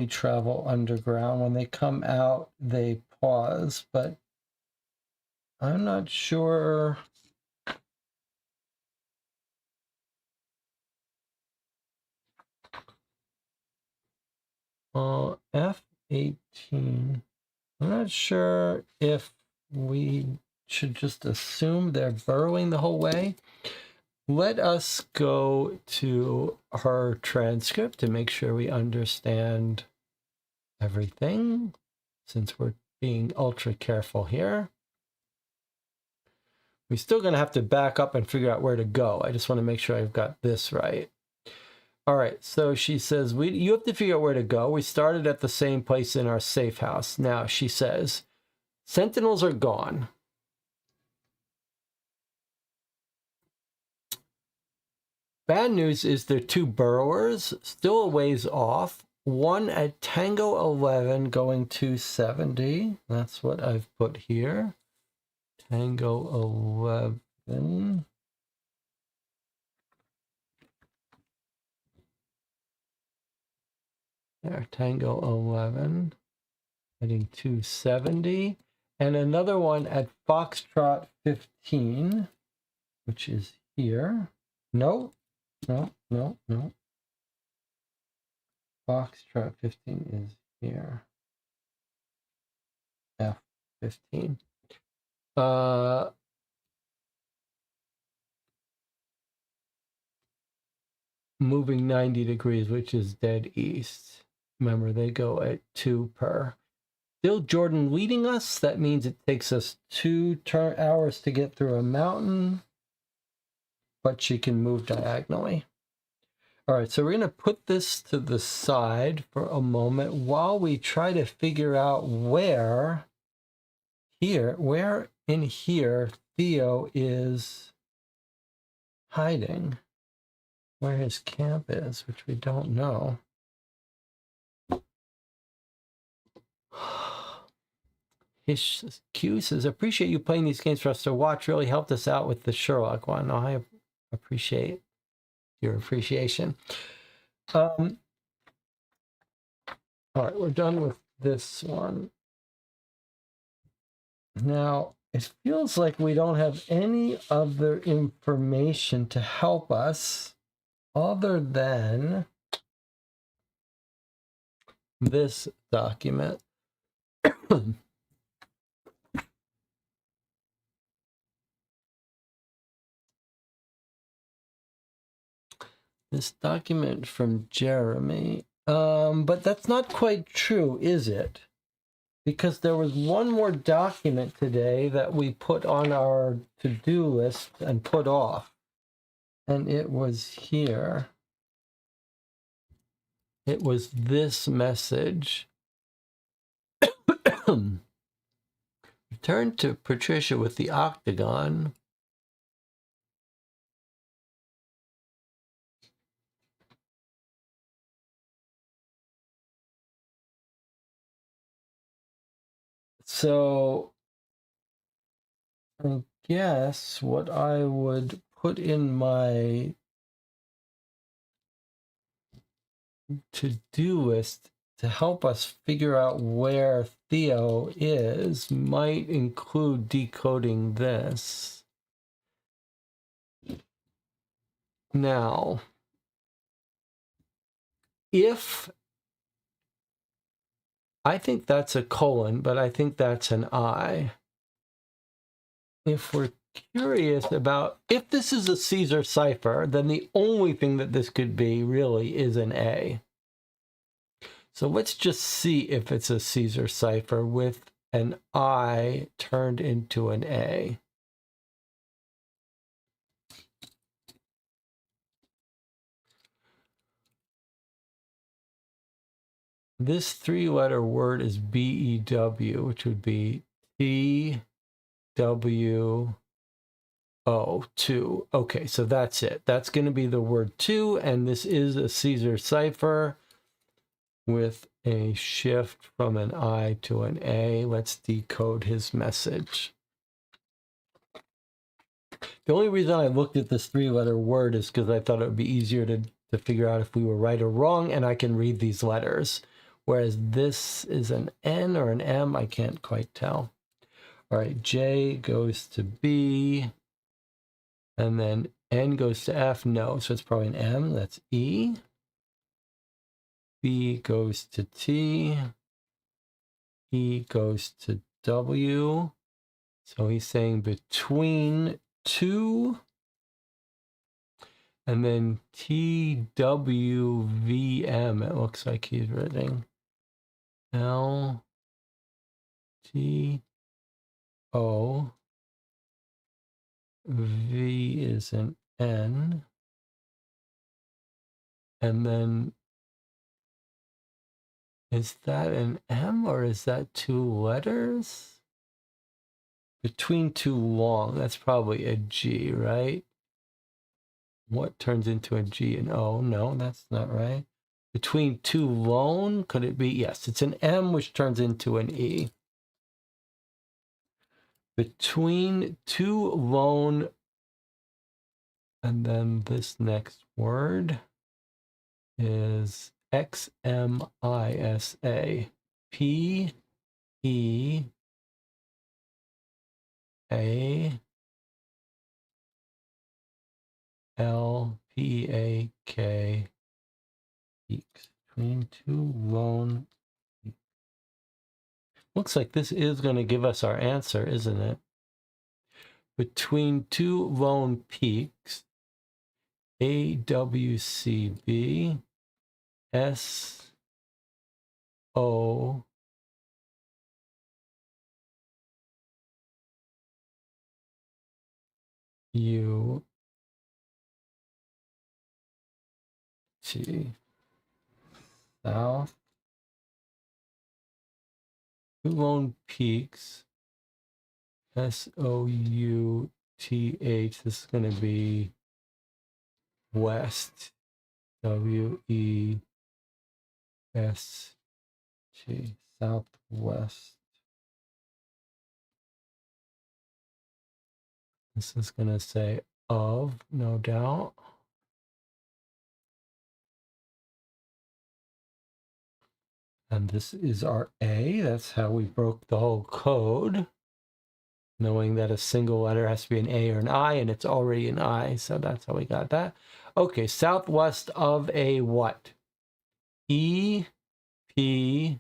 travel underground. When they come out, they pause, but I'm not sure. F18. I'm not sure if we should just assume they're burrowing the whole way. Let us go to her transcript to make sure we understand everything, since we're being ultra careful here. We're still going to have to back up and figure out where to go. I just want to make sure I've got this right. All right, so she says, you have to figure out where to go. We started at the same place in our safe house. Now, she says, sentinels are gone. Bad news is they're two burrowers, still a ways off. One at Tango 11 going 270. That's what I've put here. Tango 11. There, Tango 11. Heading 270. And another one at Foxtrot 15, which is here. No. Foxtrot 15 is here. F15. Moving 90 degrees, which is dead east. Remember, they go at 2 per. Still Jordan leading us. That means it takes us 2 hours to get through a mountain, but she can move diagonally. All right, so we're going to put this to the side for a moment while we try to figure out where in here Theo is hiding, where his camp is, which we don't know. His Q says, appreciate you playing these games for us to watch. Really helped us out with the Sherlock one. I appreciate your appreciation. All right, we're done with this one. Now, it feels like we don't have any other information to help us other than this document. This document from Jeremy. But that's not quite true, is it? Because there was one more document today that we put on our to-do list and put off. And it was here. It was this message. Return to Patricia with the octagon. So I guess what I would put in my to-do list to help us figure out where Theo is might include decoding this. Now, if I think that's a colon, but I think that's an I. If we're curious about if this is a Caesar cipher, then the only thing that this could be really is an A. So let's just see if it's a Caesar cipher with an I turned into an A. This 3-letter word is B-E-W, which would be T-W-O, 2. Okay, so that's it. That's going to be the word 2, and this is a Caesar cipher with a shift from an I to an A. Let's decode his message. The only reason I looked at this 3-letter word is because I thought it would be easier to figure out if we were right or wrong, and I can read these letters. Whereas this is an N or an M, I can't quite tell. All right, J goes to B, and then N goes to F. No, so it's probably an M. That's E. B goes to T. E goes to W. So he's saying between 2. And then TWVM, it looks like he's writing. L T O V is an N. And then is that an M or is that 2 letters? Between 2 long, that's probably a G, right? What turns into a G and O? No, that's not right. Between two lone, could it be? Yes, it's an M which turns into an E. Between two lone, and then this next word is XMISA. P E A L P A K. Peaks. Between two lone. Looks like this is going to give us our answer, isn't it? Between two lone peaks, AWCB, SO, U, T, south. Two lone peaks, SOUTH. This is going to be west, WEST, southwest. This is going to say of, no doubt. And this is our A. That's how we broke the whole code, knowing that a single letter has to be an A or an I, and it's already an I. So that's how we got that. Okay, southwest of a what? E, P,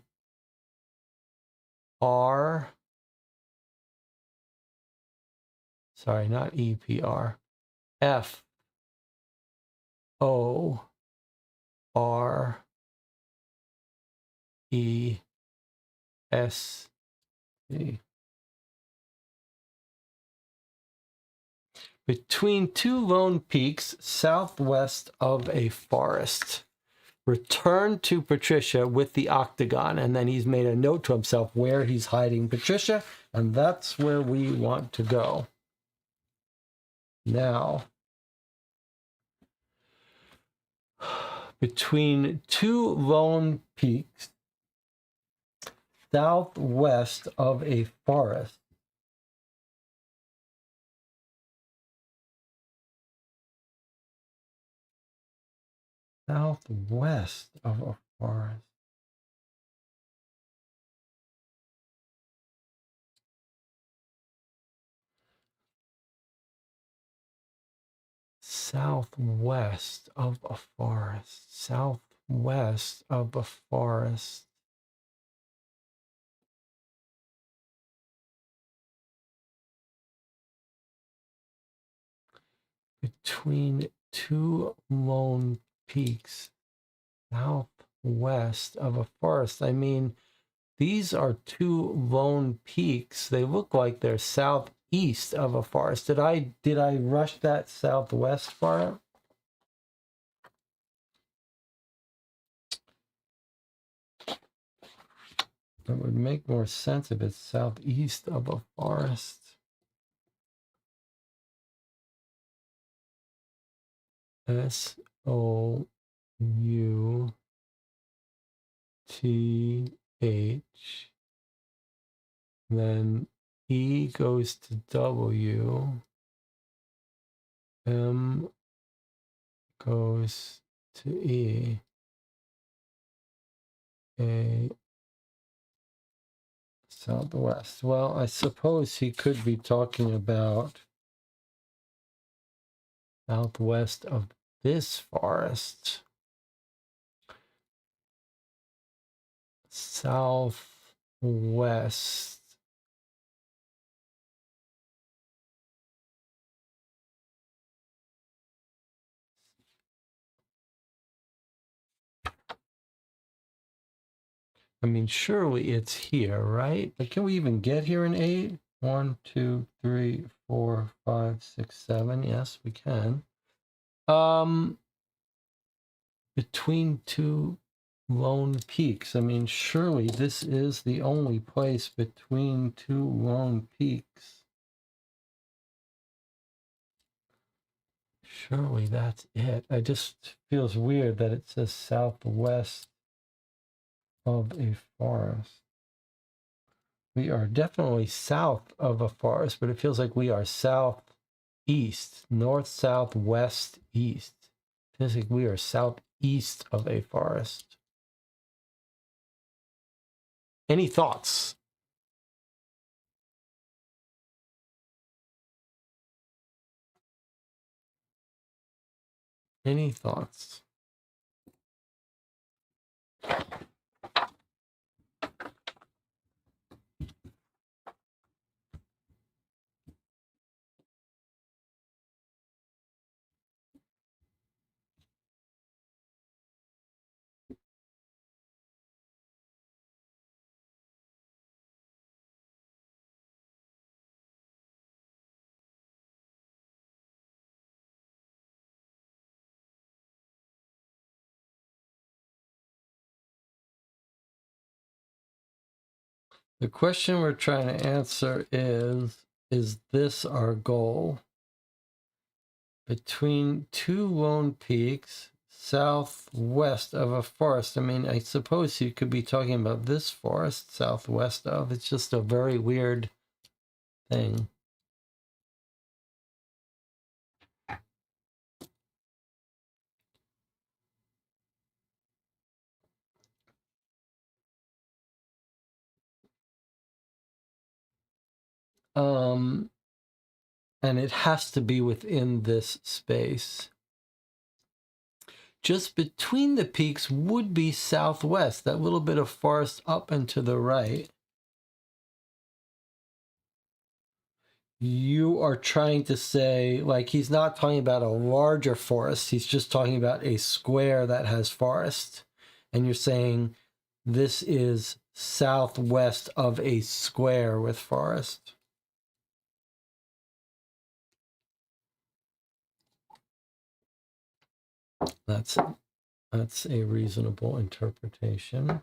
R. Sorry, not E, P, R. F, O, R, E, S, T. Between two lone peaks, southwest of a forest. Return to Patricia with the octagon. And then he's made a note to himself where he's hiding Patricia. And that's where we want to go. Now, between two lone peaks, southwest of a forest. Southwest of a forest. Southwest of a forest. Southwest of a forest. Between two lone peaks, southwest of a forest. I mean, these are two lone peaks. They look like they're southeast of a forest. Did I rush that southwest part? It would make more sense if it's southeast of a forest. SOUTH. Then E goes to W. M goes to E. A southwest. Well, I suppose he could be talking about southwest of this forest. Southwest. I mean, surely it's here, right? But can we even get here in 8? 1, 2, 3, 4, 5, 6, 7. Yes, we can. Between two lone peaks. I mean, surely this is the only place between two lone peaks. Surely that's it. It just feels weird that it says southwest of a forest. We are definitely south of a forest, but it feels like we are southeast, north, south, west, east. Feels like we are southeast of a forest. Any thoughts? Any thoughts? The question we're trying to answer is this our goal? Between two lone peaks, southwest of a forest. I mean, I suppose you could be talking about this forest southwest of. It's just a very weird thing. And it has to be within this space. Just between the peaks would be southwest, that little bit of forest up and to the right. You are trying to say, like, he's not talking about a larger forest, he's just talking about a square that has forest. And you're saying this is southwest of a square with forest. That's a reasonable interpretation.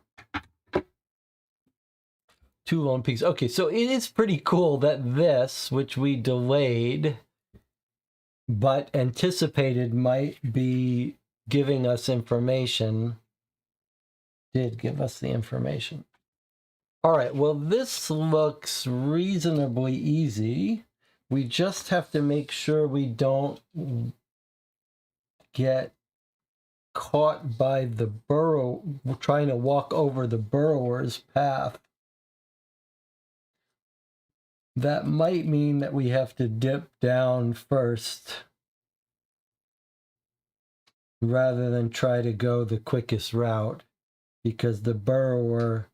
Two lone peaks. Okay, so it is pretty cool that this, which we delayed but anticipated might be giving us information, did give us the information. All right, well, this looks reasonably easy. We just have to make sure we don't get caught by the burrow, trying to walk over the burrower's path. That might mean that we have to dip down first rather than try to go the quickest route, because the burrower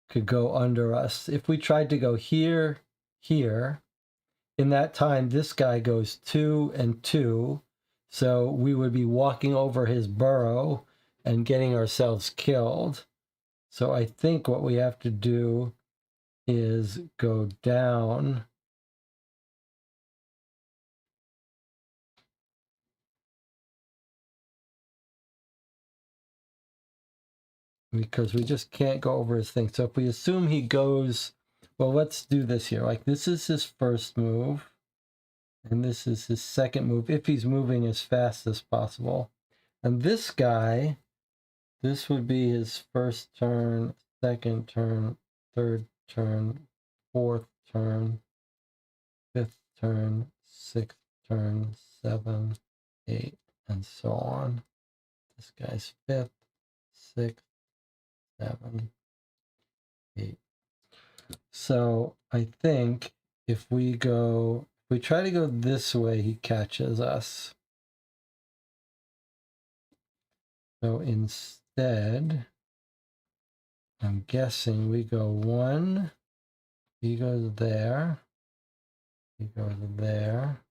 could go under us. If we tried to go here, in that time, this guy goes 2 and 2, so we would be walking over his burrow and getting ourselves killed. So I think what we have to do is go down. Because we just can't go over his thing. So if we assume he goes, well, let's do this here. Like, this is his first move, and this is his second move, if he's moving as fast as possible. And this guy, this would be his first turn, second turn, third turn, fourth turn, fifth turn, sixth turn, 7, 8, and so on. This guy's fifth, sixth, 7, 8. So I think if we try to go this way, he catches us. So instead, I'm guessing we go 1, he goes there, he goes there.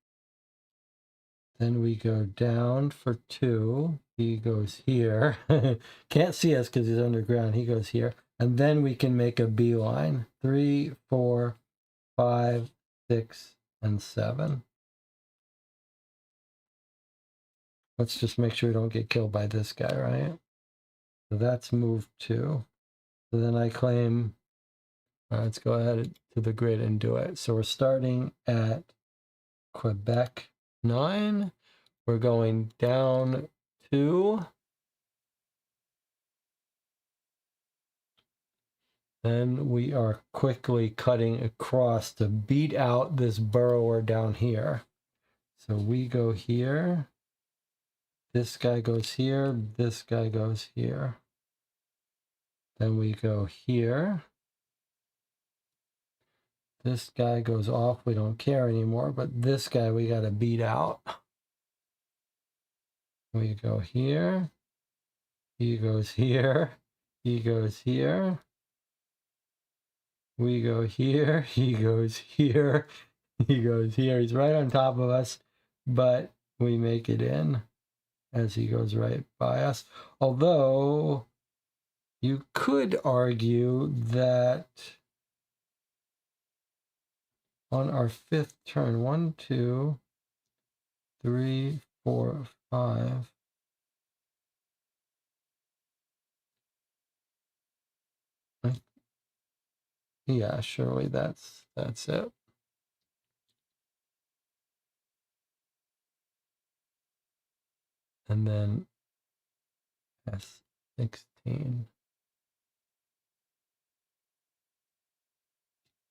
Then we go down for 2, he goes here. Can't see us because he's underground, he goes here. And then we can make a beeline. 3, 4, 5, 6, and 7. Let's just make sure we don't get killed by this guy, right? So that's move 2. So then I claim, let's go ahead to the grid and do it. So we're starting at Quebec 9. We're going down 2. Then we are quickly cutting across to beat out this burrower down here. So we go here. This guy goes here. This guy goes here. Then we go here. This guy goes off. We don't care anymore. But this guy we got to beat out. We go here. He goes here. He goes here. We go here. He goes here. He goes here. He's right on top of us. But we make it in as he goes right by us. Although you could argue that on our 5th turn, 1, 2, 3, 4, 5. Yeah, surely that's it. And then S16.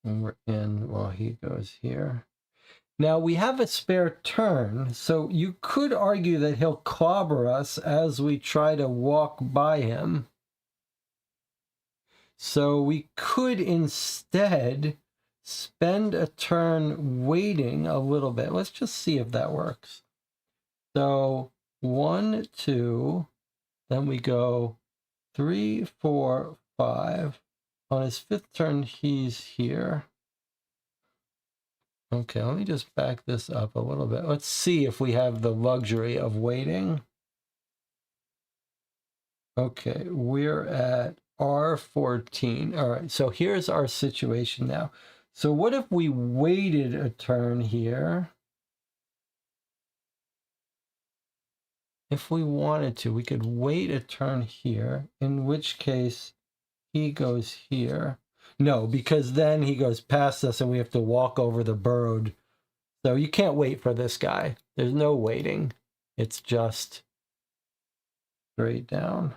And we're in while he goes here. Now we have a spare turn, so you could argue that he'll clobber us as we try to walk by him. So we could instead spend a turn waiting a little bit. Let's just see if that works. So 1, 2, then we go 3, 4, 5. On his 5th turn, he's here. Okay, let me just back this up a little bit. Let's see if we have the luxury of waiting. Okay, we're at R14. All right, so here's our situation now. So what if we waited a turn here? If we wanted to, we could wait a turn here, in which case he goes here. No, because then he goes past us and we have to walk over the burrowed. So you can't wait for this guy. There's no waiting. It's just straight down.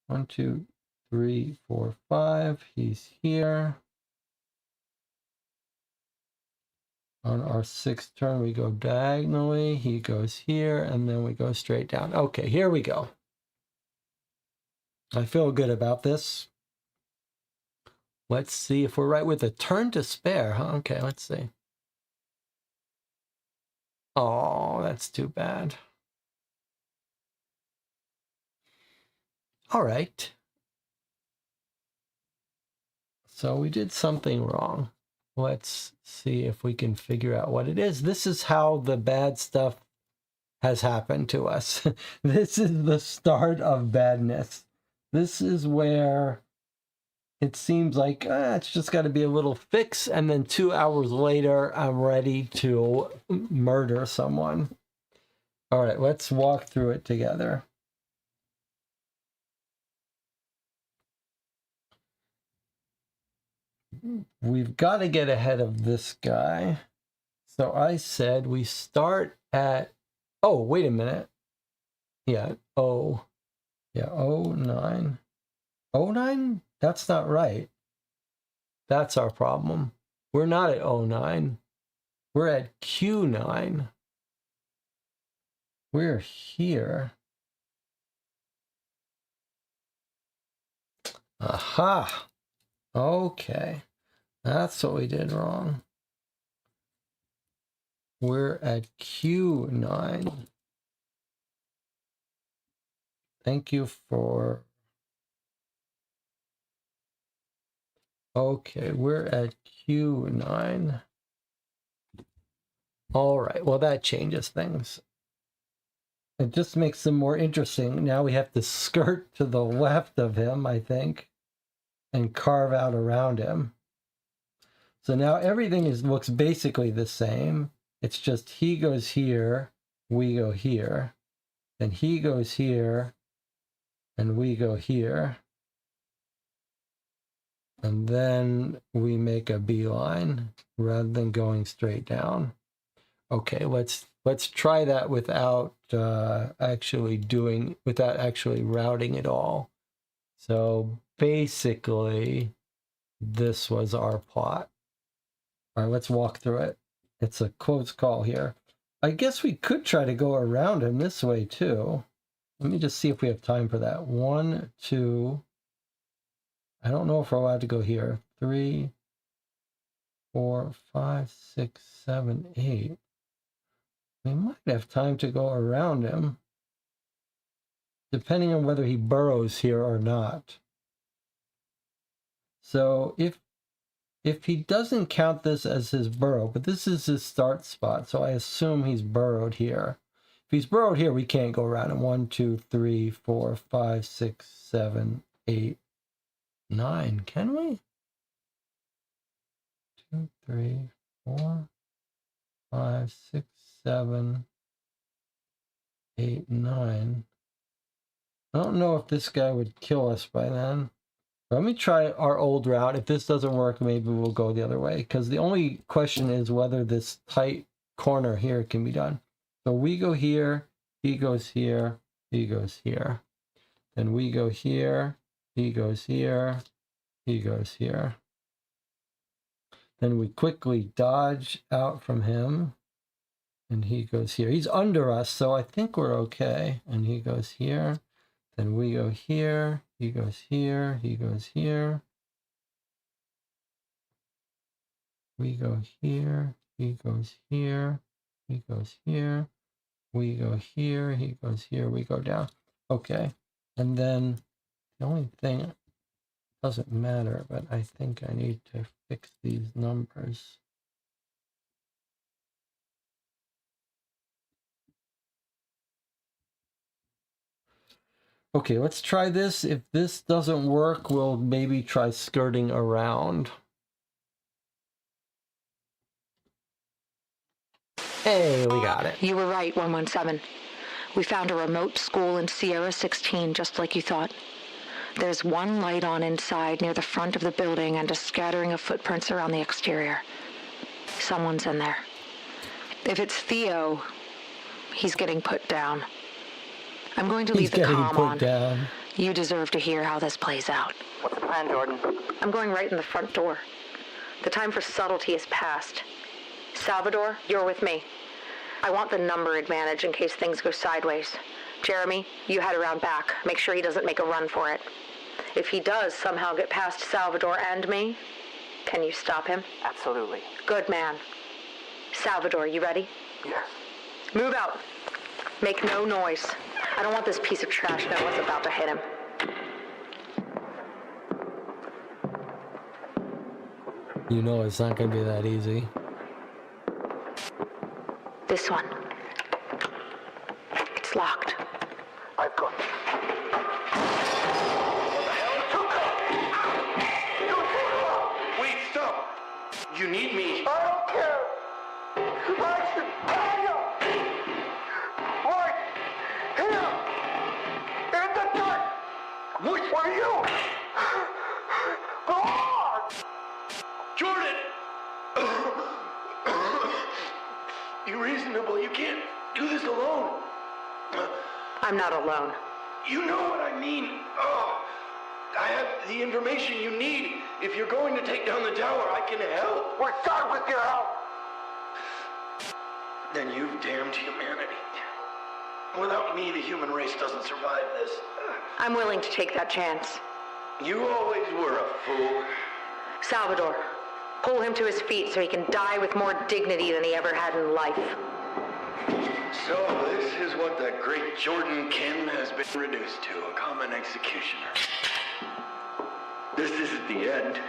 1, 2, 3, 4, 5. He's here. On our 6th turn, we go diagonally. He goes here, and then we go straight down. Okay, here we go. I feel good about this. Let's see if we're right with a turn to spare, huh? Okay, let's see. Oh, that's too bad. All right. So we did something wrong. Let's see if we can figure out what it is. This is how the bad stuff has happened to us. This is the start of badness. This is where it seems like it's just got to be a little fix, and then 2 hours later, I'm ready to murder someone. All right, let's walk through it together. We've got to get ahead of this guy. So I said we start at, oh, wait a minute. Yeah, O. Yeah, 09. 09? That's not right. That's our problem. We're not at 09. We're at Q9. We're here. Aha. Okay. That's what we did wrong. We're at Q9. Thank you for... Okay, we're at Q9. All right, well, that changes things. It just makes them more interesting. Now we have to skirt to the left of him, I think, and carve out around him. So now everything looks basically the same. It's just he goes here, we go here. Then he goes here, and we go here. And then we make a beeline rather than going straight down. Okay, let's try that without actually routing it all. So basically, this was our plot. All right, let's walk through it. It's a close call here. I guess we could try to go around him this way too. Let me just see if we have time for that. 1, 2. I don't know if we're allowed to go here. 3, 4, 5, 6, 7, 8. We might have time to go around him, depending on whether he burrows here or not. So if he doesn't count this as his burrow, but this is his start spot, so I assume he's burrowed here. If he's burrowed here, we can't go around him. 1, 2, 3, 4, 5, 6, 7, 8, 9. Can we? 2, 3, 4, 5, 6, 7, 8, 9. I don't know if this guy would kill us by then. Let me try our old route. If this doesn't work, maybe we'll go the other way, because the only question is whether this tight corner here can be done. So we go here, he goes here, he goes here. Then we go here, he goes here, he goes here. Then we quickly dodge out from him, and he goes here. He's under us, so I think we're okay. And he goes here. Then we go here, he goes here, he goes here. We go here, he goes here, he goes here, we go here, he goes here, we go down. Okay, and then the only thing, doesn't matter, but I think I need to fix these numbers. Okay, let's try this. If this doesn't work, we'll maybe try skirting around. Hey, we got it. You were right, 117. We found a remote school in Sierra 16, just like you thought. There's one light on inside near the front of the building and a scattering of footprints around the exterior. Someone's in there. If it's Theo, he's getting put down. I'm going to leave the comm on. Down. You deserve to hear how this plays out. What's the plan, Jordan? I'm going right in the front door. The time for subtlety is past. Salvador, you're with me. I want the number advantage in case things go sideways. Jeremy, you head around back. Make sure he doesn't make a run for it. If he does somehow get past Salvador and me, can you stop him? Absolutely. Good man. Salvador, you ready? Yes. Move out. Make no noise. I don't want this piece of trash know what's about to hit him. You know it's not going to be that easy. This one. It's locked. I've got it. Wait, stop! You need me. I don't care. I should tell you. Right here. In the dark. What? Were you? Go on. Jordan! You're reasonable. You can't do this alone. I'm not alone. You know what I mean. Oh, I have the information you need. If you're going to take down the tower, I can help. We're done with your help. Then you've damned humanity. Without me, the human race doesn't survive this. I'm willing to take that chance. You always were a fool. Salvador, pull him to his feet so he can die with more dignity than he ever had in life. So this is what the great Jordan Kim has been reduced to, a common executioner. This isn't the end.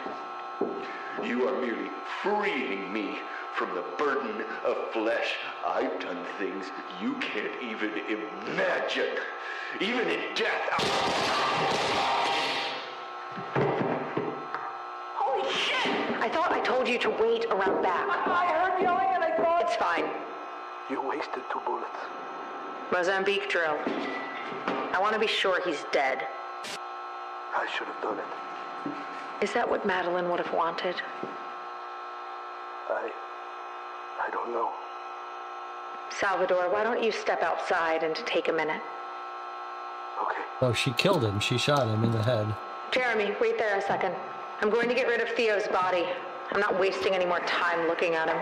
You are merely freeing me from the burden of flesh. I've done things you can't even imagine. Even in death. Holy shit! I thought I told you to wait around back. I heard yelling and I thought... It's fine. You wasted 2 bullets. Mozambique drill. I want to be sure he's dead. I should have done it. Is that what Madeline would have wanted? I don't know. Salvador, why don't you step outside and take a minute? Okay. Oh, she killed him. She shot him in the head. Jeremy, wait there a second. I'm going to get rid of Theo's body. I'm not wasting any more time looking at him.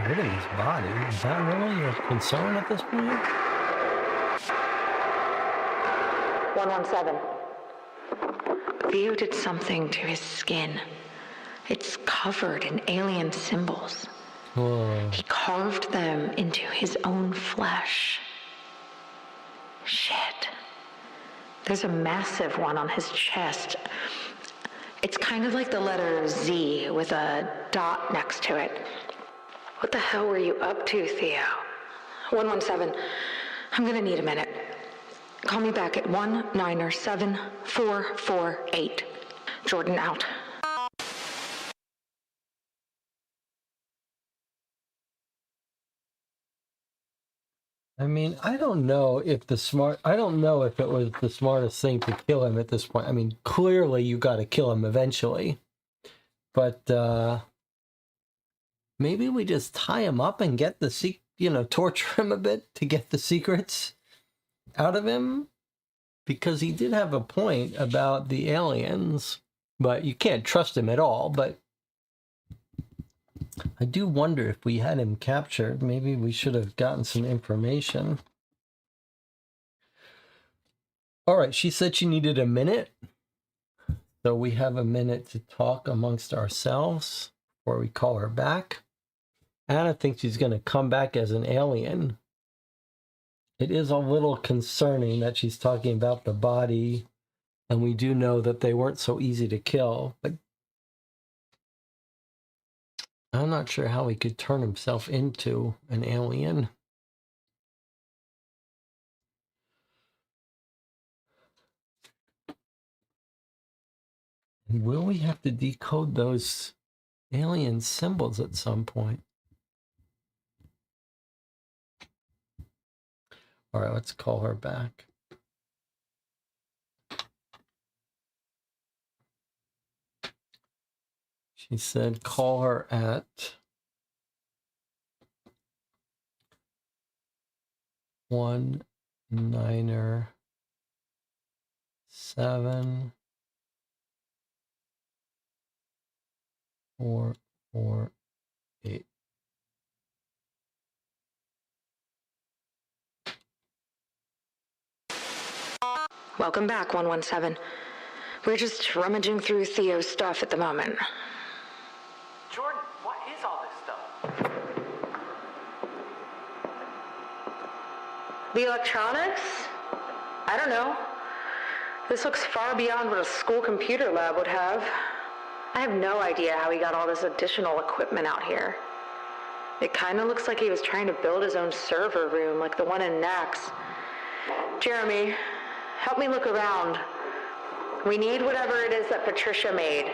Rid of his body? Is that really your concern at this point? 117. Theo did something to his skin. It's covered in alien symbols. Whoa. He carved them into his own flesh. Shit. There's a massive one on his chest. It's kind of like the letter Z with a dot next to it. What the hell were you up to, Theo? 117. I'm gonna need a minute. Call me back at 197448. Jordan out. I mean, I don't know if it was the smartest thing to kill him at this point. I mean, clearly you got to kill him eventually. But maybe we just tie him up and get torture him a bit to get the secrets out of him, because he did have a point about the aliens, but you can't trust him at all. But I do wonder if we had him captured, maybe we should have gotten some information. All right, she said she needed a minute. So we have a minute to talk amongst ourselves before we call her back. Anna thinks she's going to come back as an alien. It is a little concerning that she's talking about the body, and we do know that they weren't so easy to kill, but I'm not sure how he could turn himself into an alien. Will we have to decode those alien symbols at some point? All right, let's call her back. She said call her at 197-448. Welcome back, 117. We're just rummaging through Theo's stuff at the moment. Jordan, what is all this stuff? The electronics? I don't know. This looks far beyond what a school computer lab would have. I have no idea how he got all this additional equipment out here. It kind of looks like he was trying to build his own server room, like the one in Nax. Jeremy, help me look around. We need whatever it is that Patricia made.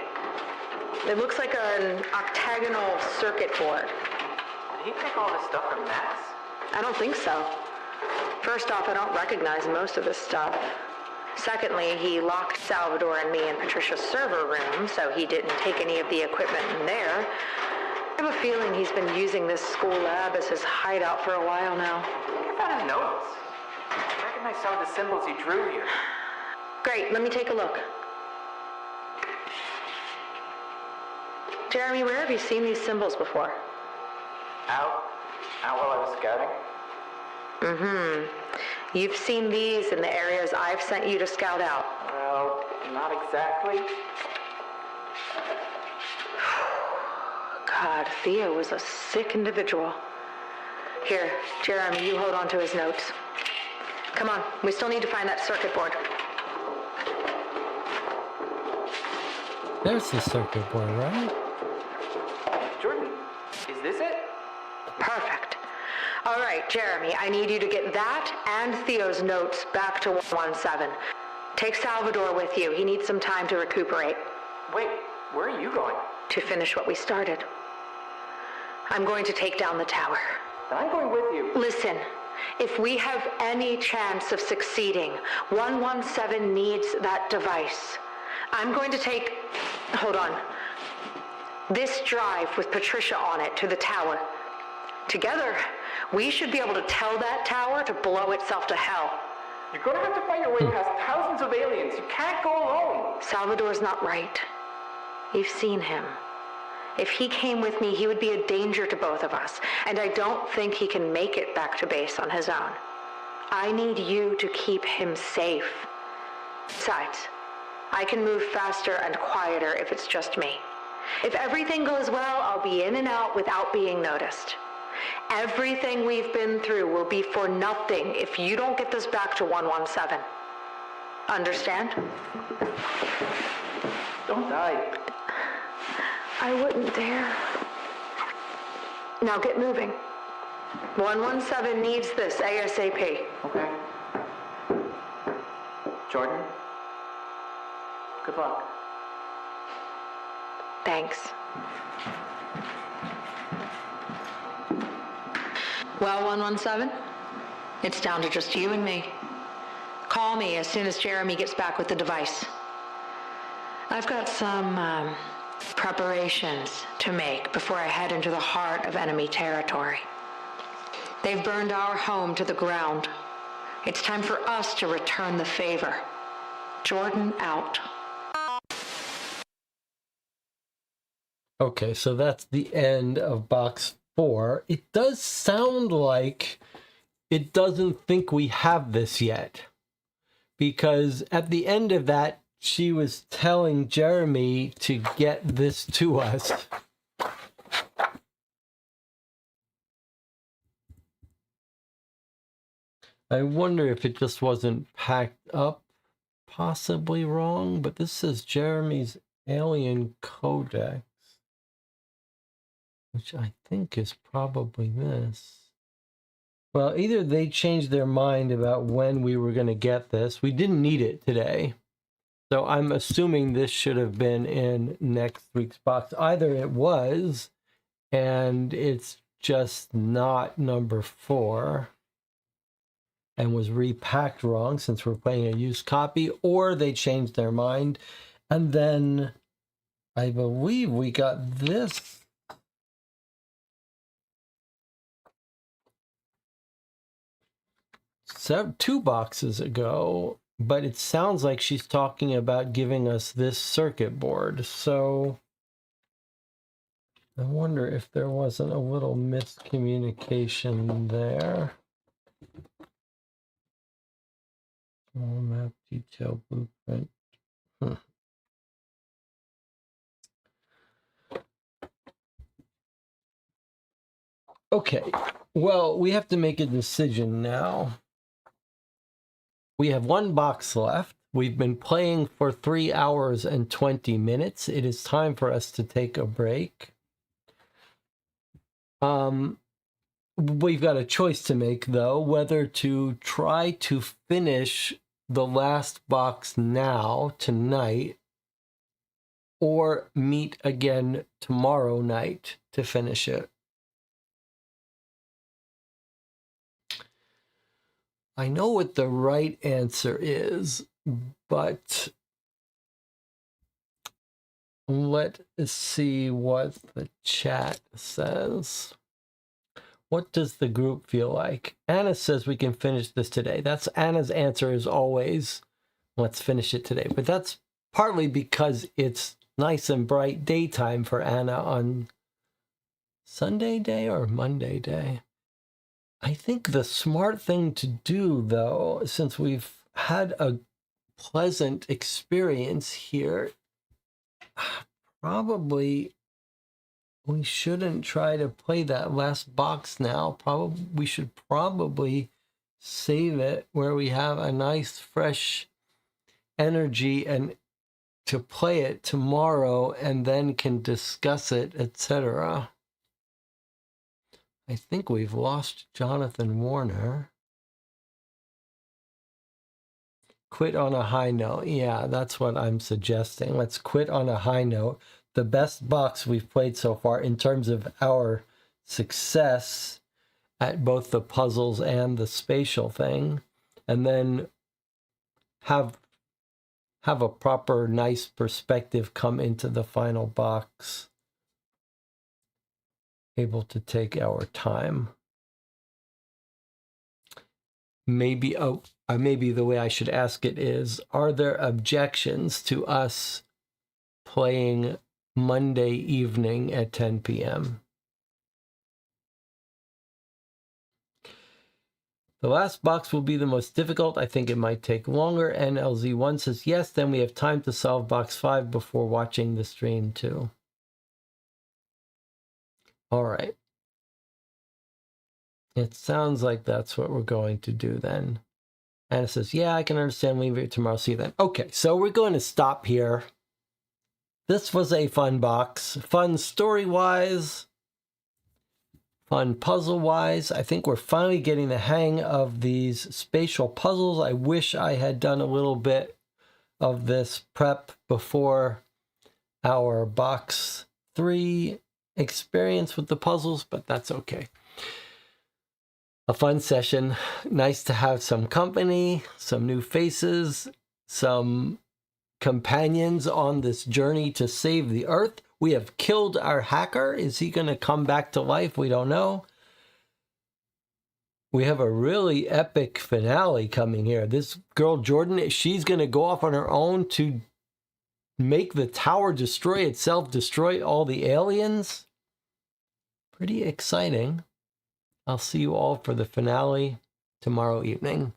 It looks like an octagonal circuit board. Did he take all this stuff from Max? I don't think so. First off, I don't recognize most of this stuff. Secondly, he locked Salvador and me in Patricia's server room, so he didn't take any of the equipment in there. I have a feeling he's been using this school lab as his hideout for a while now. What about his notes? I recognize some of the symbols he drew here. Great, let me take a look. Jeremy, where have you seen these symbols before? Out while I was scouting? You've seen these in the areas I've sent you to scout out. Well, not exactly. God, Theo was a sick individual. Here, Jeremy, you hold on to his notes. Come on, we still need to find that circuit board. There's the circuit board, right? Jordan, is this it? Perfect. All right, Jeremy, I need you to get that and Theo's notes back to 117. Take Salvador with you. He needs some time to recuperate. Wait, where are you going? To finish what we started. I'm going to take down the tower. Then I'm going with you. Listen, if we have any chance of succeeding, 117 needs that device. I'm going to take, hold on, this drive with Patricia on it to the tower. Together, we should be able to tell that tower to blow itself to hell. You're gonna have to fight your way past thousands of aliens. You can't go alone. Salvador's not right. You've seen him. If he came with me, he would be a danger to both of us, and I don't think he can make it back to base on his own. I need you to keep him safe. Besides, I can move faster and quieter if it's just me. If everything goes well, I'll be in and out without being noticed. Everything we've been through will be for nothing if you don't get this back to 117. Understand? Don't die. I wouldn't dare. Now get moving. 117 needs this ASAP. Okay. Jordan? Good luck. Thanks. Well, 117, it's down to just you and me. Call me as soon as Jeremy gets back with the device. I've got some preparations to make before I head into the heart of enemy territory. They've burned our home to the ground. It's time for us to return the favor. Jordan out. Okay, so that's the end of box 4. It does sound like it doesn't think we have this yet, because at the end of that, she was telling Jeremy to get this to us. I wonder if it just wasn't packed up, possibly wrong, but this says Jeremy's Alien Codex, which I think is probably this. Well, either they changed their mind about when we were going to get this. We didn't need it today. So I'm assuming this should have been in next week's box. Either it was, and it's just not number 4, and was repacked wrong since we're playing a used copy, or they changed their mind. And then I believe we got this. So 2 boxes ago, but it sounds like she's talking about giving us this circuit board. So I wonder if there wasn't a little miscommunication there. Small map detail blueprint. Okay, well, we have to make a decision now. We have 1 box left. We've been playing for 3 hours and 20 minutes. It is time for us to take a break. We've got a choice to make, though, whether to try to finish the last box now, tonight, or meet again tomorrow night to finish it. I know what the right answer is, but let's see what the chat says. What does the group feel like? Anna says we can finish this today. That's Anna's answer is always, let's finish it today. But that's partly because it's nice and bright daytime for Anna on Sunday day or Monday day. I think the smart thing to do, though, since we've had a pleasant experience here, probably we shouldn't try to play that last box now. We should probably save it where we have a nice fresh energy and to play it tomorrow and then can discuss it, etc. I think we've lost Jonathan Warner. Quit on a high note. Yeah, that's what I'm suggesting. Let's quit on a high note. The best box we've played so far in terms of our success at both the puzzles and the spatial thing. And then have a proper, nice perspective come into the final box able to take our time. Maybe, maybe the way I should ask it is, are there objections to us playing Monday evening at 10 p.m.? The last box will be the most difficult. I think it might take longer. NLZ1 says yes, then we have time to solve box 5 before watching the stream too. All right. It sounds like that's what we're going to do then. And it says, yeah, I can understand. Leave it tomorrow. See you then. Okay, so we're going to stop here. This was a fun box. Fun story-wise. Fun puzzle-wise. I think we're finally getting the hang of these spatial puzzles. I wish I had done a little bit of this prep before our box 3 experience with the puzzles, but that's okay. A fun session. Nice to have some company, some new faces, some companions on this journey to save the Earth. We have killed our hacker. Is he going to come back to life? We don't know. We have a really epic finale coming here. This girl, Jordan, she's going to go off on her own to make the tower destroy itself, destroy all the aliens. Pretty exciting. I'll see you all for the finale tomorrow evening.